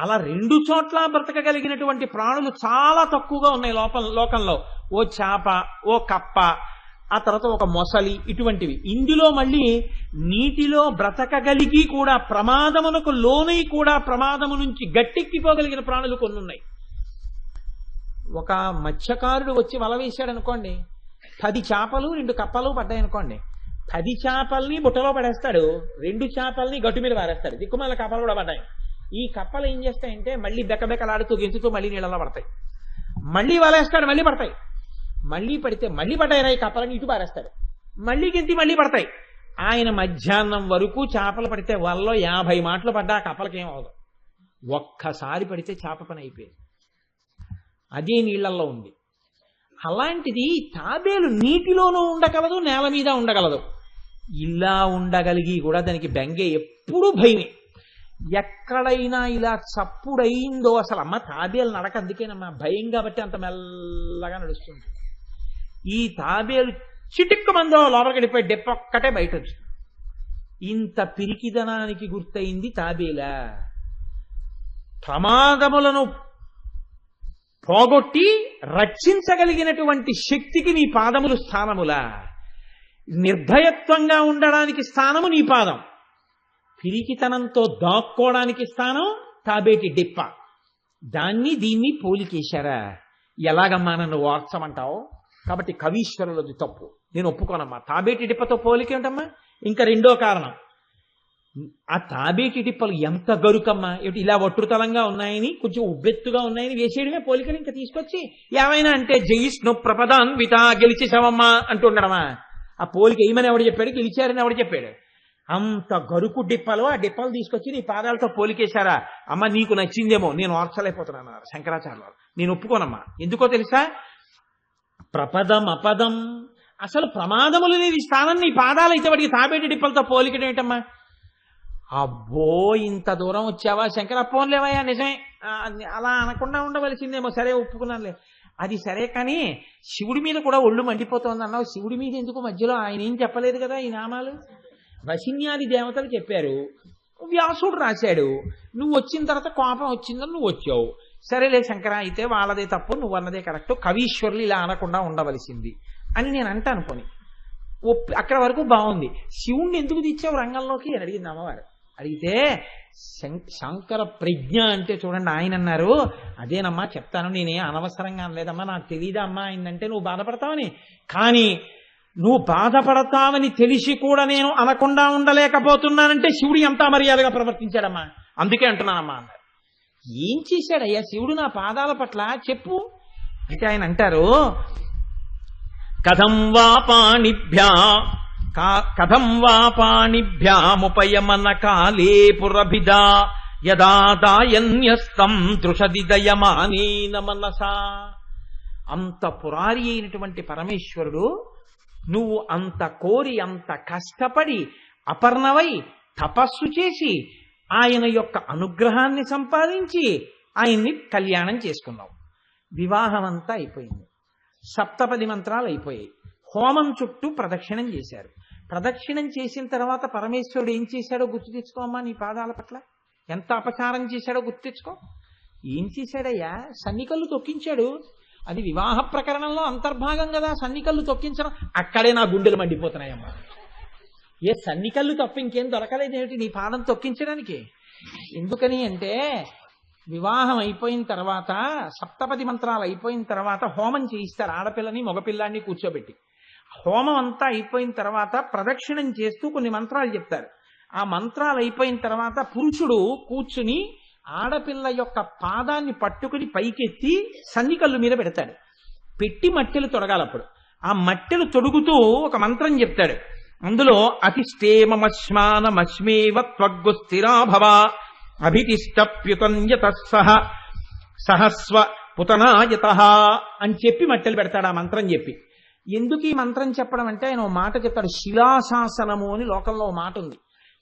అలా 2 చోట్ల బ్రతకగలిగినటువంటి ప్రాణులు చాలా తక్కువగా ఉన్నాయి లోకంలో. ఓ చేప, ఓ కప్ప, ఆ తర్వాత ఒక మొసలి, ఇటువంటివి. ఇందులో మళ్ళీ నీటిలో బ్రతకగలిగి కూడా ప్రమాదమునకు లోనై కూడా ప్రమాదము నుంచి గట్టెక్కిపోగలిగిన ప్రాణులు కొన్ని ఉన్నాయి. ఒక మత్స్యకారుడు వచ్చి వల వేశాడు అనుకోండి, 10 చేపలు 2 కప్పలు పడ్డాయి అనుకోండి. 10 చేపల్ని బుట్టలో పడేస్తాడు, 2 చేపల్ని గట్టు మీద పారేస్తాడు. దిక్కుమాల కప్పలు కూడా పడ్డాయి. ఈ కప్పలు ఏం చేస్తాయంటే మళ్ళీ బెకబెకలాడుతూ గెంతుతూ మళ్ళీ నీళ్ళలో పడతాయి. మళ్ళీ వలేస్తాడు, మళ్ళీ పడతాయి. మళ్ళీ పడితే మళ్ళీ పడ్డాయి ఈ కప్పలని ఇటు పారేస్తాడు. మళ్ళీ గెంతి మళ్ళీ పడతాయి. ఆయన మధ్యాహ్నం వరకు చేపలు పడితే వాళ్ళలో 50 మాటలు పడ్డా ఆ కప్పలకేం అవదు. ఒక్కసారి పడితే చేప పని అయిపోయింది. అదే నీళ్లలో ఉంది. అలాంటిది తాబేలు నీటిలోనూ ఉండగలదు, నేల మీద ఉండగలదు. ఇలా ఉండగలిగి కూడా దానికి బెంగే ఎప్పుడూ భయమే. ఎక్కడైనా ఇలా చప్పుడైందో అసలు అమ్మ తాబేలు నడక అందుకేనమ్మా, భయం కాబట్టి అంత మెల్లగా నడుస్తుంది. ఈ తాబేలు చిటిక్కు మందో లోపలికి వెళ్ళిపోయి డెప్పొక్కటే బయట వచ్చింది. ఇంత పిరికిదనానికి గుర్తయింది తాబేలా. ప్రమాదములను పోగొట్టి రక్షించగలిగినటువంటి శక్తికి నీ పాదములు స్థానములా. నిర్భయత్వంగా ఉండడానికి స్థానము నీ పాదం. పిరికితనంతో దాక్కోవడానికి స్థానం తాబేటి డిప్ప. దీన్ని పోలికేశారా? ఎలాగమ్మా నన్ను వార్చమంటావు? కాబట్టి కవీశ్వరులది తప్పు, నేను ఒప్పుకోనమ్మా. తాబేటి డిప్పతో పోలికేమిటమ్మా? ఇంకా 2వ కారణం, ఆ తాబేటి డిప్పలు ఎంత గరుకమ్మా. ఇలా వట్టుతలంగా ఉన్నాయని, కొంచెం ఉబ్బెత్తుగా ఉన్నాయని వేసేయడమే పోలికలు. ఇంకా తీసుకొచ్చి ఏమైనా అంటే జయిష్ణు ప్రపదాన్విత గెలిచేసావమ్మా అంటుండడమా? ఆ పోలిక ఏమని ఎవడు చెప్పాడు? గెలిచారని ఎవడు చెప్పాడు? అంత గరుకు డిప్పలు, ఆ డిప్పలు తీసుకొచ్చి నీ పాదాలతో పోలికేశారా? అమ్మ నీకు నచ్చిందేమో, నేను ఓర్చలేకపోతున్నాను శంకరాచార్యులు. నేను ఒప్పుకోనమ్మా. ఎందుకో తెలుసా? ప్రపదం అపదం, అసలు ప్రమాదములు లేని స్థానం నీ పాదాలు అయితే వాడికి తాబేటి డిప్పలతో పోలికడం ఏంటమ్మా? అబ్బో ఇంత దూరం వచ్చావా శంకర, పోన్లేవయ్యా నిజమే, అలా అనకుండా ఉండవలసిందేమో, సరే ఒప్పుకున్నానులే. అది సరే, కానీ శివుడి మీద కూడా ఒళ్ళు మండిపోతుంది అన్నావు. శివుడి మీద ఎందుకు మధ్యలో? ఆయన ఏం చెప్పలేదు కదా ఈ నామాలు. వశిన్యాది దేవతలు చెప్పారు, వ్యాసుడు రాశాడు. నువ్వు వచ్చిన తర్వాత కోపం వచ్చిందని నువ్వు వచ్చావు. సరేలే శంకర, అయితే వాళ్ళదే తప్పు, నువ్వు అన్నదే కరెక్ట్, కవీశ్వరులు ఇలా అనకుండా ఉండవలసింది అని నేను అంటాను. కొని అక్కడ వరకు బాగుంది. శివుణ్ణి ఎందుకు తెచ్చావు రంగంలోకి అని అడిగింది అమ్మవారు. అడిగితే శంకర ప్రజ్ఞ అంటే చూడండి, ఆయన అన్నారు, అదేనమ్మా చెప్తాను, నేనే అనవసరంగా అనలేదమ్మా, నాకు తెలియదా అమ్మా అయిందంటే నువ్వు బాధపడతావని. కానీ నువ్వు బాధపడతావని తెలిసి కూడా నేను అనకుండా ఉండలేకపోతున్నానంటే శివుడు ఎంత మర్యాదగా ప్రవర్తించాడమ్మా, అందుకే అంటున్నానమ్మా అన్నారు. ఏం చేశాడయ్యా శివుడు నా పాదాల పట్ల చెప్పు అంటే ఆయన అంటారు, కథం వా పాణిభ్యాముపయమన కాలే పురభిదా యదా దాయన్యస్తం దృషదిదయమానేన మనసా. అంత పురారి అయినటువంటి పరమేశ్వరుడు నువ్వు అంత కోరి అంత కష్టపడి అపర్ణవై తపస్సు చేసి ఆయన యొక్క అనుగ్రహాన్ని సంపాదించి ఆయన్ని కళ్యాణం చేసుకున్నావు. వివాహం అంతా అయిపోయింది, 7 మంత్రాలు అయిపోయాయి, హోమం చుట్టూ ప్రదక్షిణం చేశారు. ప్రదక్షిణం చేసిన తర్వాత పరమేశ్వరుడు ఏం చేశాడో గుర్తు తెచ్చుకోమ్మా, నీ పాదాల పట్ల ఎంత అపచారం చేశాడో గుర్తు తెచ్చుకో. ఏం చేశాడయ్యా, సన్నికళ్ళు తొక్కించాడు. అది వివాహ ప్రకరణంలో అంతర్భాగం కదా సన్నికళ్ళు తొక్కించడం. అక్కడే నా గుండెలు మండిపోతున్నాయమ్మా. ఏ సన్నికళ్ళు తప్ప ఇంకేం దొరకలేదేమిటి నీ పాదం తొక్కించడానికి? ఎందుకని అంటే వివాహం అయిపోయిన తర్వాత 7 మంత్రాలు అయిపోయిన తర్వాత హోమం చేయిస్తారు. ఆడపిల్లని మగపిల్లాన్ని కూర్చోబెట్టి హోమం అంతా అయిపోయిన తర్వాత ప్రదక్షిణం చేస్తూ కొన్ని మంత్రాలు చెప్తారు. ఆ మంత్రాలు అయిపోయిన తర్వాత పురుషుడు కూర్చుని ఆడపిల్ల యొక్క పాదాన్ని పట్టుకుని పైకెత్తి సన్నికళ్ళు మీద పెడతాడు. పెట్టి మట్టెలు తొడగాలప్పుడు ఆ మట్టెలు తొడుగుతూ ఒక మంత్రం చెప్తాడు. అందులో అతిష్టేమశ్మానమశ్మేవ త్వగ్గు స్థిరాభవ అభితిష్టప్యుతన్యత సహస్వ పుతనాయత అని చెప్పి మట్టెలు పెడతాడు. ఆ మంత్రం చెప్పి ఎందుకు ఈ మంత్రం చెప్పడం అంటే ఆయన ఓ మాట చెప్తాడు. శిలాశాసనము అని లోకంలో ఓ మాట ఉంది.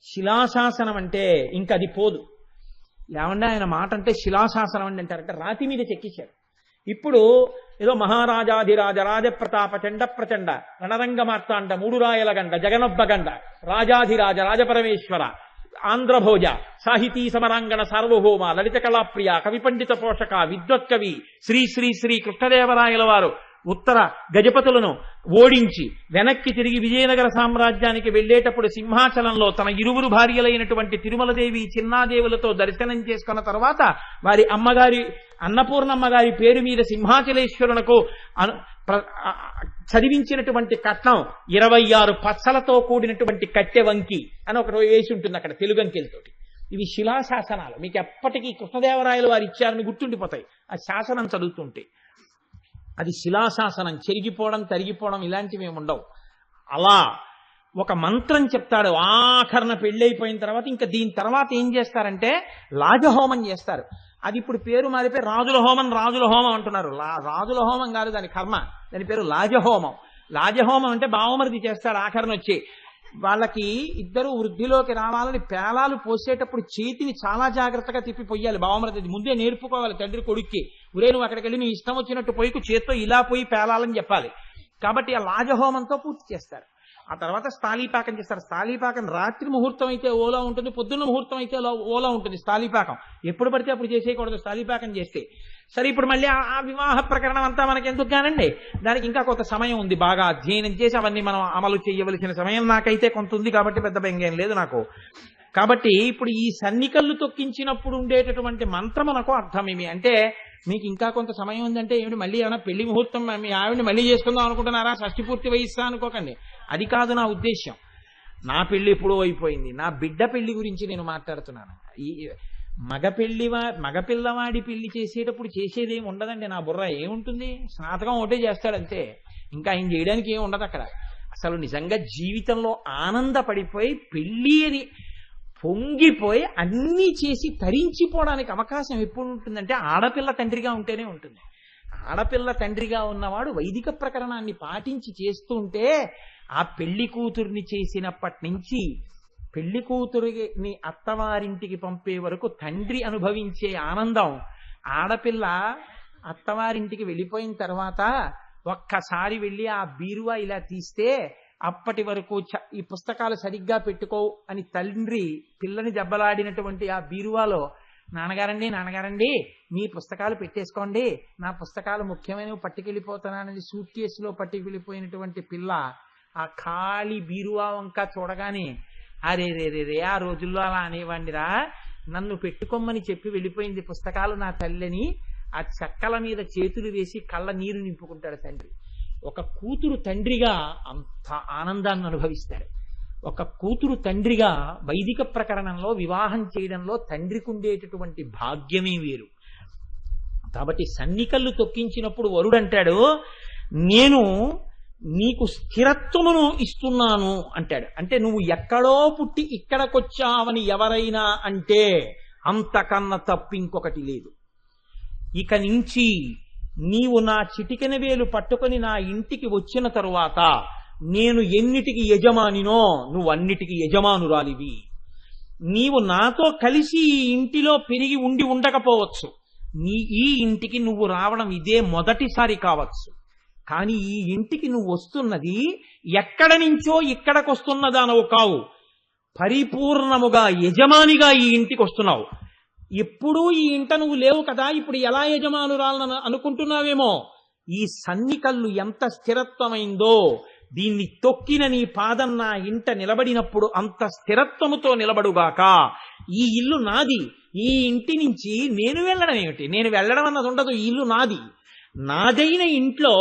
శిలాశాసనం అంటే ఇంకా అది పోదు. ఏమంటే ఆయన మాట అంటే శిలాశాసనం అని అంటారంటే రాతి మీద చెక్కించారు. ఇప్పుడు ఏదో మహారాజాధిరాజ రాజప్రతాప చండ ప్రచండ రణరంగ మార్తాండ 3 రాయల గండ జగనొబ్బ గండ రాజాధిరాజ రాజపరమేశ్వర ఆంధ్రభోజ సాహితీ సమరాంగణ సార్వభౌమ లలిత కళాప్రియ కవి పండిత పోషక విద్వత్కవి శ్రీ శ్రీ శ్రీ కృష్ణదేవరాయల వారు ఉత్తర గజపతులను ఓడించి వెనక్కి తిరిగి విజయనగర సామ్రాజ్యానికి వెళ్లేటప్పుడు సింహాచలంలో తన 2 భార్యలైనటువంటి తిరుమలదేవి చిన్నాదేవులతో దర్శనం చేసుకున్న తర్వాత వారి అమ్మగారి అన్నపూర్ణమ్మగారి పేరు మీద సింహాచలేశ్వరునకు చదివించినటువంటి కట్నం 26 పచ్చలతో కూడినటువంటి కట్టె వంకి అని ఒకటి వేసి ఉంటుంది అక్కడ తెలుగు అంకెలతోటి. ఇవి శిలాశాసనాలు. మీకు ఎప్పటికీ కృష్ణదేవరాయలు వారు ఇచ్చారని గుర్తుండిపోతాయి ఆ శాసనం చదువుతుంటే. అది శిలాశాసనం. చెరిగిపోవడం తరిగిపోవడం ఇలాంటివి ఏమి ఉండవు. అలా ఒక మంత్రం చెప్తాడు. ఆఖరణ పెళ్ళైపోయిన తర్వాత ఇంకా దీని తర్వాత ఏం చేస్తారంటే లాజహోమం చేస్తారు. అది ఇప్పుడు పేరు మారిపోయి రాజుల హోమం అంటున్నారు. రాజుల హోమం కాదు దాని కర్మ, దాని పేరు లాజహోమం. లాజహోమం అంటే బావమరిది చేస్తాడు. ఆఖరణ వచ్చి వాళ్ళకి ఇద్దరు వృద్ధిలోకి రావాలని పేలాలు పోసేటప్పుడు చేతిని చాలా జాగ్రత్తగా తిప్పి పొయ్యాలి. బావమరిది ముందే నేర్పుకోవాలి తండ్రి కొడుక్కి. ఉరే నువ్వు అక్కడికి వెళ్ళి నీ ఇష్టం వచ్చినట్టు పోయికు చేత్తో ఇలా పోయి పేలాలని చెప్పాలి. కాబట్టి ఆ లాజహోమంతో పూర్తి చేస్తారు. ఆ తర్వాత స్థాళీపాకం చేస్తారు. స్థాళీపాకం రాత్రి ముహూర్తం అయితే ఓలా ఉంటుంది, పొద్దున్న ముహూర్తం అయితే ఓలా ఉంటుంది. స్థాళీపాకం ఎప్పుడు పడితే అప్పుడు చేసేయకూడదు స్థాళీపాకం చేస్తే. సరే ఇప్పుడు మళ్ళీ ఆ వివాహ ప్రకరణం అంతా మనకి ఎందుకు కానండి, దానికి ఇంకా కొంత సమయం ఉంది. బాగా అధ్యయనం చేసి అవన్నీ మనం అమలు చేయవలసిన సమయం నాకైతే కొంత ఉంది కాబట్టి పెద్ద బెంగేం లేదు నాకు. కాబట్టి ఇప్పుడు ఈ సన్నికళ్ళు తొక్కించినప్పుడు ఉండేటటువంటి మంత్రం మనకు అర్థమేమి అంటే, మీకు ఇంకా కొంత సమయం ఉందంటే ఏమిటి మళ్ళీ ఏమైనా పెళ్లి ముహూర్తం మీ ఆవిడని మళ్ళీ చేసుకుందాం అనుకుంటున్నారా, షష్ఠి పూర్తి వయస్సా అనుకోకండి. అది కాదు నా ఉద్దేశ్యం. నా పెళ్లి ఎప్పుడో అయిపోయింది, నా బిడ్డ పెళ్లి గురించి నేను మాట్లాడుతున్నాను. ఈ మగపిల్లవాడి పెళ్లి చేసేటప్పుడు చేసేది ఏమి ఉండదండి. నా బుర్ర ఏముంటుంది, స్నాతకం ఒకటే చేస్తాడంతే, ఇంకా ఆయన చేయడానికి ఏమి ఉండదు అక్కడ. అసలు నిజంగా జీవితంలో ఆనందపడిపోయి పెళ్లి అని పొంగిపోయి అన్నీ చేసి తరించిపోవడానికి అవకాశం ఎప్పుడు ఉంటుందంటే ఆడపిల్ల తండ్రిగా ఉంటేనే ఉంటుంది. ఆడపిల్ల తండ్రిగా ఉన్నవాడు వైదిక ప్రకరణాన్ని పాటించి చేస్తూ ఉంటే ఆ పెళ్లి కూతుర్ని చేసినప్పటి నుంచి పెళ్లి కూతురిని అత్తవారింటికి పంపే వరకు తండ్రి అనుభవించే ఆనందం, ఆడపిల్ల అత్తవారింటికి వెళ్ళిపోయిన తర్వాత ఒక్కసారి వెళ్ళి ఆ బీరువా ఇలా తీస్తే అప్పటి వరకు ఈ పుస్తకాలు సరిగ్గా పెట్టుకో అని తండ్రి పిల్లని దెబ్బలాడినటువంటి ఆ బీరువాలో నాన్నగారండి మీ పుస్తకాలు పెట్టేసుకోండి, నా పుస్తకాలు ముఖ్యమైనవి పట్టుకెళ్ళిపోతున్నానని సూట్ కేసులో పట్టుకెళ్ళిపోయినటువంటి పిల్ల ఆ ఖాళీ బీరువా వంక చూడగానే అరే ఆ రోజుల్లో అలా అనేవాడిరా, నన్ను పెట్టుకోమని చెప్పి వెళ్ళిపోయింది పుస్తకాలు నా తల్లిని ఆ చెక్కల మీద చేతులు వేసి కళ్ళ నీరు నింపుకుంటాడు తండ్రి. ఒక కూతురు తండ్రిగా అంత ఆనందాన్ని అనుభవిస్తాడు. ఒక కూతురు తండ్రిగా వైదిక ప్రకరణంలో వివాహం చేయడంలో తండ్రికి ఉండేటటువంటి భాగ్యమే వేరు. కాబట్టి సన్నికళ్ళు తొక్కించినప్పుడు వరుడంటాడు, నేను నీకు స్థిరత్వమును ఇస్తున్నాను అంటాడు. అంటే నువ్వు ఎక్కడో పుట్టి ఇక్కడికొచ్చావని ఎవరైనా అంటే అంతకన్నా తప్పు ఇంకొకటి లేదు. ఇక నుంచి నీవు నా చిటికెన వేలు పట్టుకొని నా ఇంటికి వచ్చిన తరువాత నేను ఎన్నిటికి యజమానినో నువ్వు అన్నిటికీ యజమానురాలివి. నీవు నాతో కలిసి ఈ ఇంటిలో పెరిగి ఉండి ఉండకపోవచ్చు, ఈ ఇంటికి నువ్వు రావడం ఇదే మొదటిసారి కావచ్చు, కానీ ఈ ఇంటికి నువ్వు వస్తున్నది ఎక్కడ నుంచో ఇక్కడికి వస్తున్నదానవు కావు, పరిపూర్ణముగా యజమానిగా ఈ ఇంటికి వస్తున్నావు. ఎప్పుడూ ఈ ఇంట నువ్వు లేవు కదా, ఇప్పుడు ఎలా యజమానురాలను అనుకుంటున్నావేమో. ఈ సన్నికల్లు ఎంత స్థిరత్వమైందో, దీన్ని తొక్కిన నీ పాదం నా ఇంట నిలబడినప్పుడు అంత స్థిరత్వముతో నిలబడుగాక. ఈ ఇల్లు నాది, ఈ ఇంటి నుంచి నేను వెళ్ళడం ఏమిటి? నేను వెళ్ళడం అన్నది ఉండదు. ఈ ఇల్లు నాది. నాదైన ఇంట్లో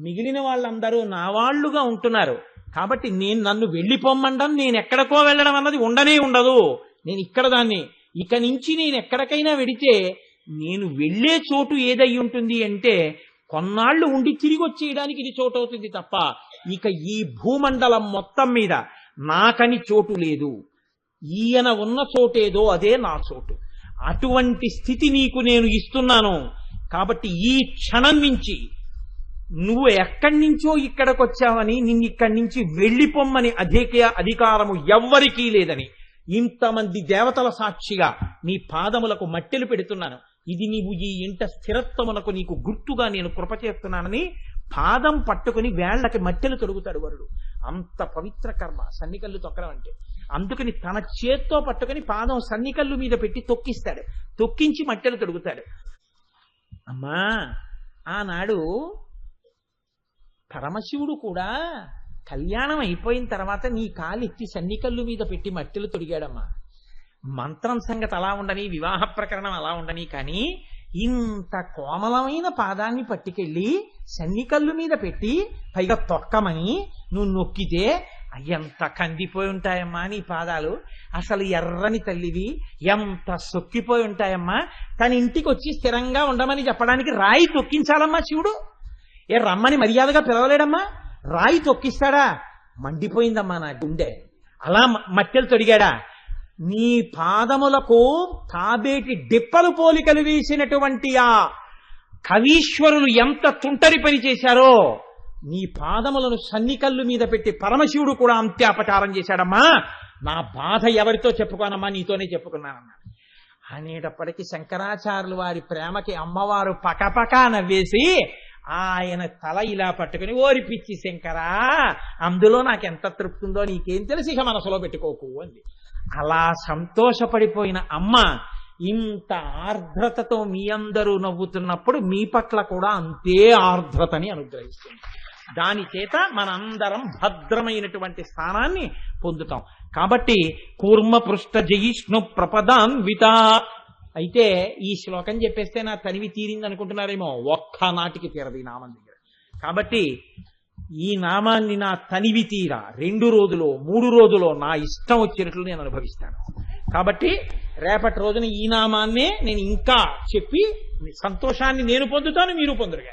మిగిలిన వాళ్ళందరూ నా వాళ్ళుగా ఉంటున్నారు. కాబట్టి నన్ను వెళ్ళిపోమ్మండం, నేను ఎక్కడికో వెళ్ళడం అన్నది ఉండనే ఉండదు. నేను ఇక్కడ దాన్ని. ఇక నుంచి నేను ఎక్కడికైనా వెడితే నేను వెళ్లే చోటు ఏదై ఉంటుంది అంటే కొన్నాళ్లు ఉండి తిరిగి వచ్చేయడానికి ఇది చోటు అవుతుంది తప్ప ఇక ఈ భూమండలం మొత్తం మీద నాకని చోటు లేదు. ఈయన ఉన్న చోటేదో అదే నా చోటు. అటువంటి స్థితి నీకు నేను ఇస్తున్నాను. కాబట్టి ఈ క్షణం నుంచి నువ్వు ఎక్కడి నుంచో ఇక్కడికి వచ్చావని, నిన్ను ఇక్కడి నుంచి వెళ్ళిపోమ్మని అధికారము ఎవ్వరికీ లేదని ఇంతమంది దేవతల సాక్షిగా నీ పాదములకు మట్టెలు పెడుతున్నాను. ఇది నీవు ఈ ఇంట స్థిరత్వమునకు నీకు గుర్తుగా నేను కృప చేస్తున్నానని పాదం పట్టుకుని వేళ్లకి మట్టెలు తొడుగుతాడు వరుడు. అంత పవిత్ర కర్మ సన్నికల్లు తొక్కడం అంటే. అందుకని తన చేత్తో పట్టుకుని పాదం సన్నికల్లు మీద పెట్టి తొక్కిస్తాడు. తొక్కించి మట్టెలు తొడుగుతాడు. అమ్మా, ఆనాడు పరమశివుడు కూడా కళ్యాణం అయిపోయిన తర్వాత నీ కాలు ఎత్తి సన్నికల్లు మీద పెట్టి మట్టెలు తొడిగాడమ్మా. మంత్రం సంగతి అలా ఉండని, వివాహ ప్రకరణం అలా ఉండని, కానీ ఇంత కోమలమైన పాదాన్ని పట్టుకెళ్ళి సన్నికల్లు మీద పెట్టి పైగా తొక్కమని నువ్వు నొక్కితే ఎంత కందిపోయి ఉంటాయమ్మా నీ పాదాలు. అసలు ఎర్రని తల్లివి, ఎంత సొక్కిపోయి ఉంటాయమ్మా. తన ఇంటికి వచ్చి స్థిరంగా ఉండమని చెప్పడానికి రాయి తొక్కించాలమ్మా శివుడు. రమ్మని మర్యాదగా పిలవలేడమ్మా, రాయి తొక్కిస్తాడా? మండిపోయిందమ్మా నా గుండె. అలా మట్టెలు తొడిగాడా? నీ పాదములకు తాబేటి డిప్పలు పోలికలు వేసినటువంటి ఆ కవీశ్వరులు ఎంత తుంటరి పని చేశారో, నీ పాదములను సన్నికల్లు మీద పెట్టి పరమశివుడు కూడా అంతే అపచారం చేశాడమ్మా. నా బాధ ఎవరితో చెప్పుకోనమ్మా, నీతోనే చెప్పుకున్నానమ్మా అనేటప్పటికీ శంకరాచార్యులు వారి ప్రేమకి అమ్మవారు పకపకా నవ్వేసి ఆయన తల ఇలా పట్టుకుని, ఓరి పిచ్చి శంకరా, అందులో నాకెంత తృప్తి ఉందో నీకేం తెలిసి ఇక మనసులో పెట్టుకోకు అంది. అలా సంతోషపడిపోయిన అమ్మ ఇంత ఆర్ద్రతతో మీ అందరూ నవ్వుతున్నప్పుడు మీ పట్ల కూడా అంతే ఆర్ద్రతని అనుగ్రహిస్తుంది. దాని చేత మనందరం భద్రమైనటువంటి స్థానాన్ని పొందుతాం. కాబట్టి కూర్మ పృష్ఠ జయిష్ణు ప్రపదాన్విత. అయితే ఈ శ్లోకం చెప్పేస్తే నా తనివి తీరింది అనుకుంటున్నారేమో, ఒక్క నాటికి తీరదు ఈ నామం దగ్గర. కాబట్టి ఈ నామాన్ని నా తనివి తీర 2 రోజులో 3 రోజులో నా ఇష్టం వచ్చినట్లు నేను అనుభవిస్తాను. కాబట్టి రేపటి రోజున ఈ నామాన్నే నేను ఇంకా చెప్పి సంతోషాన్ని నేను పొందుతాను, మీరు పొందురు.